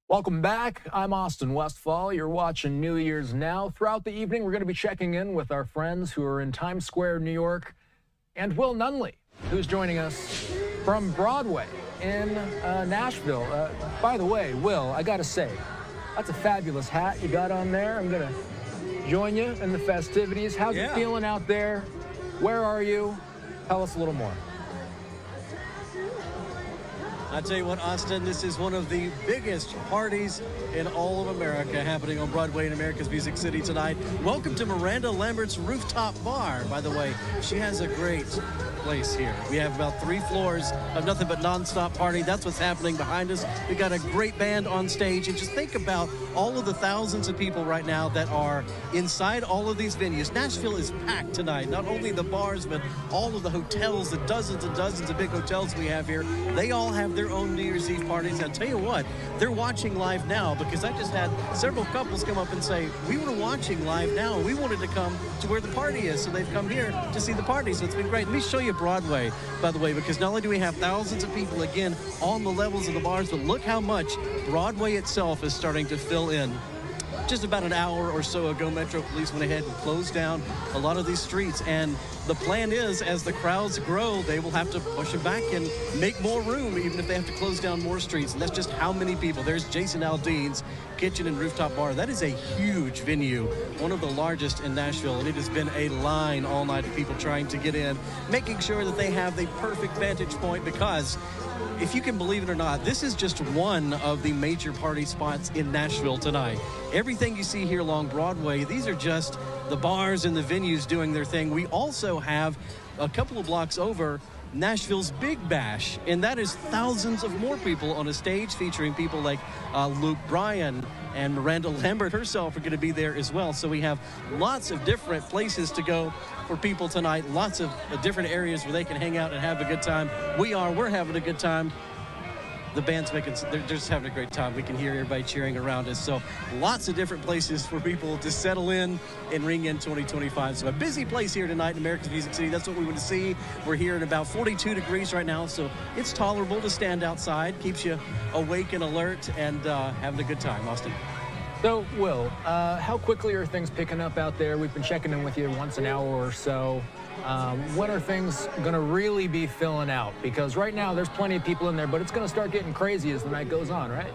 Welcome back. I'm Austin Westfall. You're watching New Year's Now. Throughout the evening, we're going to be checking in with our friends who are in Times Square, New York, and Will Nunley, who's joining us from Broadway in Nashville. By the way, Will, I got to say, that's a fabulous hat you got on there. I'm going to join you in the festivities. How's it feeling out there? Where are you? Tell us a little more. I tell you what, Austin, this is one of the biggest parties in all of America happening on Broadway in America's Music City tonight. Welcome to Miranda Lambert's Rooftop Bar, by the way. She has a great place here. We have about 3 floors of nothing but nonstop party. That's what's happening behind us. We got a great band on stage, and just think about all of the thousands of people right now that are inside all of these venues. Nashville is packed tonight. Not only the bars, but all of the hotels, the dozens and dozens of big hotels we have here. They all have their own New Year's Eve parties. I'll tell you what, they're watching Live Now, because I just had several couples come up and say, we were watching Live Now and we wanted to come to where the party is, so they've come here to see the party. So it's been great. Let me show you Broadway, by the way, because not only do we have thousands of people again on the levels of the bars, but look how much Broadway itself is starting to fill in. Just about an hour or so ago, Metro Police went ahead and closed down a lot of these streets, and the plan is, as the crowds grow, they will have to push them back and make more room, even if they have to close down more streets. And that's just how many people. There's Jason Aldean's kitchen and rooftop bar. That is a huge venue, one of the largest in Nashville, and it has been a line all night of people trying to get in, making sure that they have the perfect vantage point, because if you can believe it or not, this is just one of the major party spots in Nashville tonight. Everything you see here along Broadway, these are just the bars and the venues doing their thing. We also have a couple of blocks over Nashville's Big Bash, and that is thousands of more people on a stage featuring people like Luke Bryan and Miranda Lambert herself are going to be there as well. So we have lots of different places to go for people tonight, lots of different areas where they can hang out and have a good time. We're having a good time. The band's they're just having a great time. We can hear everybody cheering around us. So lots of different places for people to settle in and ring in 2025. So a busy place here tonight in America's Music City. That's what we want to see. We're here at about 42 degrees right now, so it's tolerable to stand outside. Keeps you awake and alert and having a good time. Austin. So, Will, how quickly are things picking up out there? We've been checking in with you once an hour or so. When are things going to really be filling out? Because right now there's plenty of people in there, but it's going to start getting crazy as the night goes on, right?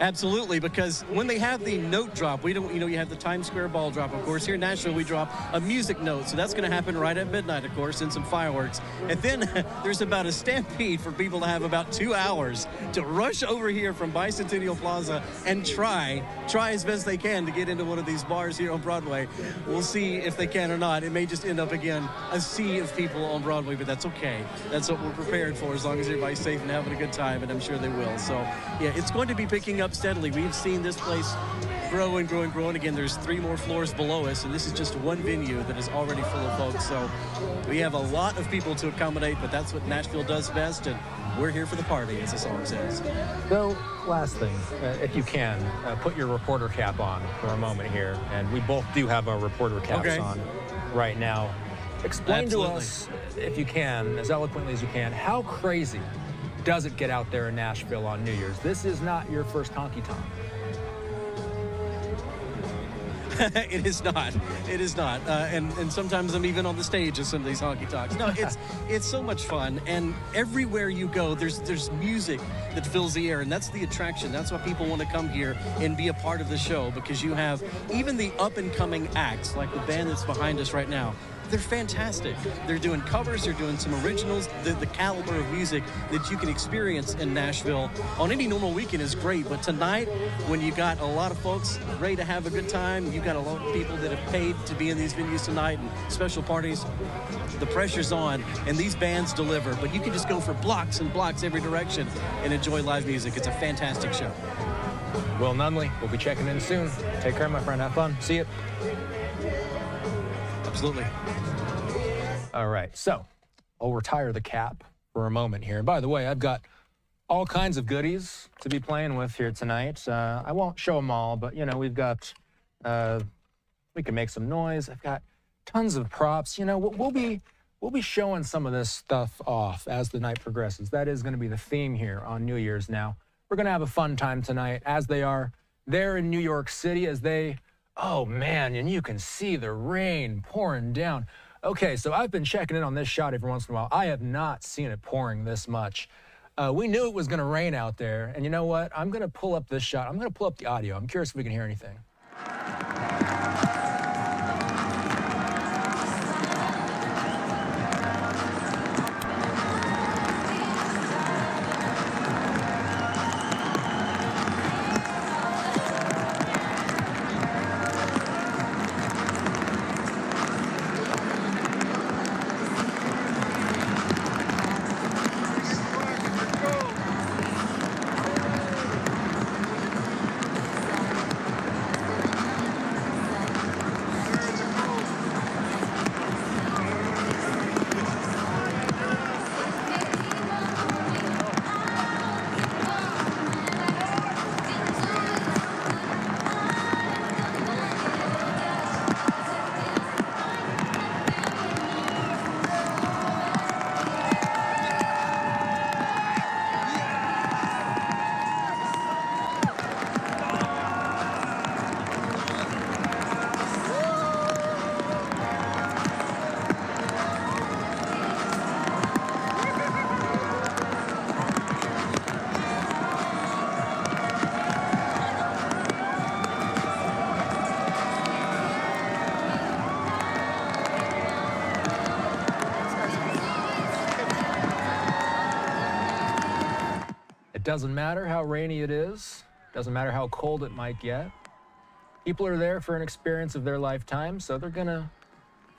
Absolutely, because when they have the note drop, we don't, you have the Times Square ball drop, of course. Here in Nashville, we drop a music note, so that's going to happen right at midnight, of course, and some fireworks. And then there's about a stampede for people to have about 2 hours to rush over here from Bicentennial Plaza and try as best they can to get into one of these bars here on Broadway. We'll see if they can or not. It may just end up, again, a sea of people on Broadway, but that's okay. That's what we're prepared for, as long as everybody's safe and having a good time, and I'm sure they will. So, yeah, it's going to be picking up steadily. We've seen this place grow and grow and grow, and again, there's 3 more floors below us, and this is just one venue that is already full of folks. So we have a lot of people to accommodate, but that's what Nashville does best, and we're here for the party, as the song says. So, last thing, if you can, put your reporter cap on for a moment here, and we both do have our reporter caps on right now. Explain to us, if you can, as eloquently as you can, how crazy does it get out there in Nashville on New Year's? This is not your first honky-tonk. It is not. It is not. And sometimes I'm even on the stage of some of these honky-tonks. No, it's so much fun. And everywhere you go, there's music that fills the air. And that's the attraction. That's why people want to come here and be a part of the show, because you have even the up-and-coming acts, like the band that's behind us right now. They're fantastic. They're doing covers, they're doing some originals. The caliber of music that you can experience in Nashville on any normal weekend is great, but tonight, when you got a lot of folks ready to have a good time, you got a lot of people that have paid to be in these venues tonight and special parties, the pressure's on, and these bands deliver, but you can just go for blocks and blocks every direction and enjoy live music. It's a fantastic show. Will Nunley, we'll be checking in soon. Take care, my friend. Have fun. See you. Absolutely. All right, so I'll retire the cap for a moment here. And by the way, I've got all kinds of goodies to be playing with here tonight. I won't show them all, but, we've got, we can make some noise. I've got tons of props. We'll be showing some of this stuff off as the night progresses. That is going to be the theme here on New Year's now. We're going to have a fun time tonight, as they are there in New York City, as they... Oh, man, and you can see the rain pouring down. Okay, so I've been checking in on this shot every once in a while. I have not seen it pouring this much. We knew it was going to rain out there, and you know what? I'm going to pull up this shot. I'm going to pull up the audio. I'm curious if we can hear anything. doesn't matter how rainy it is, doesn't matter how cold it might get. People are there for an experience of their lifetime, so they're going to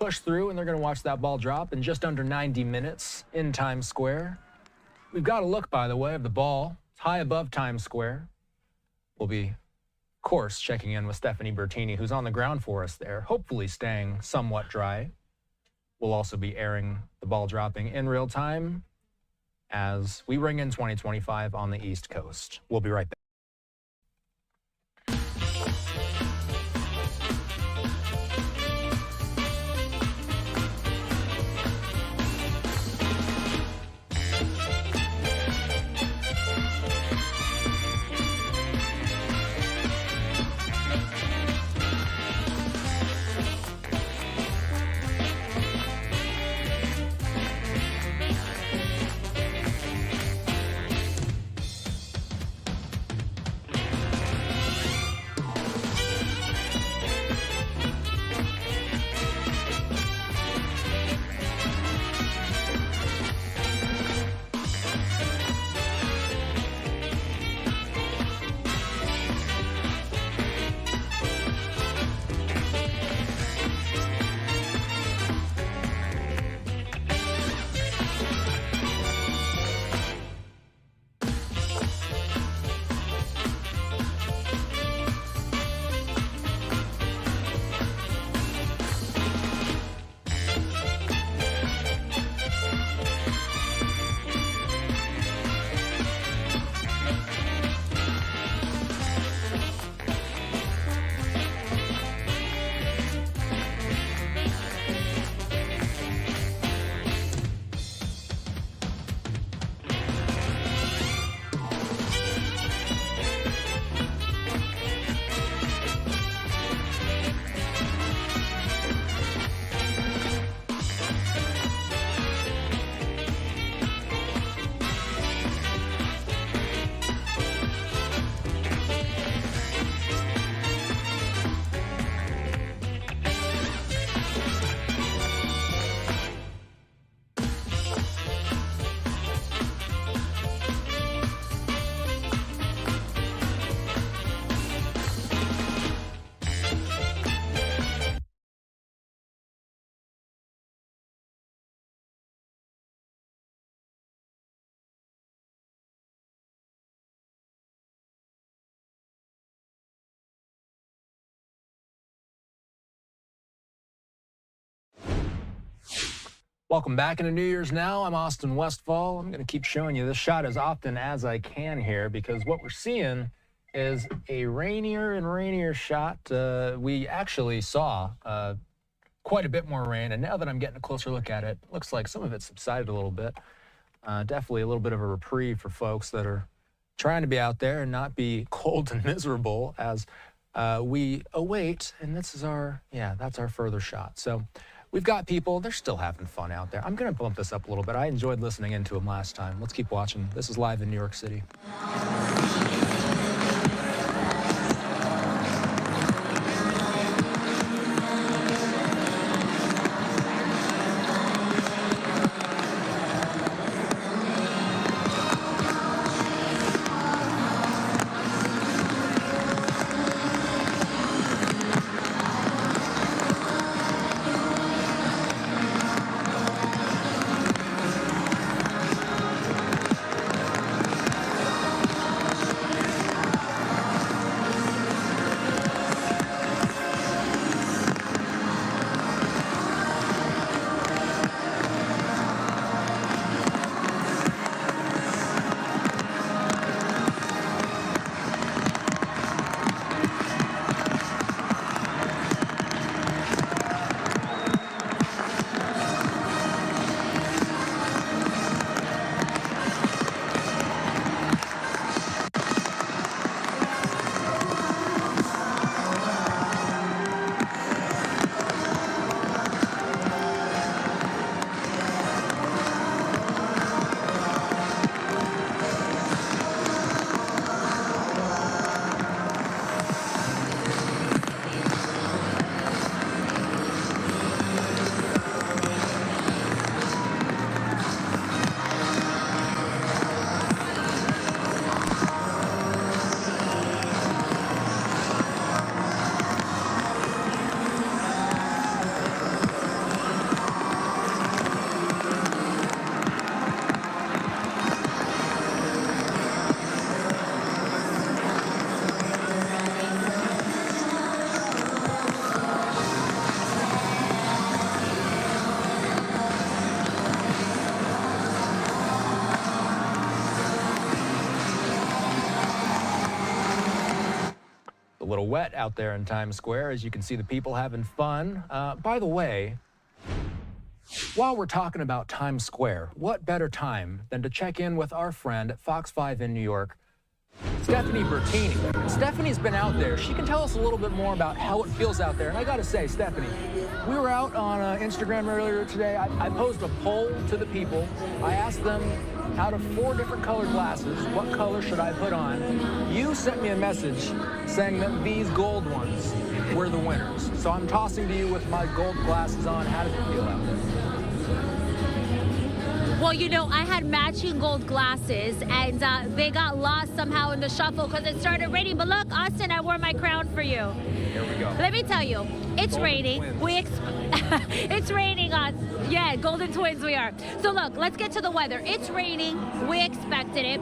push through and they're going to watch that ball drop in just under 90 minutes in Times Square. We've got a look, by the way, of the ball. It's high above Times Square. We'll be, of course, checking in with Stephanie Bertini, who's on the ground for us there, hopefully staying somewhat dry. We'll also be airing the ball dropping in real time as we ring in 2025 on the East Coast. We'll be right back. Welcome back into New Year's Now. I'm Austin Westfall. I'm going to keep showing you this shot as often as I can here because what we're seeing is a rainier and rainier shot. We actually saw quite a bit more rain, and now that I'm getting a closer look at it, it looks like some of it subsided a little bit. Definitely a little bit of a reprieve for folks that are trying to be out there and not be cold and miserable as we await, and this is our, that's our further shot. So we've got people, they're still having fun out there. I'm going to bump this up a little bit. I enjoyed listening into them last time. Let's keep watching. This is live in New York City. a little wet out there in Times Square, as you can see the people having fun. By the way, while we're talking about Times Square, what better time than to check in with our friend at Fox 5 in New York, Stephanie Bertini. Stephanie's been out there. She can tell us a little bit more about how it feels out there. And I got to say, Stephanie, we were out on Instagram earlier today. I posed a poll to the people. I asked them, out of 4 different colored glasses, what color should I put on? You sent me a message saying that these gold ones were the winners. So I'm tossing to you with my gold glasses on. How does it feel out there? Well, you know, I had matching gold glasses, and they got lost somehow in the shuffle because it started raining. But look, Austin, I wore my crown for you. Here we go. Let me tell you, it's raining. It's raining on. Yeah, Golden Twins we are. So look, let's get to the weather. It's raining. We expected it.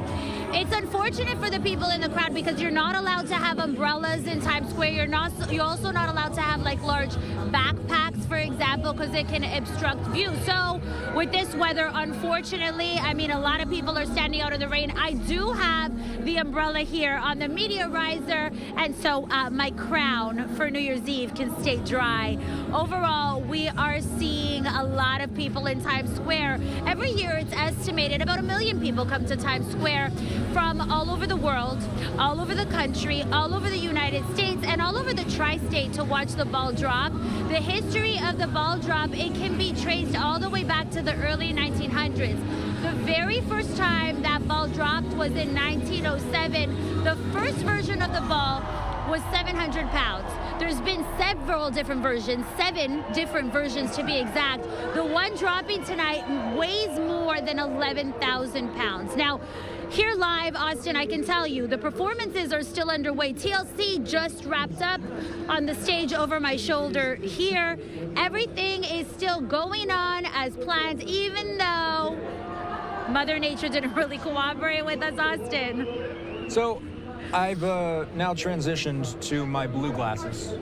It's unfortunate for the people in the crowd because you're not allowed to have umbrellas in Times Square. You're also not allowed to have like large backpacks, for example, because it can obstruct view. So with this weather, unfortunately, I mean, a lot of people are standing out in the rain. I do have the umbrella here on the media riser, and so my crown for New Year's Eve can stay dry. Overall, we are seeing a lot of people in Times Square. Every year, it's estimated about 1 million people come to Times Square from all over the world, all over the country, all over the United States, and all over the tri-state to watch the ball drop. The history of the ball drop, it can be traced all the way back to the early 1900s. The very first time that ball dropped was in 1907. The first version of the ball was 700 pounds. There's been several different versions, 7 different versions to be exact. The one dropping tonight weighs more than 11,000 pounds. Now, here live, Austin, I can tell you, the performances are still underway. TLC just wrapped up on the stage over my shoulder here. Everything is still going on as planned, even though Mother Nature didn't really cooperate with us, Austin. So, I've now transitioned to my blue glasses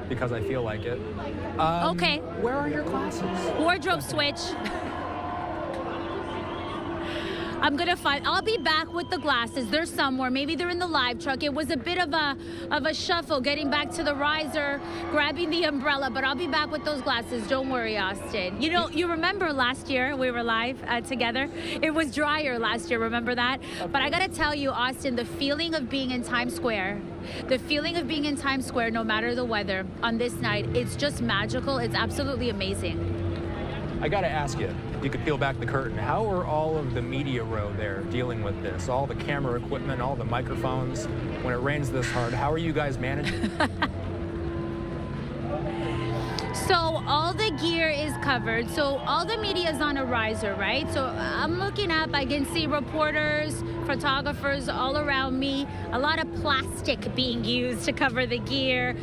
because I feel like it. Okay. Where are your glasses? Wardrobe switch. I'm gonna find. I'll be back with the glasses. They're somewhere. Maybe they're in the live truck. It was a bit of a shuffle getting back to the riser, grabbing the umbrella. But I'll be back with those glasses. Don't worry, Austin. You know, you remember last year we were live together. It was drier last year. Remember that? But I gotta tell you, Austin, the feeling of being in Times Square, the feeling of being in Times Square, no matter the weather, on this night, it's just magical. It's absolutely amazing. I got to ask you, if you could peel back the curtain, how are all of the media row there dealing with this? All the camera equipment, all the microphones, when it rains this hard, how are you guys managing? So all the gear is covered. So all the media is on a riser, right? So I'm looking up, I can see reporters, photographers all around me. A lot of plastic being used to cover the gear.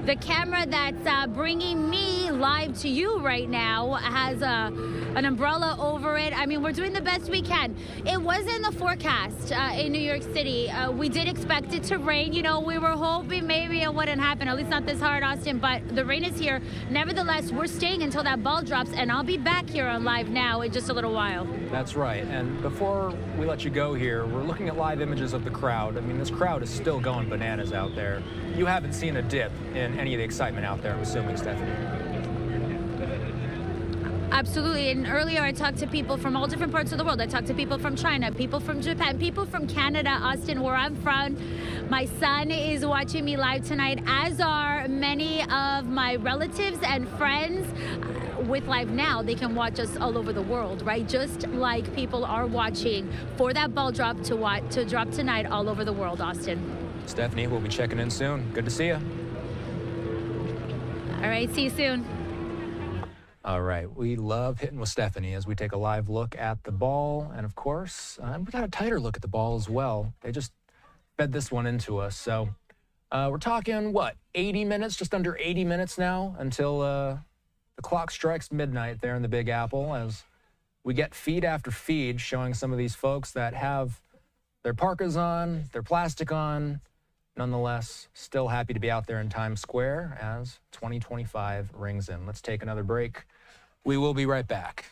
The camera that's bringing me live to you right now has an umbrella over it. I mean, we're doing the best we can. It was in the forecast in New York City. We did expect it to rain. You know, we were hoping maybe it wouldn't happen, at least not this hard, Austin, but the rain is here. Nevertheless, we're staying until that ball drops, and I'll be back here on Live Now in just a little while. That's right. And before we let you go here, we're looking at live images of the crowd. I mean, this crowd is still going bananas out there. You haven't seen a dip in any of the excitement out there, I'm assuming, Stephanie. Absolutely. And earlier I talked to people from all different parts of the world. I talked to people from China, people from Japan, people from Canada, Austin, where I'm from. My son is watching me live tonight, as are many of my relatives and friends. With Live Now, they can watch us all over the world, right? Just like people are watching for that ball drop to drop tonight all over the world, Austin. Stephanie, we'll be checking in soon. Good to see you. All right, see you soon. All right, we love hitting with Stephanie as we take a live look at the ball. And of course, we got a tighter look at the ball as well. They just fed this one into us. So we're talking, what, 80 minutes, just under 80 minutes now until the clock strikes midnight there in the Big Apple as we get feed after feed showing some of these folks that have their parkas on, their plastic on, nonetheless, still happy to be out there in Times Square as 2025 rings in. Let's take another break. We will be right back.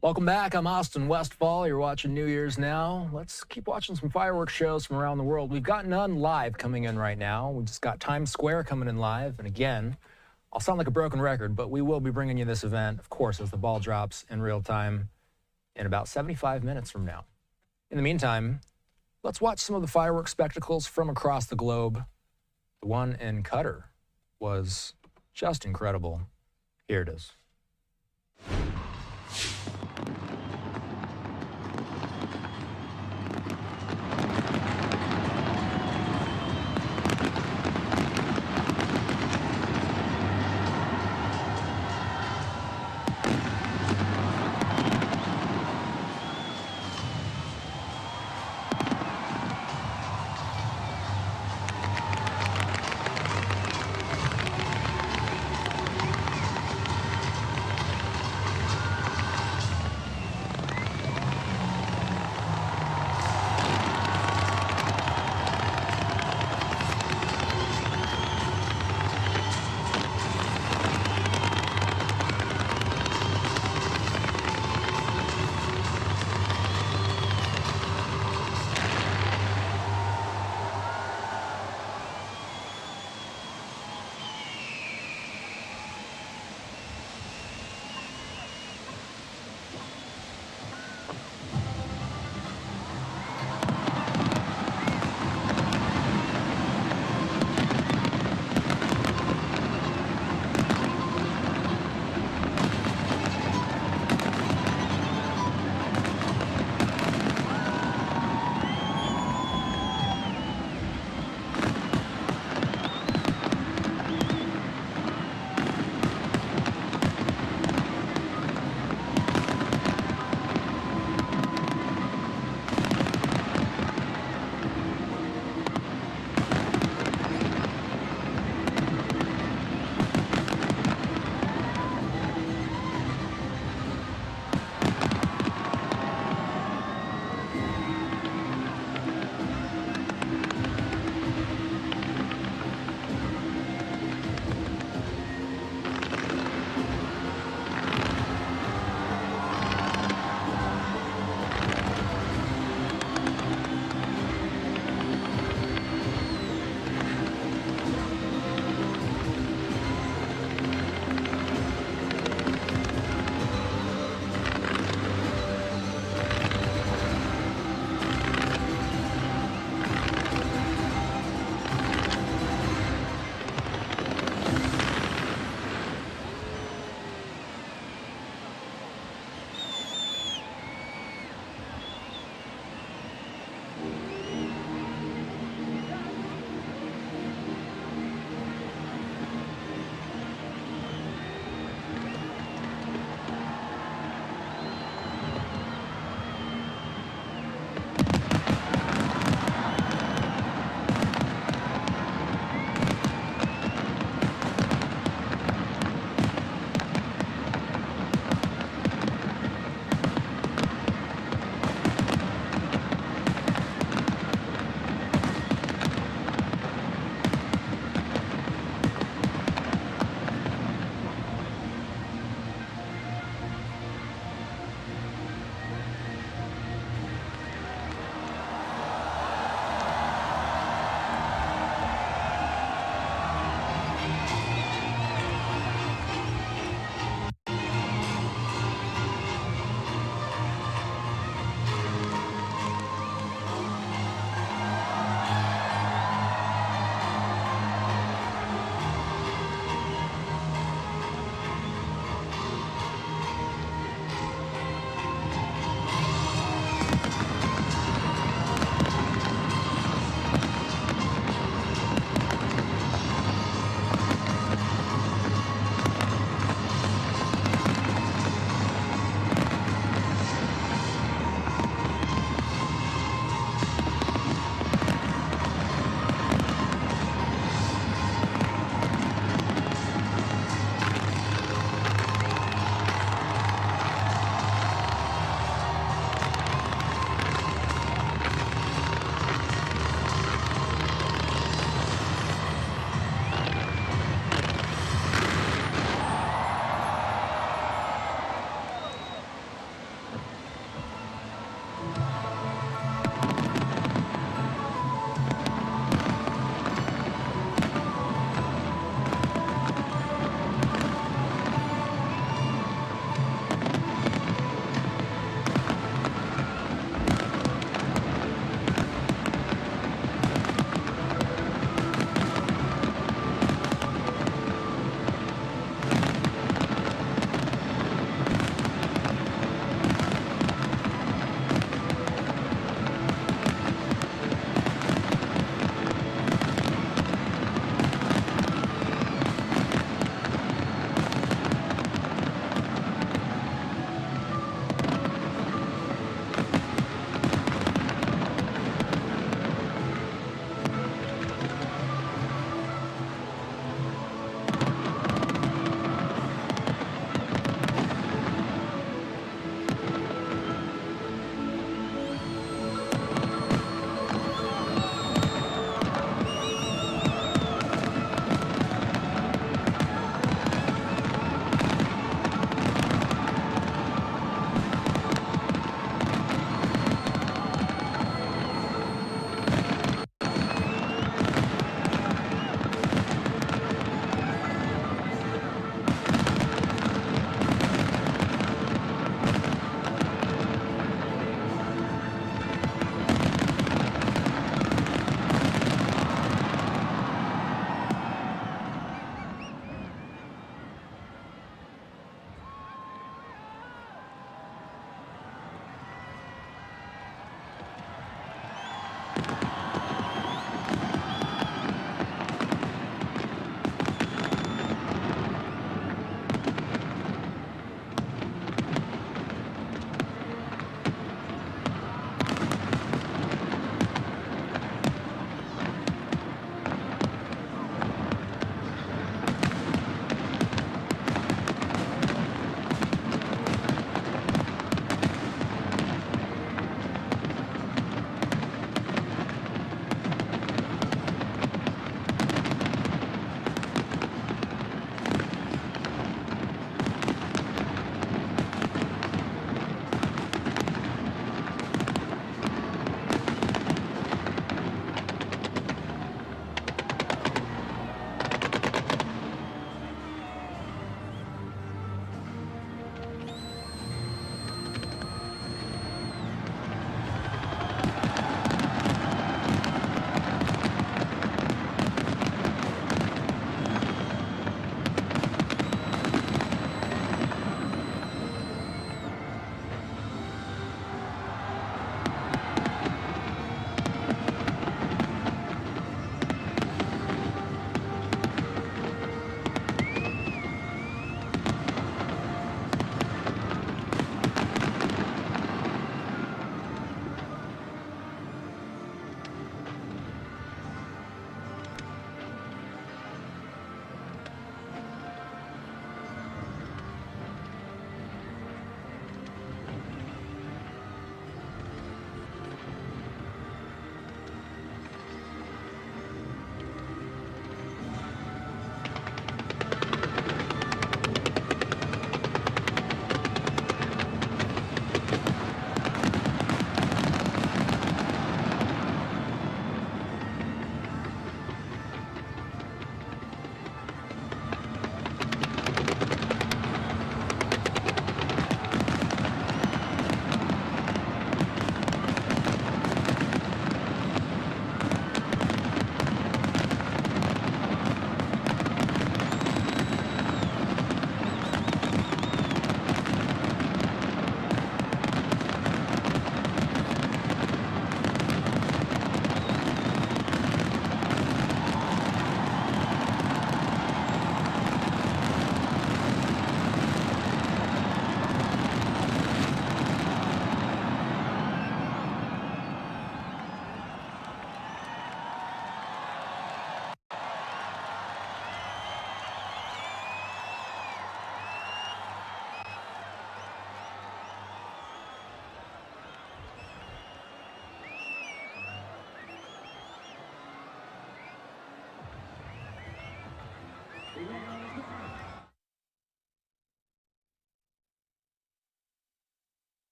Welcome back. I'm Austin Westfall. You're watching New Year's Now. Let's keep watching some fireworks shows from around the world. We've got none live coming in right now. We just got Times Square coming in live. And again, I'll sound like a broken record, but we will be bringing you this event, of course, as the ball drops in real time in about 75 minutes from now. In the meantime, let's watch some of the fireworks spectacles from across the globe. The one in Qatar was just incredible. Here it is.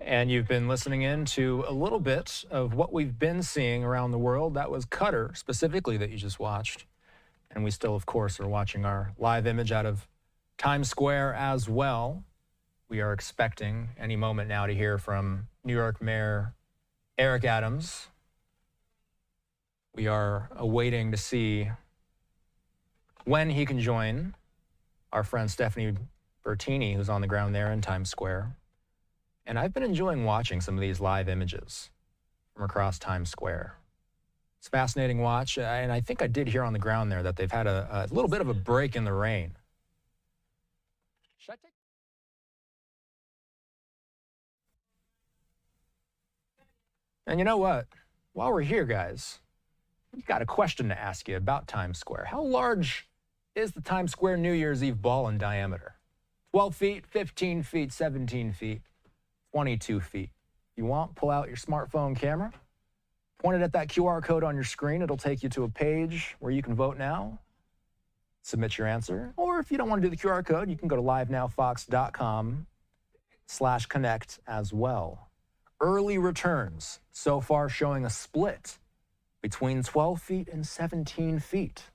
And you've been listening in to a little bit of what we've been seeing around the world. That was Qatar, specifically, that you just watched. And we still, of course, are watching our live image out of Times Square as well. We are expecting any moment now to hear from New York Mayor Eric Adams. We are awaiting to see when he can join our friend Stephanie Bertini, who's on the ground there in Times Square. And I've been enjoying watching some of these live images from across Times Square. It's a fascinating watch, and I think I did hear on the ground there that they've had a little bit of a break in the rain. Should I take... And you know what? While we're here, guys, we've got a question to ask you about Times Square. How large is the Times Square New Year's Eve ball in diameter? 12 feet, 15 feet, 17 feet, 22 feet. If you want, pull out your smartphone camera, point it at that QR code on your screen. It'll take you to a page where you can vote now, submit your answer. Or if you don't want to do the QR code, you can go to livenowfox.com/connect as well. Early returns so far showing a split between 12 feet and 17 feet.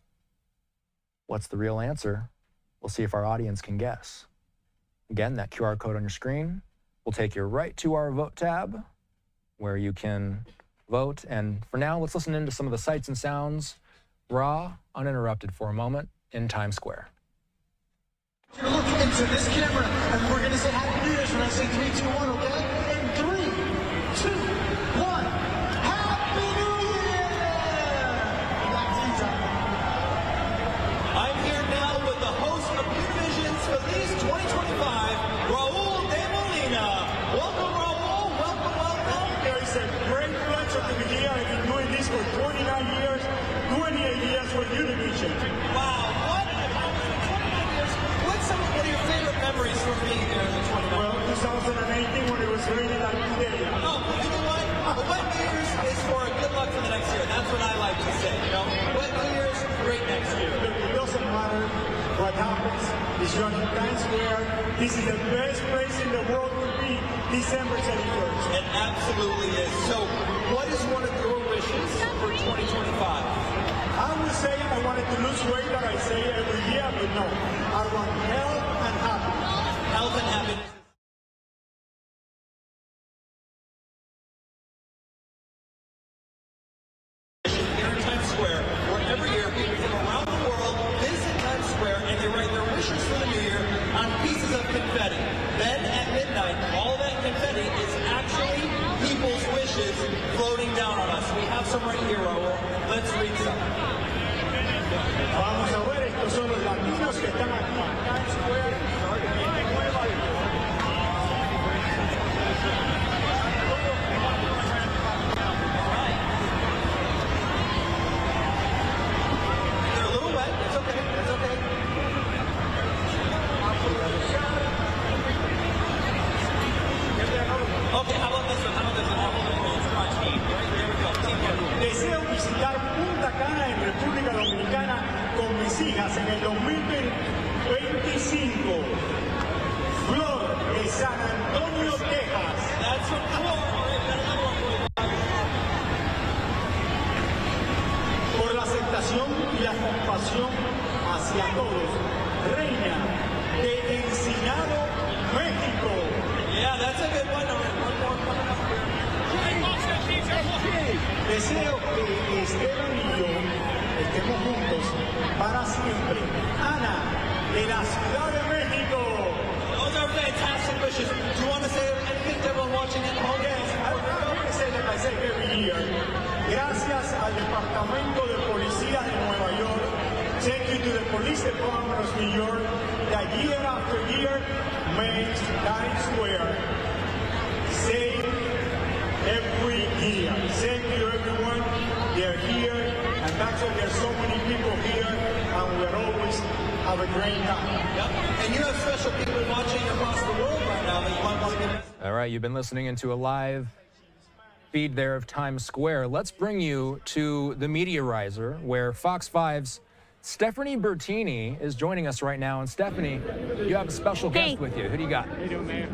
What's the real answer? We'll see if our audience can guess. Again, that QR code on your screen will take you right to our vote tab where you can vote. And for now, let's listen into some of the sights and sounds, raw, uninterrupted for a moment in Times Square. You're looking into this camera, and we're going to say Happy New Year's when I say 3, 2, 1, okay? In 3, 2, 1, Happy New Year! Back to you, John. I'm here now with the host of New Visions Feliz 2025, Raul de Molina. Welcome, Raul. Welcome, welcome. It's a great pleasure to be here. I've been doing this for 29 years, 28 years for Univision. Wow, what an accomplishment. 29 years. What are your favorite memories from being there in the 29 years? Well, 2018 when it was raining like today. Oh, but you know what? The wet New Year's is for good luck for the next year. That's what I like to say, you know? Wet New Year's, great next year. Look, it doesn't matter what happens. It's you're in Times Square. This is the best place in the world to be December 31st. It absolutely is. So, what is one of your wishes for 2025? I would say I wanted to lose weight, that I say every year, but no. I want health and happiness. Health and happiness. Here in Times Square, where every year people from around the world visit Times Square and they write their wishes for the new year on pieces of confetti. Then at midnight, all that confetti is actually people's wishes floating down on us. We have some right here, Raul. Let's read some. Vamos a ver, estos son los latinos que están aquí en Times Square en Nueva York. They're a little wet. It's okay. It's okay. Okay, how about this one? How about this one? Deseo visitar Punta Cana en República Dominicana con mis hijas en el 2025. Flor de San Antonio, Texas. That's from Flor. Por la aceptación y la compasión hacia todos. Reina de Encinado, México. Yeah, that's a good one. One more coming up here. Deseo que Esteban y yo estemos juntos para siempre. Ana, de la Ciudad de México. Those are fantastic wishes. Do you want to say anything to everyone watching at home? Yes, I want to say that I say every year. Gracias al Departamento de Policía de Nueva York Thank you to the Police Department of New York that year after year makes Times Square safe every year. Thank you, everyone. They're here, and that's why there's so many people here, and we're always have a great time. Yep. And you have special people watching across the world right now that you might want to get. All right, you've been listening into a live feed there of Times Square. Let's bring you to the Media Riser, where Fox 5's Stephanie Bertini is joining us right now. And Stephanie, you have a special guest with you. Who do you got? How you doing, Mayor?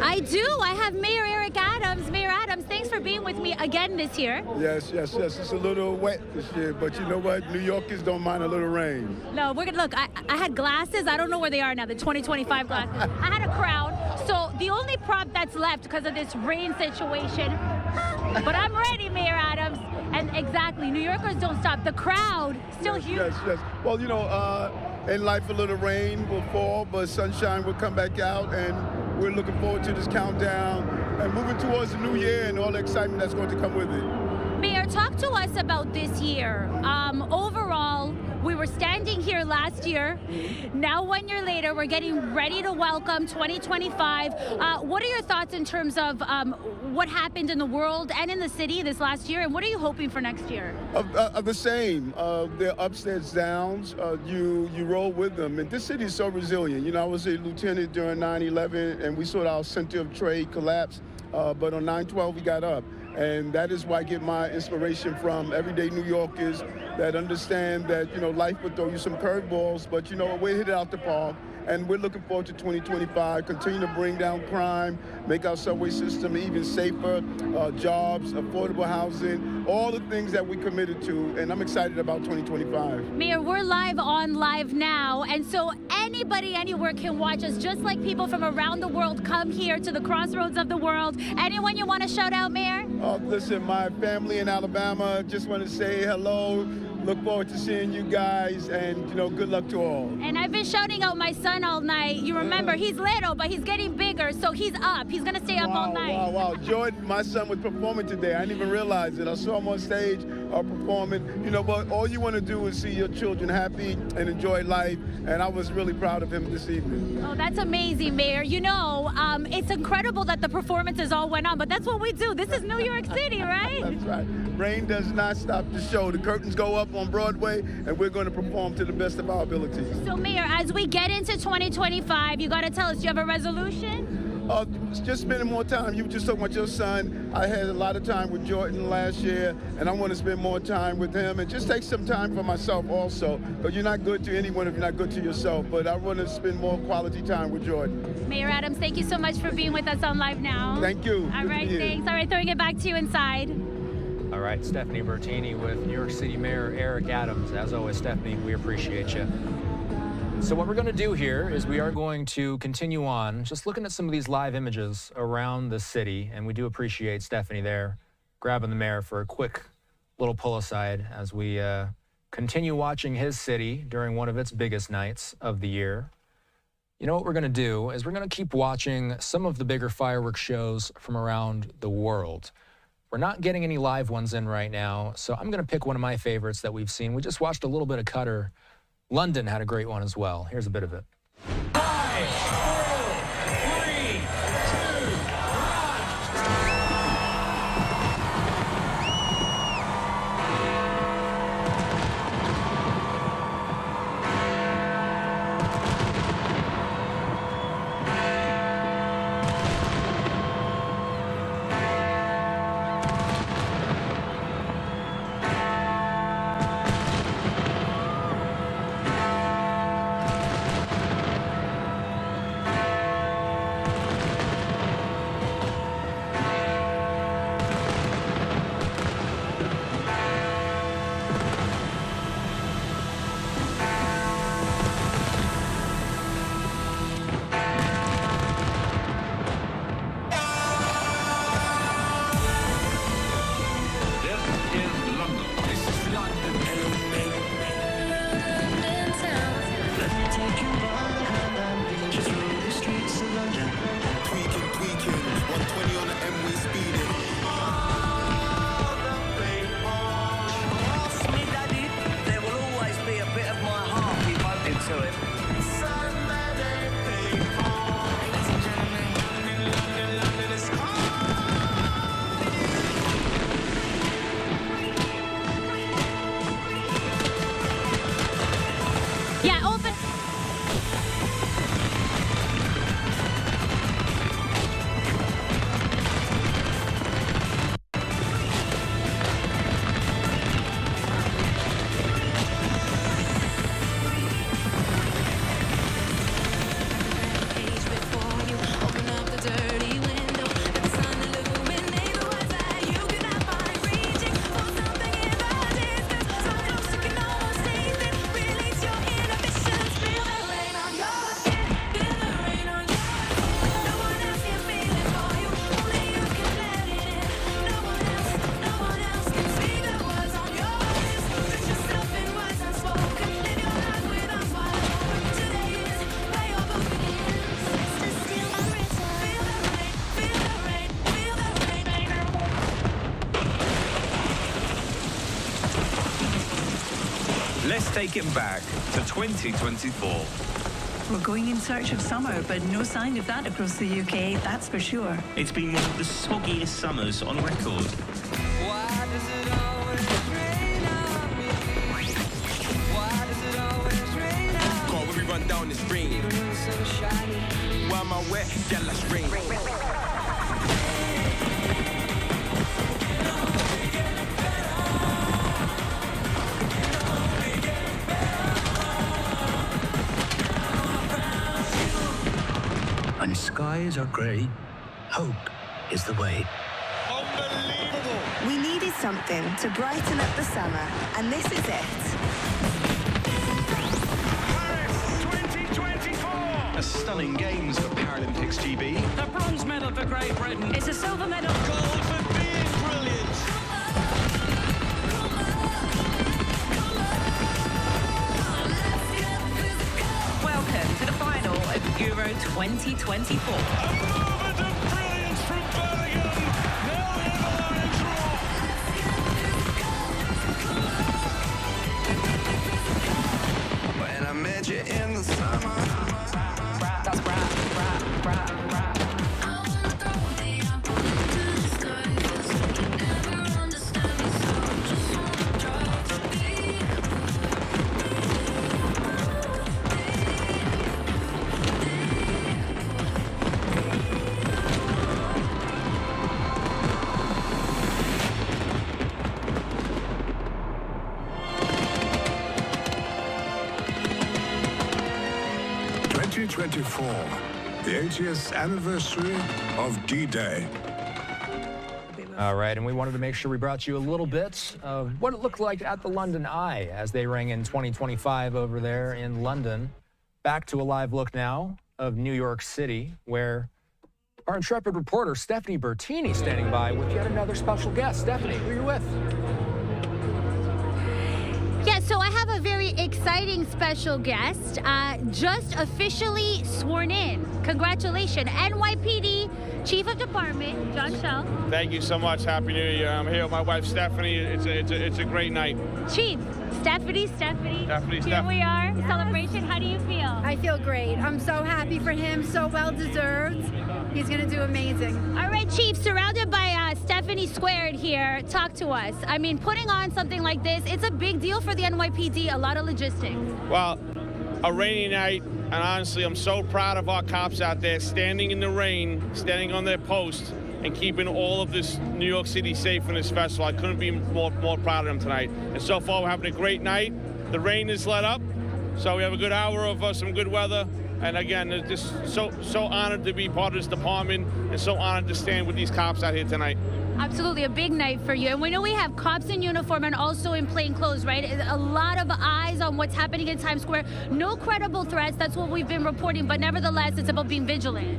I do. I have Mayor Eric Adams. Mayor Adams, thanks for being with me again this year. Yes. It's a little wet this year, but you know what? New Yorkers don't mind a little rain. No, we're gonna look. I had glasses. I don't know where they are now. The 2025 glasses. I had a crown. So the only prop that's left because of this rain situation. But I'm ready, Mayor Adams. And exactly, New Yorkers don't stop. The crowd still huge. Yes. Well, you know, in life a little rain will fall, but sunshine will come back out, and we're looking forward to this countdown and moving towards the new year and all the excitement that's going to come with it. Mayor, talk to us about this year. Overall, we were standing here last year. Now, 1 year later, we're getting ready to welcome 2025. What are your thoughts in terms of what happened in the world and in the city this last year, and what are you hoping for next year? The same. Their ups, there's downs. You roll with them. And this city is so resilient. You know, I was a lieutenant during 9/11, and we saw our center of trade collapse. But on 9/12, we got up. And that is why I get my inspiration from everyday New Yorkers that understand that, you know, life will throw you some curveballs, but, you know, we're hit it out the park. And we're looking forward to 2025, continue to bring down crime, make our subway system even safer, jobs, affordable housing, all the things that we committed to. And I'm excited about 2025. Mayor, we're live on Live Now. And so anybody anywhere can watch us, just like people from around the world come here to the crossroads of the world. Anyone you want to shout out, Mayor? Listen, my family in Alabama, just want to say hello. Look forward to seeing you guys, and, you know, good luck to all. And I've been shouting out my son all night. You remember, he's little, but he's getting bigger, so he's up. He's going to stay up all night. Wow. Jordan, my son, was performing today. I didn't even realize it. I saw him on stage performing. You know, but all you want to do is see your children happy and enjoy life, and I was really proud of him this evening. Oh, that's amazing, Mayor. You know, it's incredible that the performances all went on, but that's what we do. This is New York City, right? That's right. Rain does not stop the show. The curtains go up on Broadway, and we're going to perform to the best of our abilities. So, Mayor, as we get into 2025, you got to tell us, do you have a resolution? Just spending more time. You were just talking about your son. I had a lot of time with Jordan last year, and I want to spend more time with him and just take some time for myself also. But you're not good to anyone if you're not good to yourself. But I want to spend more quality time with Jordan. Mayor Adams, thank you so much for being with us on Live Now. Thank you. All right, thanks. All right, throwing it back to you inside. All right, Stephanie Bertini with New York City Mayor Eric Adams. As always, Stephanie, we appreciate you. So what we're going to do here is we are going to continue on just looking at some of these live images around the city, and we do appreciate Stephanie there grabbing the mayor for a quick little pull aside as we continue watching his city during one of its biggest nights of the year. You know what we're going to do is we're going to keep watching some of the bigger fireworks shows from around the world. We're not getting any live ones in right now, so I'm going to pick one of my favorites that we've seen. We just watched a little bit of Qatar. London had a great one as well. Here's a bit of it. 5, 4, 3, 2, 1. to it. Yeah, open. Let's take it back to 2024. We're going in search of summer, but no sign of that across the UK, that's for sure. It's been one of the soggiest summers on record. Why does it always rain on me? Why does it always rain on me? God, when we run down this rain. So shiny. Why am I wet? Yeah, let's rain. When skies are grey, hope is the way. We needed something to brighten up the summer, and this is it. A stunning games for Paralympics GB. The bronze medal for Great Britain. It's a silver medal. Gold for being brilliant. Welcome to the final of Euro 2024. When I met you in the summer. That's right. The 80th anniversary of D-Day. All right, and we wanted to make sure we brought you a little bit of what it looked like at the London Eye as they rang in 2025 over there in London. Back to a live look now of New York City, where our intrepid reporter, Stephanie Bertini, standing by with yet another special guest. Stephanie, who are you with? Yeah, so I have a very exciting special guest, just officially sworn in. Congratulations, NYPD Chief of Department, John Shell. Thank you so much. Happy New Year. I'm here with my wife, Stephanie. It's a great night. Chief, Stephanie. Here we are, celebration. How do you feel? I feel great. I'm so happy for him, so well-deserved. He's going to do amazing. All right, Chief, surrounded by Stephanie Squared here, talk to us. I mean, putting on something like this, it's a big deal for the NYPD, a lot of logistics. Well, a rainy night, and honestly, I'm so proud of our cops out there standing in the rain, standing on their post, and keeping all of this New York City safe in this festival. I couldn't be more proud of them tonight. And so far, we're having a great night. The rain has let up, so we have a good hour of some good weather. And again, just so honored to be part of this department and so honored to stand with these cops out here tonight. Absolutely, a big night for you. And we know we have cops in uniform and also in plain clothes, right? A lot of eyes on what's happening in Times Square. No credible threats, that's what we've been reporting, but nevertheless, it's about being vigilant.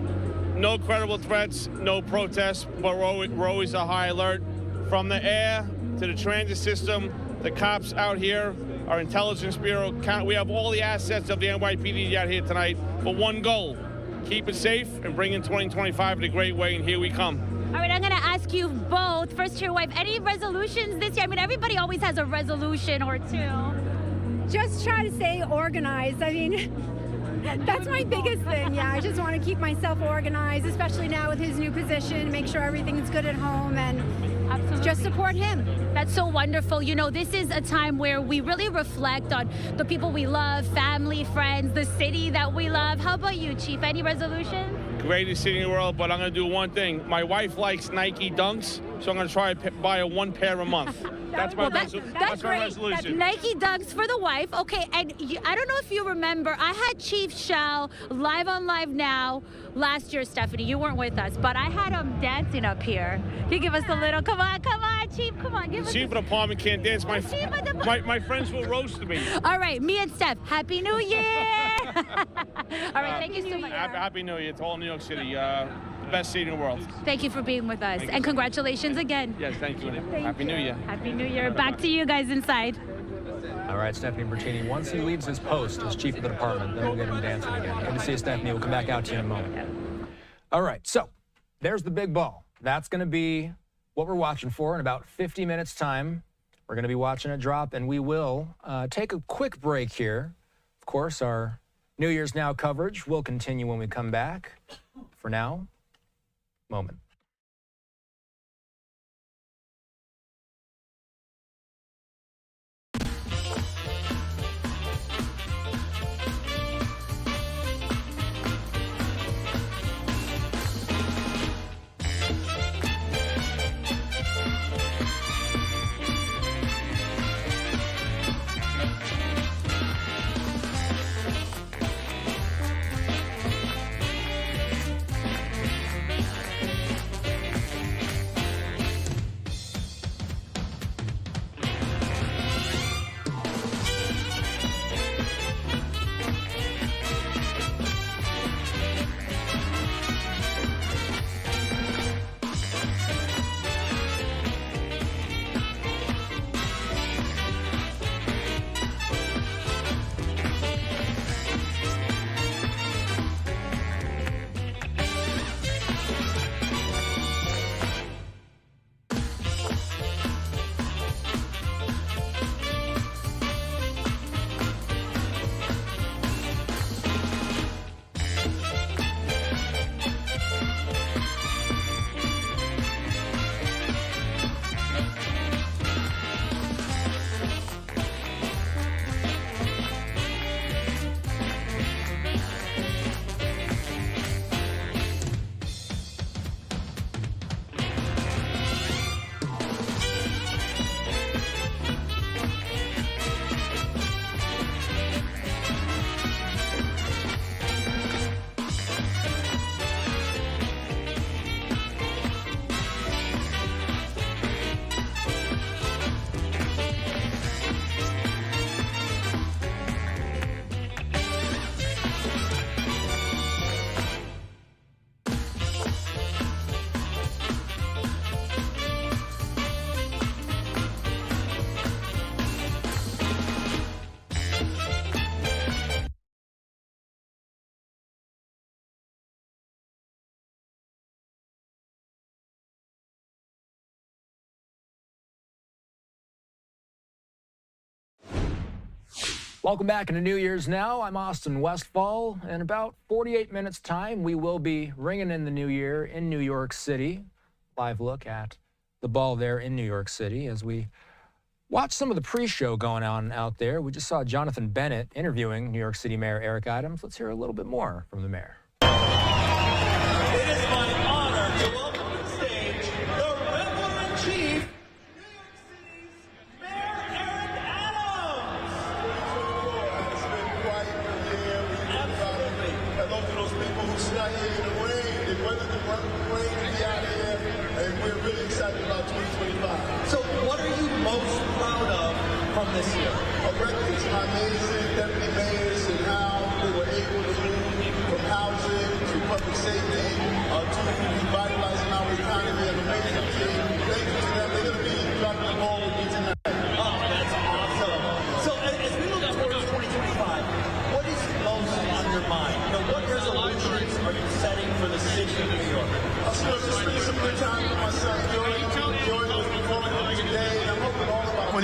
No credible threats, no protests, but we're always a high alert. From the air to the transit system, the cops out here, our intelligence bureau, we have all the assets of the NYPD out here tonight for one goal: keep it safe and bring in 2025 in a great way, and here we come. All right, I'm going to ask you both, first to your wife, any resolutions this year? I mean, everybody always has a resolution or two. just try to stay organized. I mean, that's my biggest thing. Yeah, I just want to keep myself organized, especially now with his new position, make sure everything's good at home and just support him. That's so wonderful. You know, this is a time where we really reflect on the people we love, family, friends, the city that we love. How about you, Chief? Any resolution? Greatest city in the world, but I'm going to do one thing. My wife likes Nike Dunks, so I'm going to try to buy her one pair a month. That's my That's my great. resolution. That's Nike Dunks for the wife. Okay, and I don't know if you remember, I had Chief Shell live on Live Now last year, Stephanie. You weren't with us, but I had him dancing up here. You give us a little, come on, Chief, come on. Give us Chief of the Department can't dance. My friends will roast me. All right, me and Steph, Happy New Year! All right, thank you so much. Happy New Year to all New York City. The best city in the world. Thank you for being with us, and congratulations again. Yes, thank you. Happy New Year. Happy New Year. Back to you guys inside. All right, Stephanie Bertini, once he leaves his post as chief of the department, then we'll get him dancing again. Good to see you, Stephanie. We'll come back out to you in a moment. All right, so there's the big ball. That's going to be what we're watching for in about 50 minutes' time. We're going to be watching it drop, and we will take a quick break here. Of course, our New Year's Now coverage will continue when we come back. For now, moment. Welcome back into New Year's Now. I'm Austin Westfall. In about 48 minutes' time, we will be ringing in the new year in New York City. Live look at the ball there in New York City as we watch some of the pre-show going on out there. We just saw Jonathan Bennett interviewing New York City Mayor Eric Adams. Let's hear a little bit more from the mayor. It is my honor to welcome to the stage the Rebel-in-Chief, So what are you most proud of from this year? Our records, our amazing deputy mayors and how they were able to move from housing to public safety to revitalizing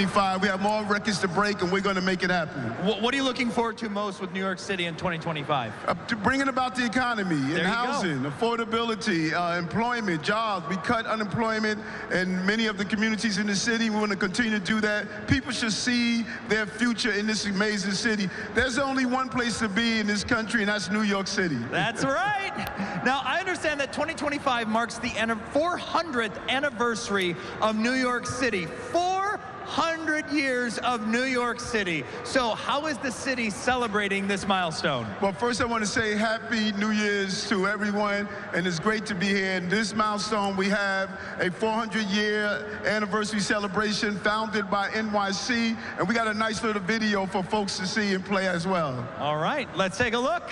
2025. We have more records to break, and we're going to make it happen. What are you looking forward to most with New York City in 2025? To bringing about the economy and housing, affordability, employment, jobs. We cut unemployment in many of the communities in the city. We want to continue to do that. People should see their future in this amazing city. There's only one place to be in this country, and that's New York City. That's right. Now, I understand that 2025 marks the 400th anniversary of New York City. 400 years of New York City. So how is the city celebrating this milestone? Well, first I want to say Happy New Year's to everyone, and it's great to be here. In this milestone, we have a 400-year anniversary celebration founded by NYC, and we got a nice little video for folks to see and play as well. All right, let's take a look.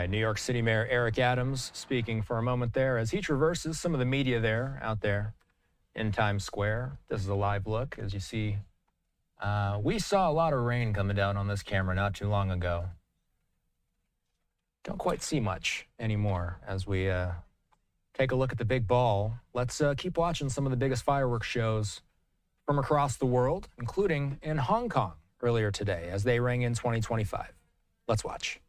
New York City Mayor Eric Adams speaking for a moment there as he traverses some of the media there out there in Times Square. This is a live look. As you see, we saw a lot of rain coming down on this camera not too long ago. Don't quite see much anymore as we take a look at the big ball. Let's keep watching some of the biggest fireworks shows from across the world, including in Hong Kong earlier today as they rang in 2025. Let's watch.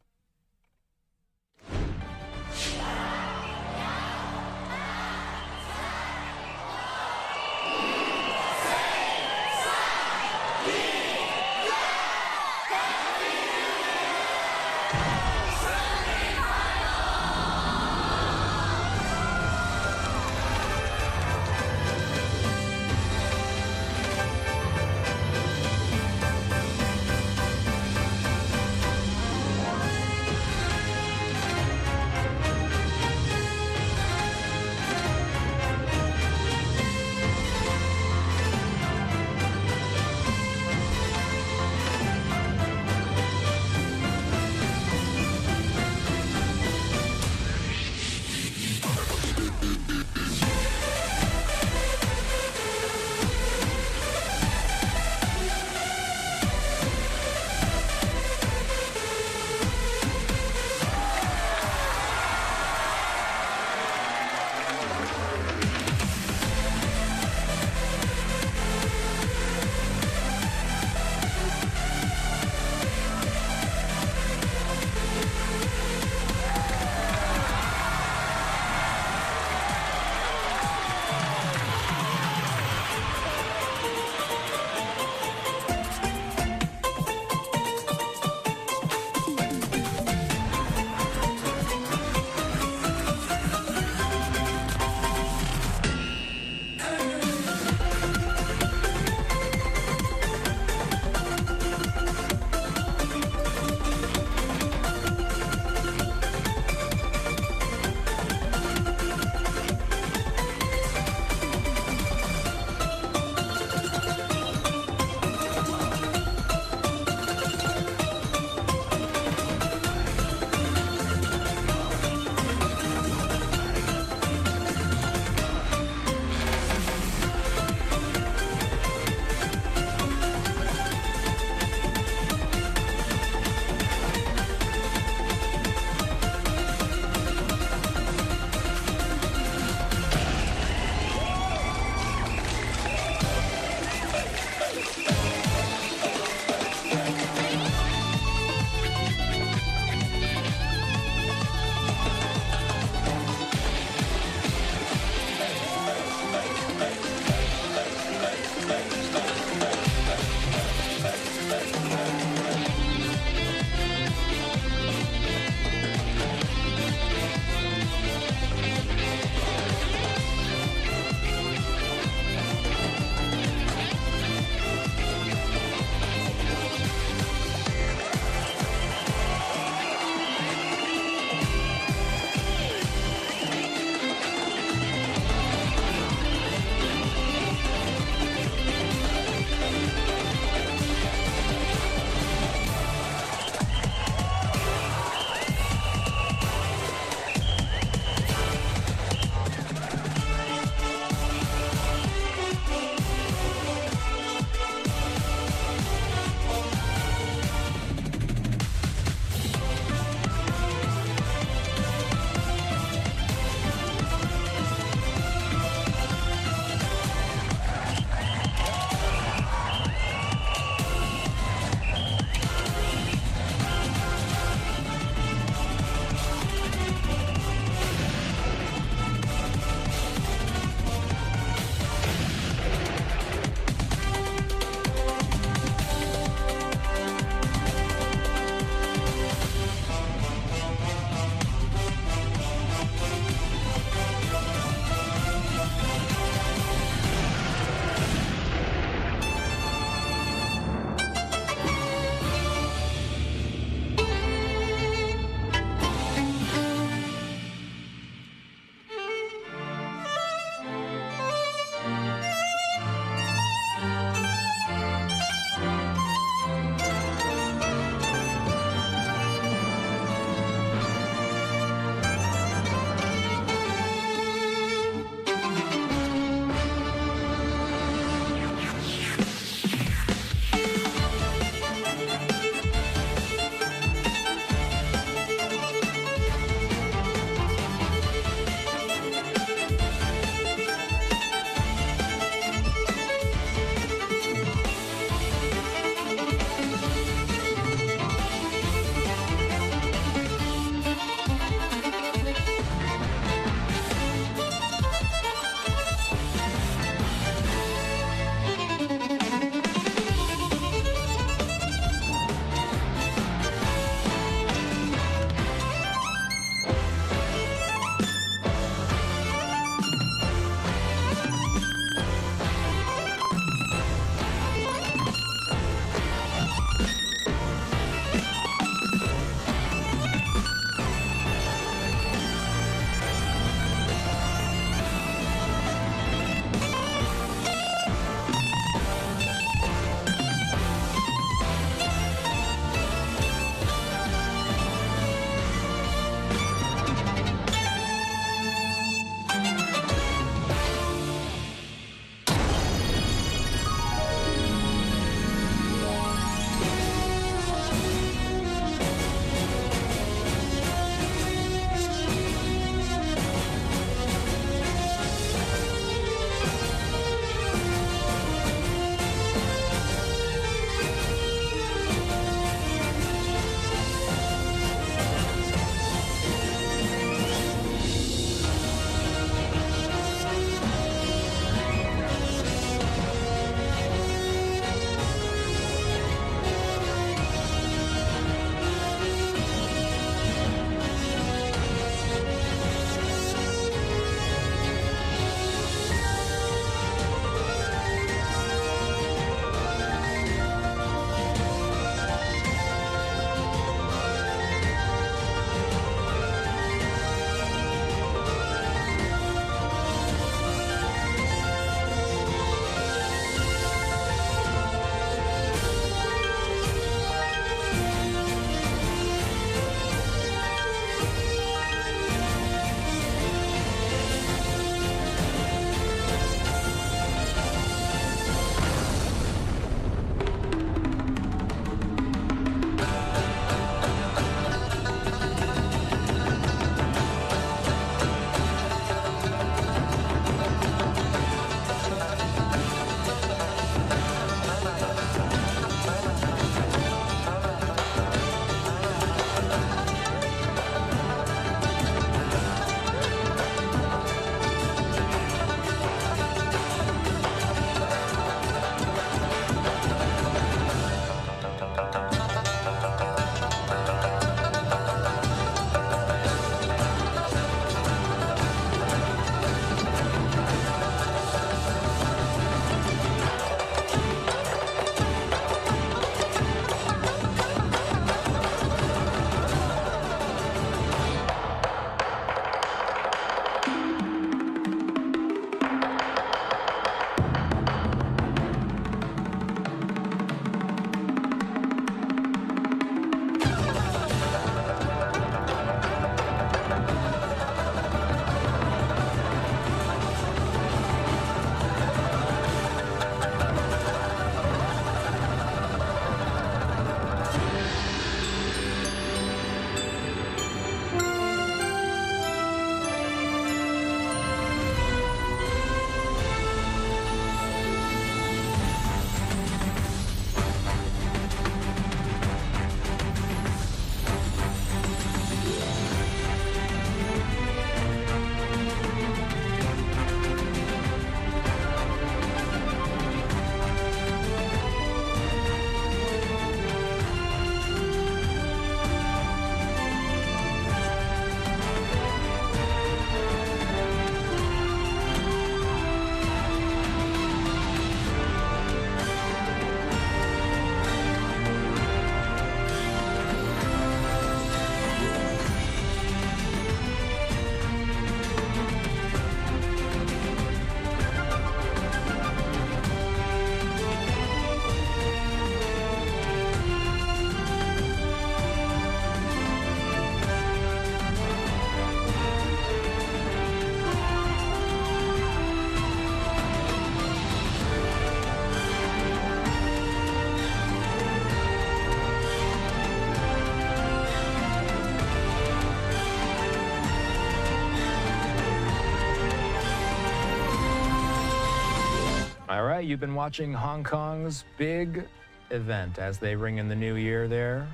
All right, you've been watching Hong Kong's big event as they ring in the new year there.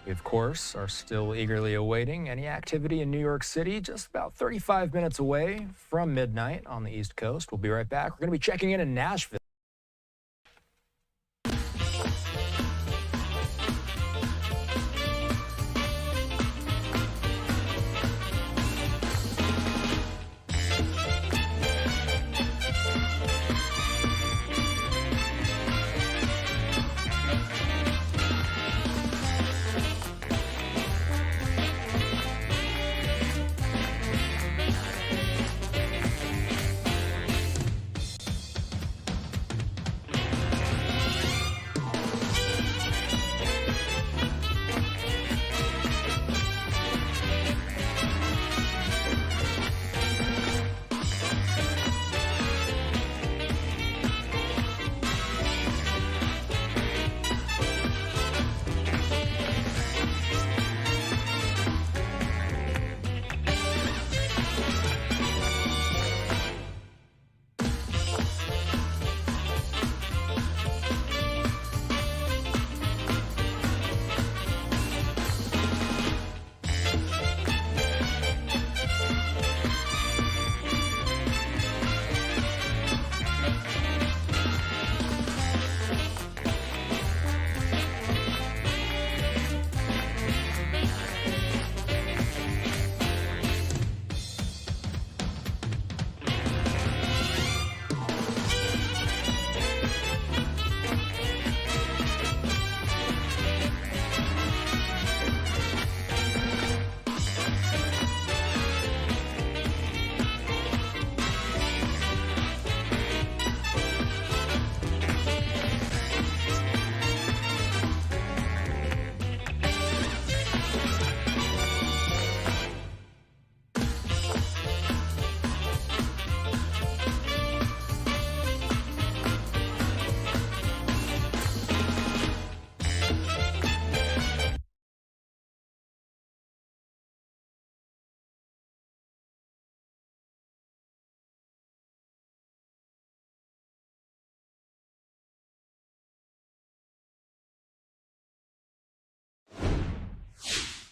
We, of course, are still eagerly awaiting any activity in New York City, just about 35 minutes away from midnight on the East Coast. We'll be right back. We're going to be checking in Nashville.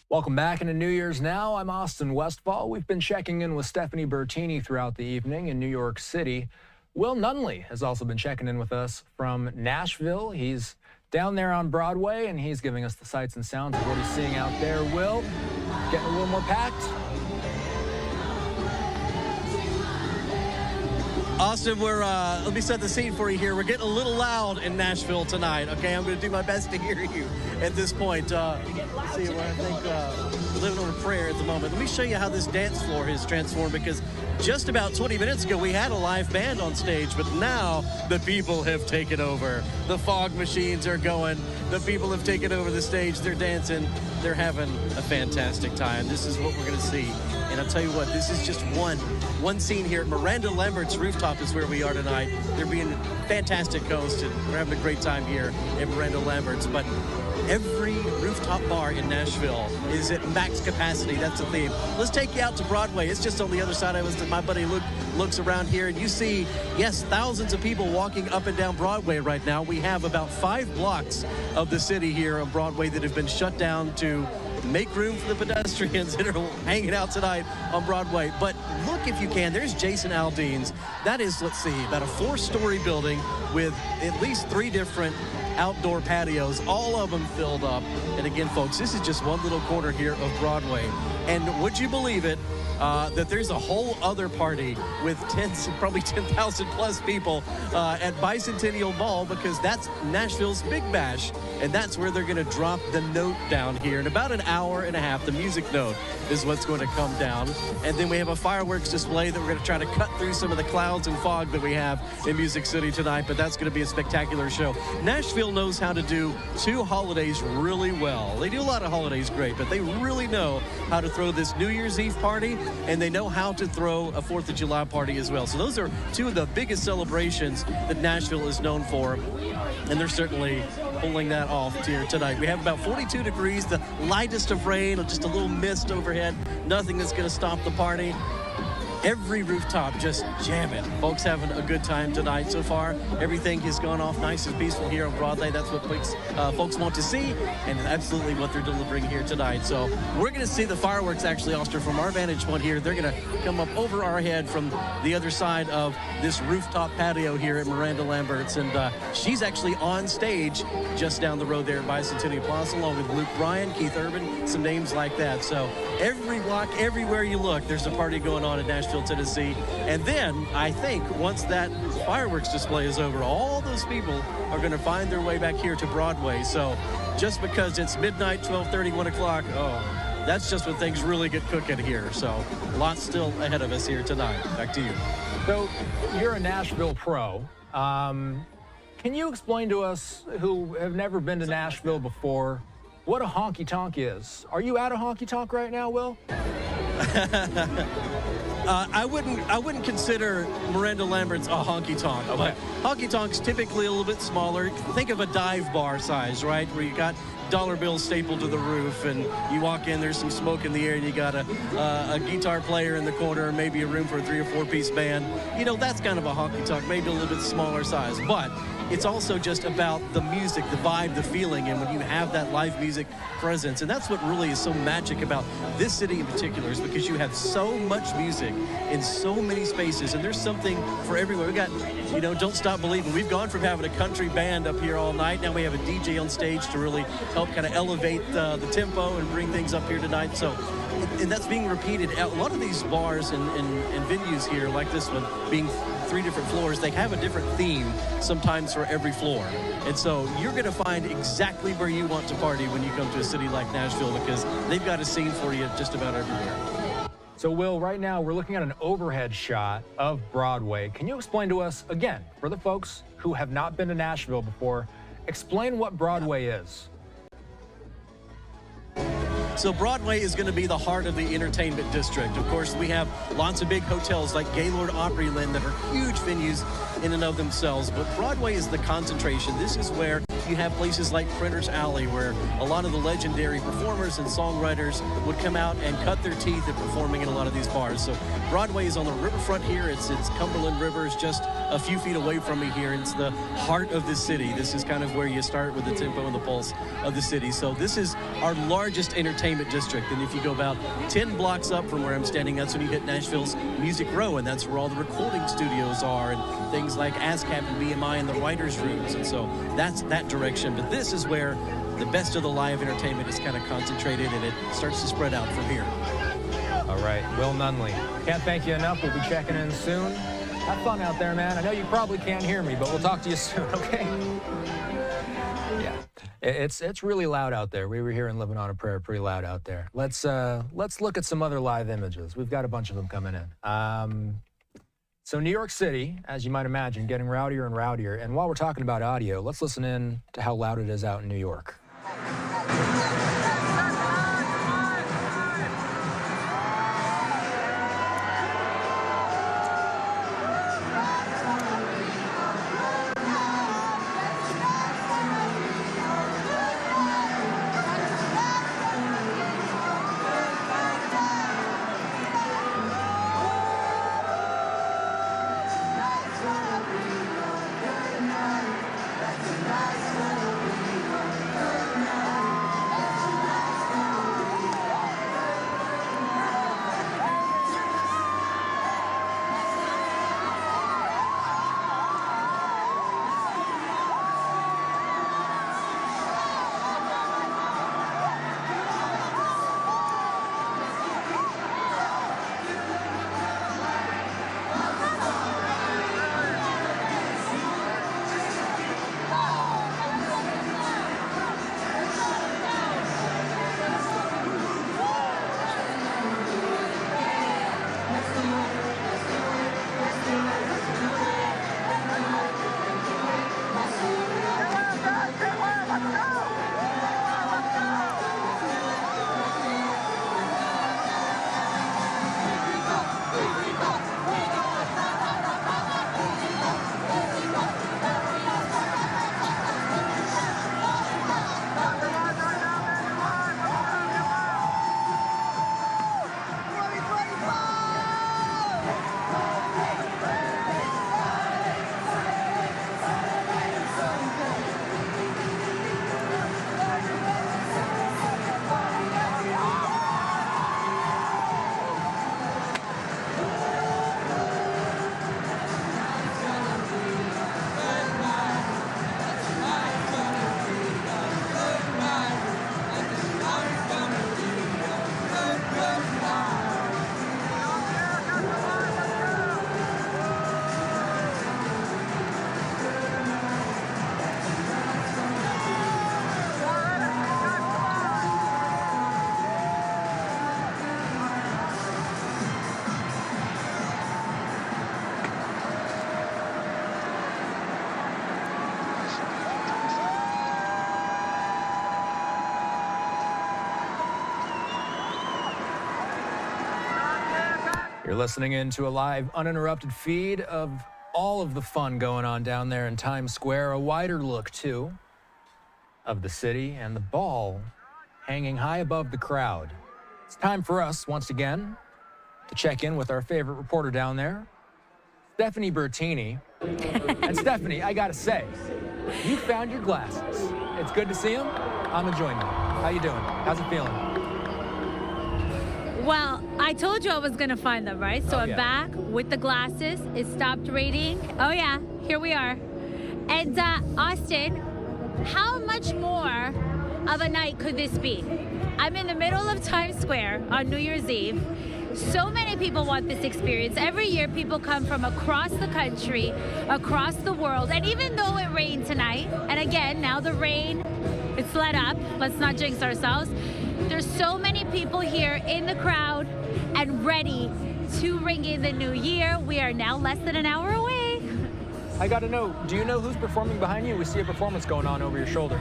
Welcome back into New Year's Now. I'm Austin Westfall. We've been checking in with Stephanie Bertini throughout the evening in New York City. Will Nunley has also been checking in with us from Nashville. He's down there on Broadway, and he's giving us the sights and sounds of what he's seeing out there. Will, getting a little more packed? Austin, let me set the scene for you here. We're getting a little loud in Nashville tonight, okay? I'm going to do my best to hear you at this point. Let's see, I think we're living on a prayer at the moment. Let me show you how this dance floor has transformed, because just about 20 minutes ago, we had a live band on stage, but now the people have taken over. The fog machines are going. The people have taken over the stage. They're dancing. They're having a fantastic time. This is what we're going to see. And I'll tell you what, this is just one scene here. Miranda Lambert's rooftop is where we are tonight. They're being fantastic hosts, and we're having a great time here at Miranda Lambert's. But every rooftop bar in Nashville is at max capacity. That's the theme. Let's take you out to Broadway. It's just on the other side. My buddy Luke looks around here, and you see, yes, thousands of people walking up and down Broadway right now. We have about 5 blocks of the city here on Broadway that have been shut down to make room for the pedestrians that are hanging out tonight on Broadway. But look, if you can, there's Jason Aldean's. That is, let's see, about a 4-story building with at least 3 different outdoor patios, all of them filled up. And again, folks, this is just one little corner here of Broadway. And would you believe it, that there's a whole other party with probably 10,000 plus people at Bicentennial Mall, because that's Nashville's Big Bash, and that's where they're going to drop the note down here. In about an hour and a half, the music note is what's going to come down. And then we have a fireworks display that we're going to try to cut through some of the clouds and fog that we have in Music City tonight, but that's going to be a spectacular show. Nashville knows how to do 2 holidays really well. They do a lot of holidays great, but they really know how to throw this New Year's Eve party, and they know how to throw a 4th of July party as well. So those are 2 of the biggest celebrations that Nashville is known for, and they're certainly pulling that off here tonight. We have about 42 degrees, the lightest of rain, just a little mist overhead, nothing that's going to stop the party. every rooftop just jamming. Folks having a good time tonight so far. Everything has gone off nice and peaceful here on Broadway. That's what folks want to see, and absolutely what they're delivering here tonight. So we're going to see the fireworks, actually, Oster, from our vantage point here. They're going to come up over our head from the other side of this rooftop patio here at Miranda Lambert's, and she's actually on stage just down the road there at Bicentennial Plaza, along with Luke Bryan, Keith Urban, some names like that. So every block, everywhere you look, there's a party going on in Nashville, Tennessee. And then I think once that fireworks display is over, all those people are going to find their way back here to Broadway. So just because it's midnight, 12:30, 1 o'clock, that's just when things really get cooking here. So lots still ahead of us here tonight. Back to you. So you're a Nashville pro. Can you explain to us who have never been to Nashville before what a honky-tonk is? Are you at a honky-tonk right now, Will? I wouldn't consider Miranda Lambert's a honky-tonk. Okay. But honky-tonk's typically a little bit smaller. Think of a dive bar size, right? Where you got dollar bills stapled to the roof, and you walk in, there's some smoke in the air, and you got a guitar player in the corner, maybe a room for a 3 or 4 piece band. You know, that's kind of a honky-tonk, maybe a little bit smaller size. But it's also just about the music, the vibe, the feeling, and when you have that live music presence. And that's what really is so magic about this city in particular, is because you have so much music in so many spaces, and there's something for everywhere. We got, you know, Don't Stop Believing. We've gone from having a country band up here all night. Now we have a DJ on stage to really help kind of elevate the tempo and bring things up here tonight. So, and that's being repeated. A lot of these bars and venues here, like this one, being 3 different floors, they have a different theme sometimes for every floor. And so you're going to find exactly where you want to party when you come to a city like Nashville, because they've got a scene for you just about everywhere. So, Will, right now we're looking at an overhead shot of Broadway. Can you explain to us, again, for the folks who have not been to Nashville before, explain what Broadway is? So Broadway is going to be the heart of the entertainment district. Of course, we have lots of big hotels like Gaylord Opryland that are huge venues in and of themselves, but Broadway is the concentration. This is where you have places like Printer's Alley, where a lot of the legendary performers and songwriters would come out and cut their teeth at performing in a lot of these bars. So Broadway is on the riverfront here. It's Cumberland River is just a few feet away from me here. It's the heart of the city. This is kind of where you start with the tempo and the pulse of the city. So this is our largest entertainment district. And if you go about 10 blocks up from where I'm standing, that's when you hit Nashville's Music Row, and that's where all the recording studios are, and things like ASCAP and BMI and the writers' rooms. And so that's that direction. But this is where the best of the live entertainment is kind of concentrated, and it starts to spread out from here. All right, Will Nunley. Can't thank you enough. We'll be checking in soon. Have fun out there, man. I know you probably can't hear me, but we'll talk to you soon, okay? Yeah, it's really loud out there. We were here in Living on a Prayer, pretty loud out there. Let's look at some other live images. We've got a bunch of them coming in. So New York City, as you might imagine, getting rowdier and rowdier. And while we're talking about audio, let's listen in to how loud it is out in New York. You're listening in to a live, uninterrupted feed of all of the fun going on down there in Times Square. A wider look, too, of the city and the ball hanging high above the crowd. It's time for us, once again, to check in with our favorite reporter down there, Stephanie Bertini. And Stephanie, I gotta say, you found your glasses. It's good to see them. I'm enjoying them. How you doing? How's it feeling? Well, I told you I was going to find them, right? So I'm back with the glasses. It stopped raining. Oh, yeah. Here we are. And Austin, how much more of a night could this be? I'm in the middle of Times Square on New Year's Eve. So many people want this experience. Every year, people come from across the country, across the world. And even though it rained tonight, and again, now the rain, it's let up. Let's not jinx ourselves. There's so many people here in the crowd and ready to ring in the new year. We are now less than an hour away. I got to know, do you know who's performing behind you? We see a performance going on over your shoulder.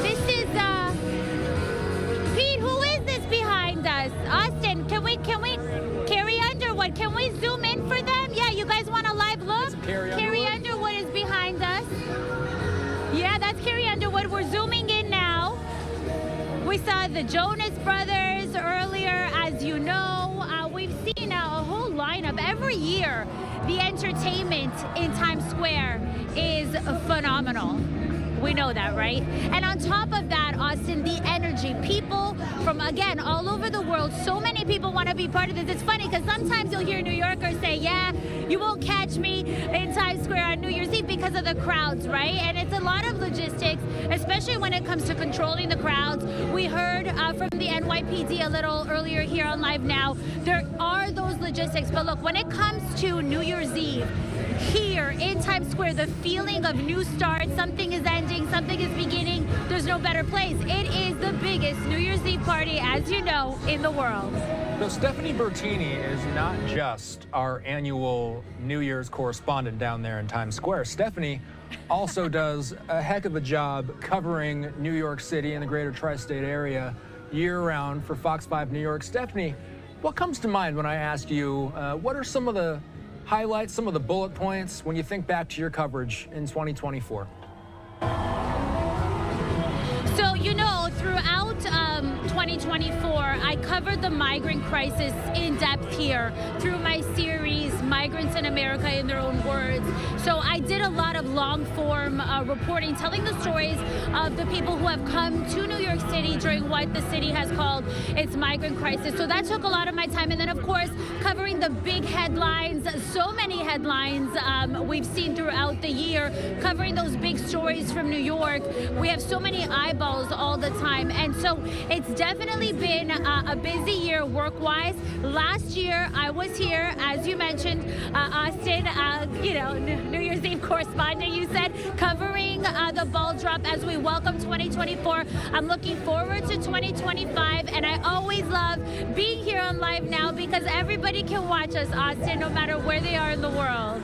This is, Pete, who is this behind us? Austin, can we, Carrie Underwood, can we zoom in for them? Yeah, you guys want a live look? Carrie Underwood is behind us. Yeah, that's Carrie Underwood. We're zooming in now. We saw the Jonas Brothers earlier, as you know. We've seen a whole lineup. Every year, the entertainment in Times Square is phenomenal. We know that, right? And on top of that, Austin, the energy. People from, again, all over the world. So many people want to be part of this. It's funny because sometimes you'll hear New Yorkers say, yeah, you won't catch me in Times Square on New Year's Eve because of the crowds, right? And it's a lot of logistics, especially when it comes to controlling the crowds. We heard from the NYPD a little earlier here on Live Now. There are those logistics. But look, when it comes to New Year's Eve, here in Times Square, the feeling of new start, something is ending, something is beginning. There's no better place. It is the biggest New Year's Eve party, as you know, in the world. So Stephanie Bertini is not just our annual New Year's correspondent down there in Times Square. Stephanie also does a heck of a job covering New York City and the greater tri-state area year-round for Fox 5 New York. Stephanie, what comes to mind when I ask you, what are some of the highlights, some of the bullet points when you think back to your coverage in 2024? So, you know, throughout 2024, I covered the migrant crisis in depth here through my series, Migrants in America in Their Own Words. So I did a lot of long-form reporting, telling the stories of the people who have come to New York City during what the city has called its migrant crisis. So that took a lot of my time. And then, of course, covering the big headlines, so many headlines we've seen throughout the year, covering those big stories from New York. We have so many eyeballs all the time. And so it's definitely been a busy year work-wise. Last year, I was here, as you mentioned, Austin, you know, New Year's Eve correspondent, you said, covering the ball drop as we welcome 2024. I'm looking forward to 2025, and I always love being here on Live Now because everybody can watch us, Austin, no matter where they are in the world.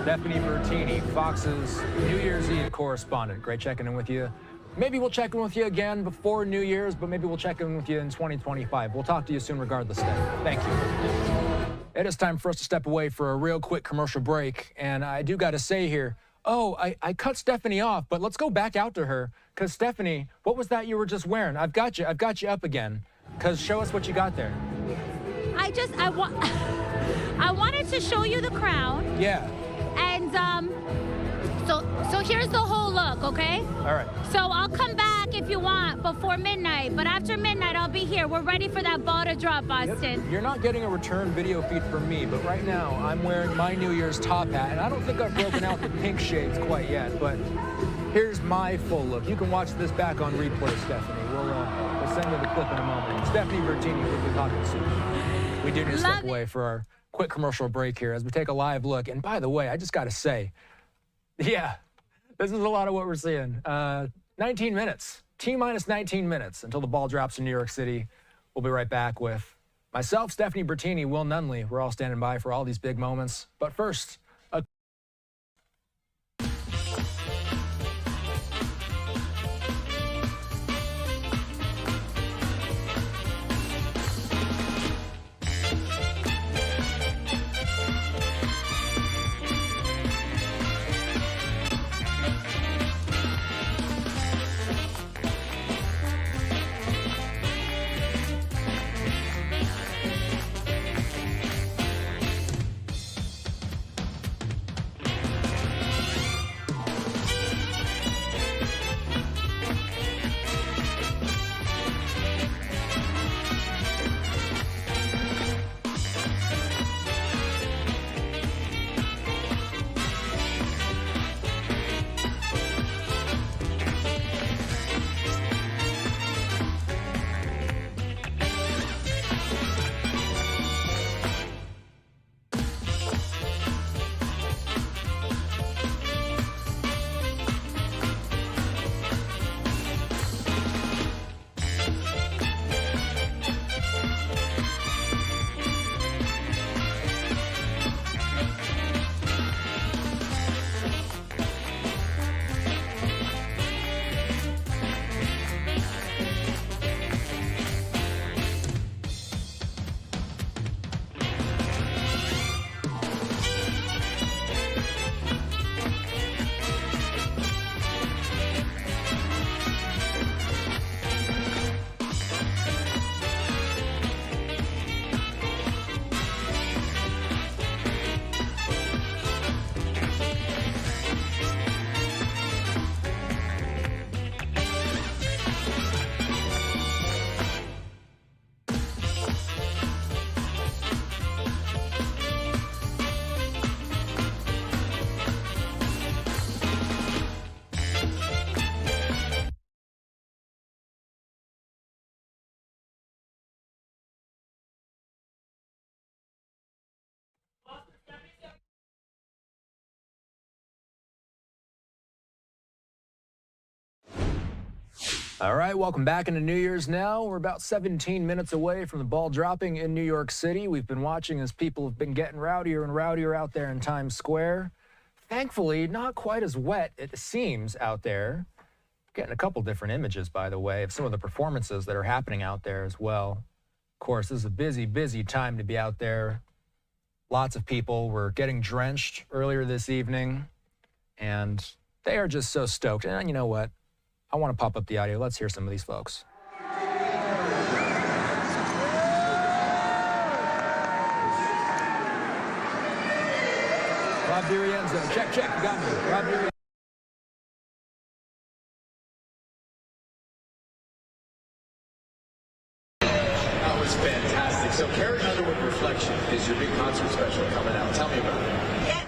Stephanie Bertini, Fox's New Year's Eve correspondent. Great checking in with you. Maybe we'll check in with you again before New Year's, but maybe we'll check in with you in 2025. We'll talk to you soon regardless, Steph. Thank you. It is time for us to step away for a real quick commercial break. And I do got to say here, I cut Stephanie off, but let's go back out to her. Because, Stephanie, what was that you were just wearing? I've got you up again. Because show us what you got there. I wanted to show you the crown. Yeah. And, so here's the whole look, okay? All right. So I'll come back if you want before midnight, but after midnight I'll be here. We're ready for that ball to drop, Austin. You're not getting a return video feed from me, but right now I'm wearing my New Year's top hat, and I don't think I've broken out the pink shades quite yet, but here's my full look. You can watch this back on replay, Stephanie. We'll send you the clip in a moment. Stephanie Bertini, we'll be talking soon. We do need to step away for our quick commercial break here as we take a live look. And by the way, I just got to say, yeah, this is a lot of what we're seeing. 19 minutes, T-minus 19 minutes until the ball drops in New York City. We'll be right back with myself, Stephanie Bertini, Will Nunley. We're all standing by for all these big moments. But first, All right, welcome back into New Year's now. We're about 17 minutes away from the ball dropping in New York City. We've been watching as people have been getting rowdier and rowdier out there in Times Square. Thankfully, not quite as wet, it seems, out there. Getting a couple different images, by the way, of some of the performances that are happening out there as well. Of course, this is a busy, busy time to be out there. Lots of people were getting drenched earlier this evening, and they are just so stoked. And you know what? I want to pop up the audio. Let's hear some of these folks. Rob DiRienzo. Check. You got me. Rob DiRienzo. That was fantastic. So Carrie Underwood Reflection is your big concert special coming out. Tell me about it.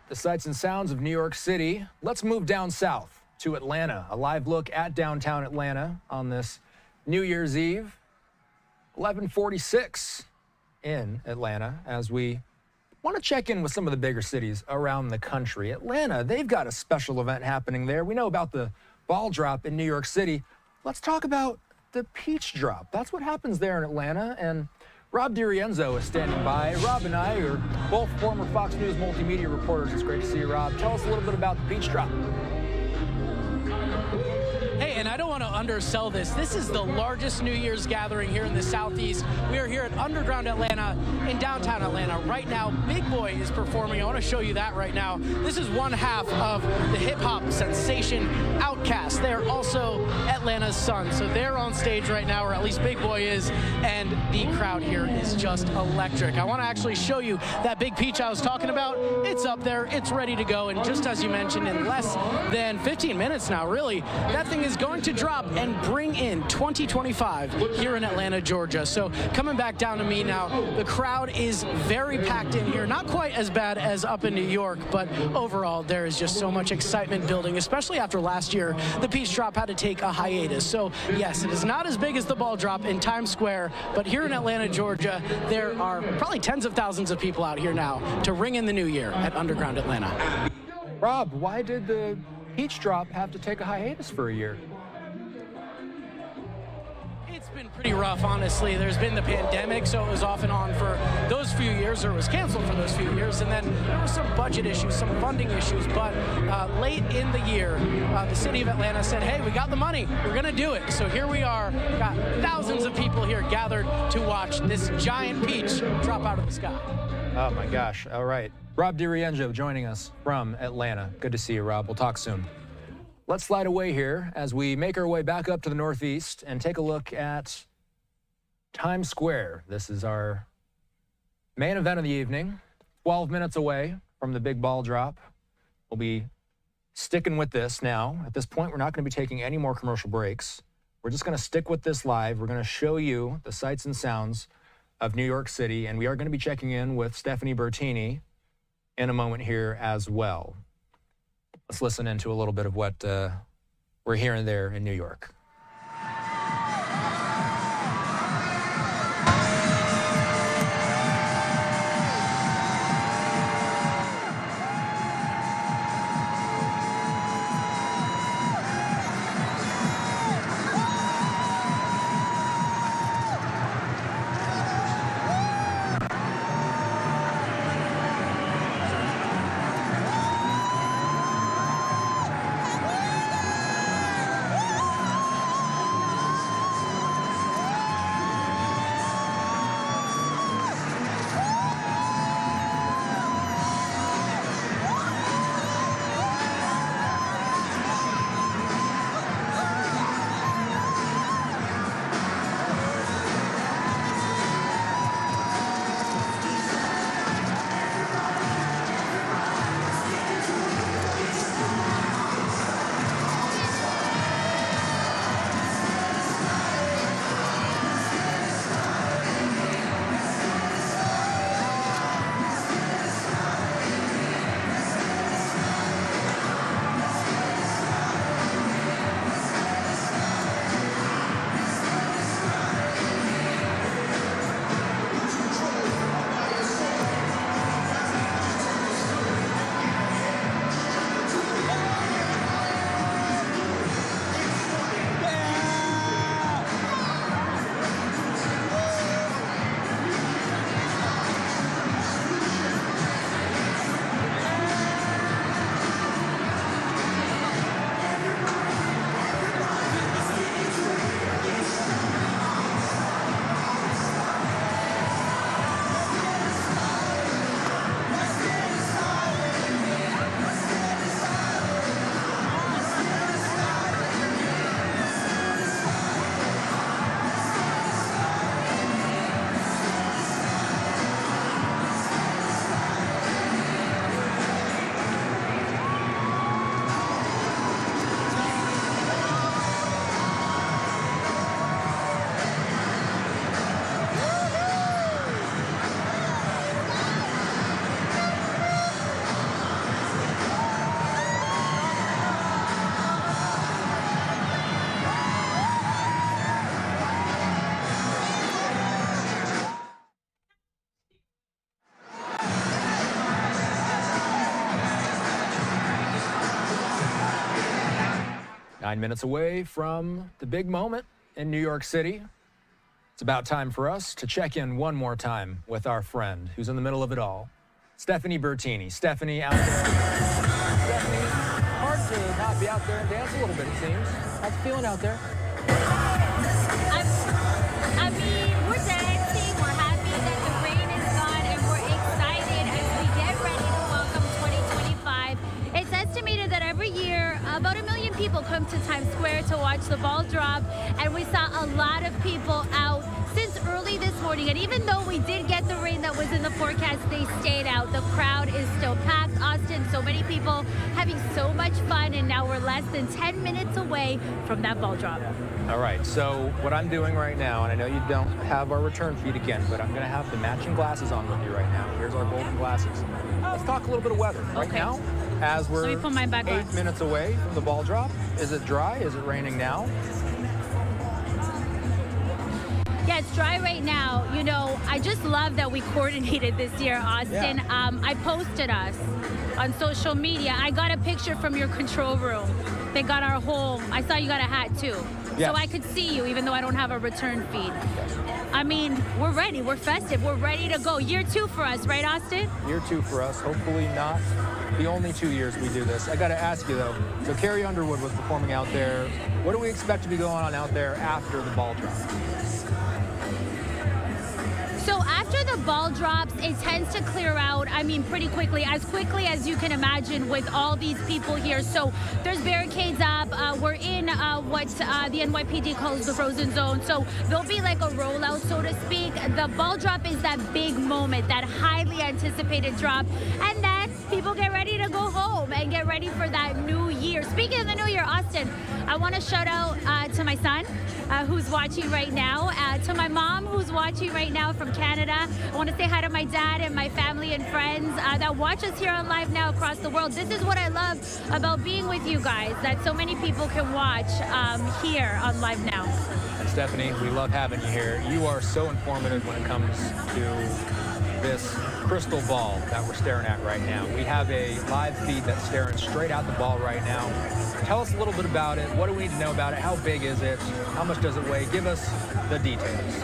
The sights and sounds of New York City. Let's move down south to Atlanta. A live look at downtown Atlanta on this New Year's Eve. 11:46 in Atlanta as we want to check in with some of the bigger cities around the country. Atlanta, they've got a special event happening there. We know about the ball drop in New York City. Let's talk about the peach drop. That's what happens there in Atlanta, and Rob DiRienzo is standing by. Rob and I are both former Fox News multimedia reporters. It's great to see you, Rob. Tell us a little bit about the peach drop. Hey, and I don't want to undersell this. This is the largest New Year's gathering here in the Southeast. We are here at Underground Atlanta in downtown Atlanta. Right now, Big Boy is performing. I want to show you that right now. This is one half of the hip-hop sensation Outkast. They're also Atlanta's son. So they're on stage right now, or at least Big Boy is, and the crowd here is just electric. I want to actually show you that big peach I was talking about. It's up there. It's ready to go. And just as you mentioned, in less than 15 minutes now, really, that thing is going to drop and bring in 2025 here in Atlanta, Georgia. So coming back down to me now, the crowd is very packed in here. Not quite as bad as up in New York, but overall there is just so much excitement building, especially after last year the peach drop had to take a hiatus. So yes, it is not as big as the ball drop in Times Square, but here in Atlanta, Georgia, there are probably tens of thousands of people out here now to ring in the new year at Underground Atlanta. Rob, why did the peach drop have to take a hiatus for a year? It's been pretty rough, honestly. There's been the pandemic, so it was off and on for those few years, or it was canceled for those few years, and then there were some budget issues, some funding issues, but late in the year, the city of Atlanta said, hey, we got the money, we're gonna do it. So here we are, got thousands of people here gathered to watch this giant peach drop out of the sky. Oh my gosh, all right. Rob DiRienzo joining us from Atlanta. Good to see you, Rob. We'll talk soon. Let's slide away here as we make our way back up to the Northeast and take a look at Times Square. This is our main event of the evening, 12 minutes away from the big ball drop. We'll be sticking with this now. At this point, we're not going to be taking any more commercial breaks. We're just going to stick with this live. We're going to show you the sights and sounds of New York City, and we are going to be checking in with Stephanie Bertini in a moment here as well. Let's listen into a little bit of what we're hearing there in New York. 9 minutes away from the big moment in New York City. It's about time for us to check in one more time with our friend who's in the middle of it all, Stephanie Bertini. Stephanie, out there. Stephanie, hard to not be out there and dance a little bit, it seems. How's it feeling out there? I mean, we're dancing, we're happy that the rain is gone, and we're excited as we get ready to welcome 2025. It's estimated that every year, about 1 million people come to Times Square to watch the ball drop, and we saw a lot of people out since early this morning. And even though we did get the rain that was in the forecast, they stayed out. The crowd is still packed. Austin, so many people having so much fun, and now we're less than 10 minutes away from that ball drop. All right, so what I'm doing right now, and I know you don't have our return feed again, but I'm going to have the matching glasses on with you right now. Here's our golden glasses. Let's talk a little bit of weather right now. As we're Let me put mine back 8 minutes away from the ball drop. Is it dry? Is it raining now? Yeah, it's dry right now. You know, I just love that we coordinated this year, Austin. Yeah. I posted us on social media. I got a picture from your control room. They got our whole, I saw you got a hat too. Yes. So I could see you even though I don't have a return feed. I mean, we're ready. We're festive. We're ready to go. Year 2 for us, right, Austin? Year 2 for us. Hopefully not the only 2 years we do this. I got to ask you, though. So Carrie Underwood was performing out there. What do we expect to be going on out there after the ball drop? So after the ball drops, it tends to clear out, I mean, pretty quickly as you can imagine with all these people here. So there's barricades up. We're in what the NYPD calls the frozen zone. So there'll be like a rollout, so to speak. The ball drop is that big moment, that highly anticipated drop. And then people get ready to go home and get ready for that new year. Speaking of the new year, Austin, I want to shout out to my son who's watching right now, to my mom who's watching right now from Canada. I want to say hi to my dad and my family and friends that watch us here on Live Now across the world. This is what I love about being with you guys, that so many people can watch here on Live Now. And Stephanie, we love having you here. You are so informative when it comes to this crystal ball that we're staring at right now. We have a live feed that's staring straight at the ball right now. Tell us a little bit about it. What do we need to know about it? How big is it? How much does it weigh? Give us the details.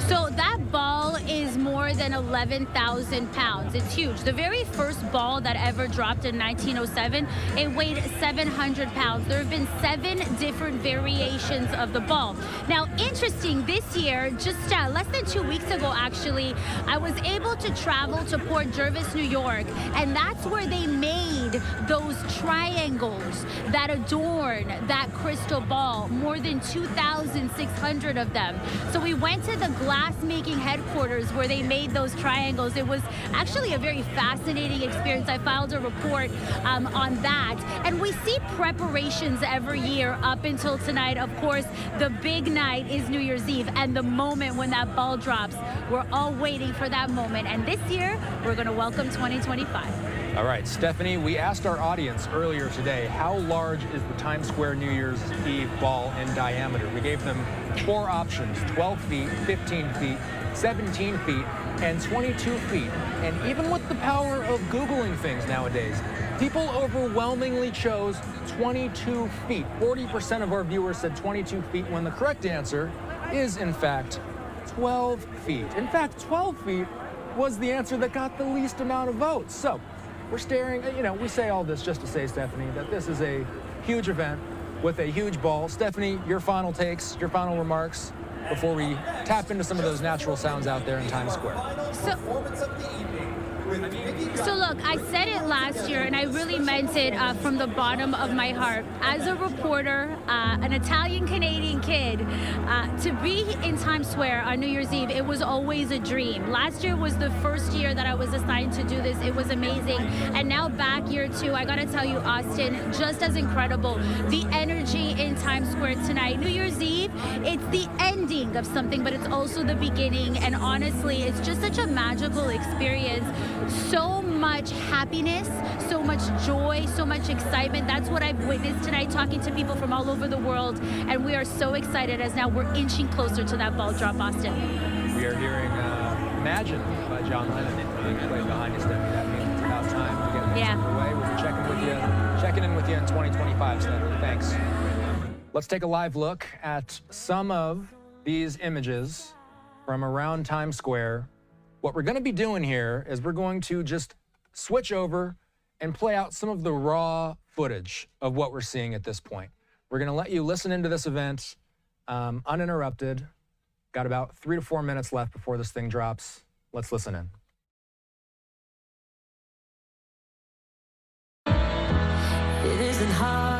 So that ball is more than 11,000 pounds. It's huge. The very first ball that ever dropped in 1907, it weighed 700 pounds. There have been 7 different variations of the ball. Now, interesting, this year, just less than 2 weeks ago, actually, I was able to travel to Port Jervis, New York, and that's where they made those triangles that adorn that crystal ball, more than 2,600 of them. So we went to the glass-making headquarters where they made those triangles. It was actually a very fascinating experience. I filed a report on that. And we see preparations every year up until tonight. Of course, the big night is New Year's Eve, and the moment when that ball drops, we're all waiting for that moment. And this year, we're going to welcome 2025. All right, Stephanie, we asked our audience earlier today, how large is the Times Square New Year's Eve ball in diameter? We gave them 4 options, 12 feet, 15 feet, 17 feet, and 22 feet. And even with the power of Googling things nowadays, people overwhelmingly chose 22 feet. 40% of our viewers said 22 feet, when the correct answer is, in fact, 12 feet. In fact, 12 feet was the answer that got the least amount of votes. So we're staring, we say all this just to say, Stephanie, that this is a huge event with a huge ball. Stephanie, your final takes, your final remarks before we tap into some of those natural sounds out there in Times Square. So look, I said it last year, and I really meant it from the bottom of my heart. As a reporter, an Italian-Canadian kid, to be in Times Square on New Year's Eve, it was always a dream. Last year was the first year that I was assigned to do this. It was amazing. And now back year 2, I gotta tell you, Austin, just as incredible. The energy in Times Square tonight. New Year's Eve, it's the ending of something, but it's also the beginning. And honestly, it's just such a magical experience. So much happiness, so much joy, so much excitement. That's what I've witnessed tonight, talking to people from all over the world, and we are so excited as now we're inching closer to that ball drop, Austin. We are hearing Imagine by John Lennon. Played behind you, Stephanie. That means it's about time to get this underway. We'll be checking in with with you in 2025, Senator. Thanks. Let's take a live look at some of these images from around Times Square. What we're going to be doing here is we're going to just switch over and play out some of the raw footage of what we're seeing at this point. We're going to let you listen into this event uninterrupted. Got about 3 to 4 minutes left before this thing drops. Let's listen in. It isn't hard.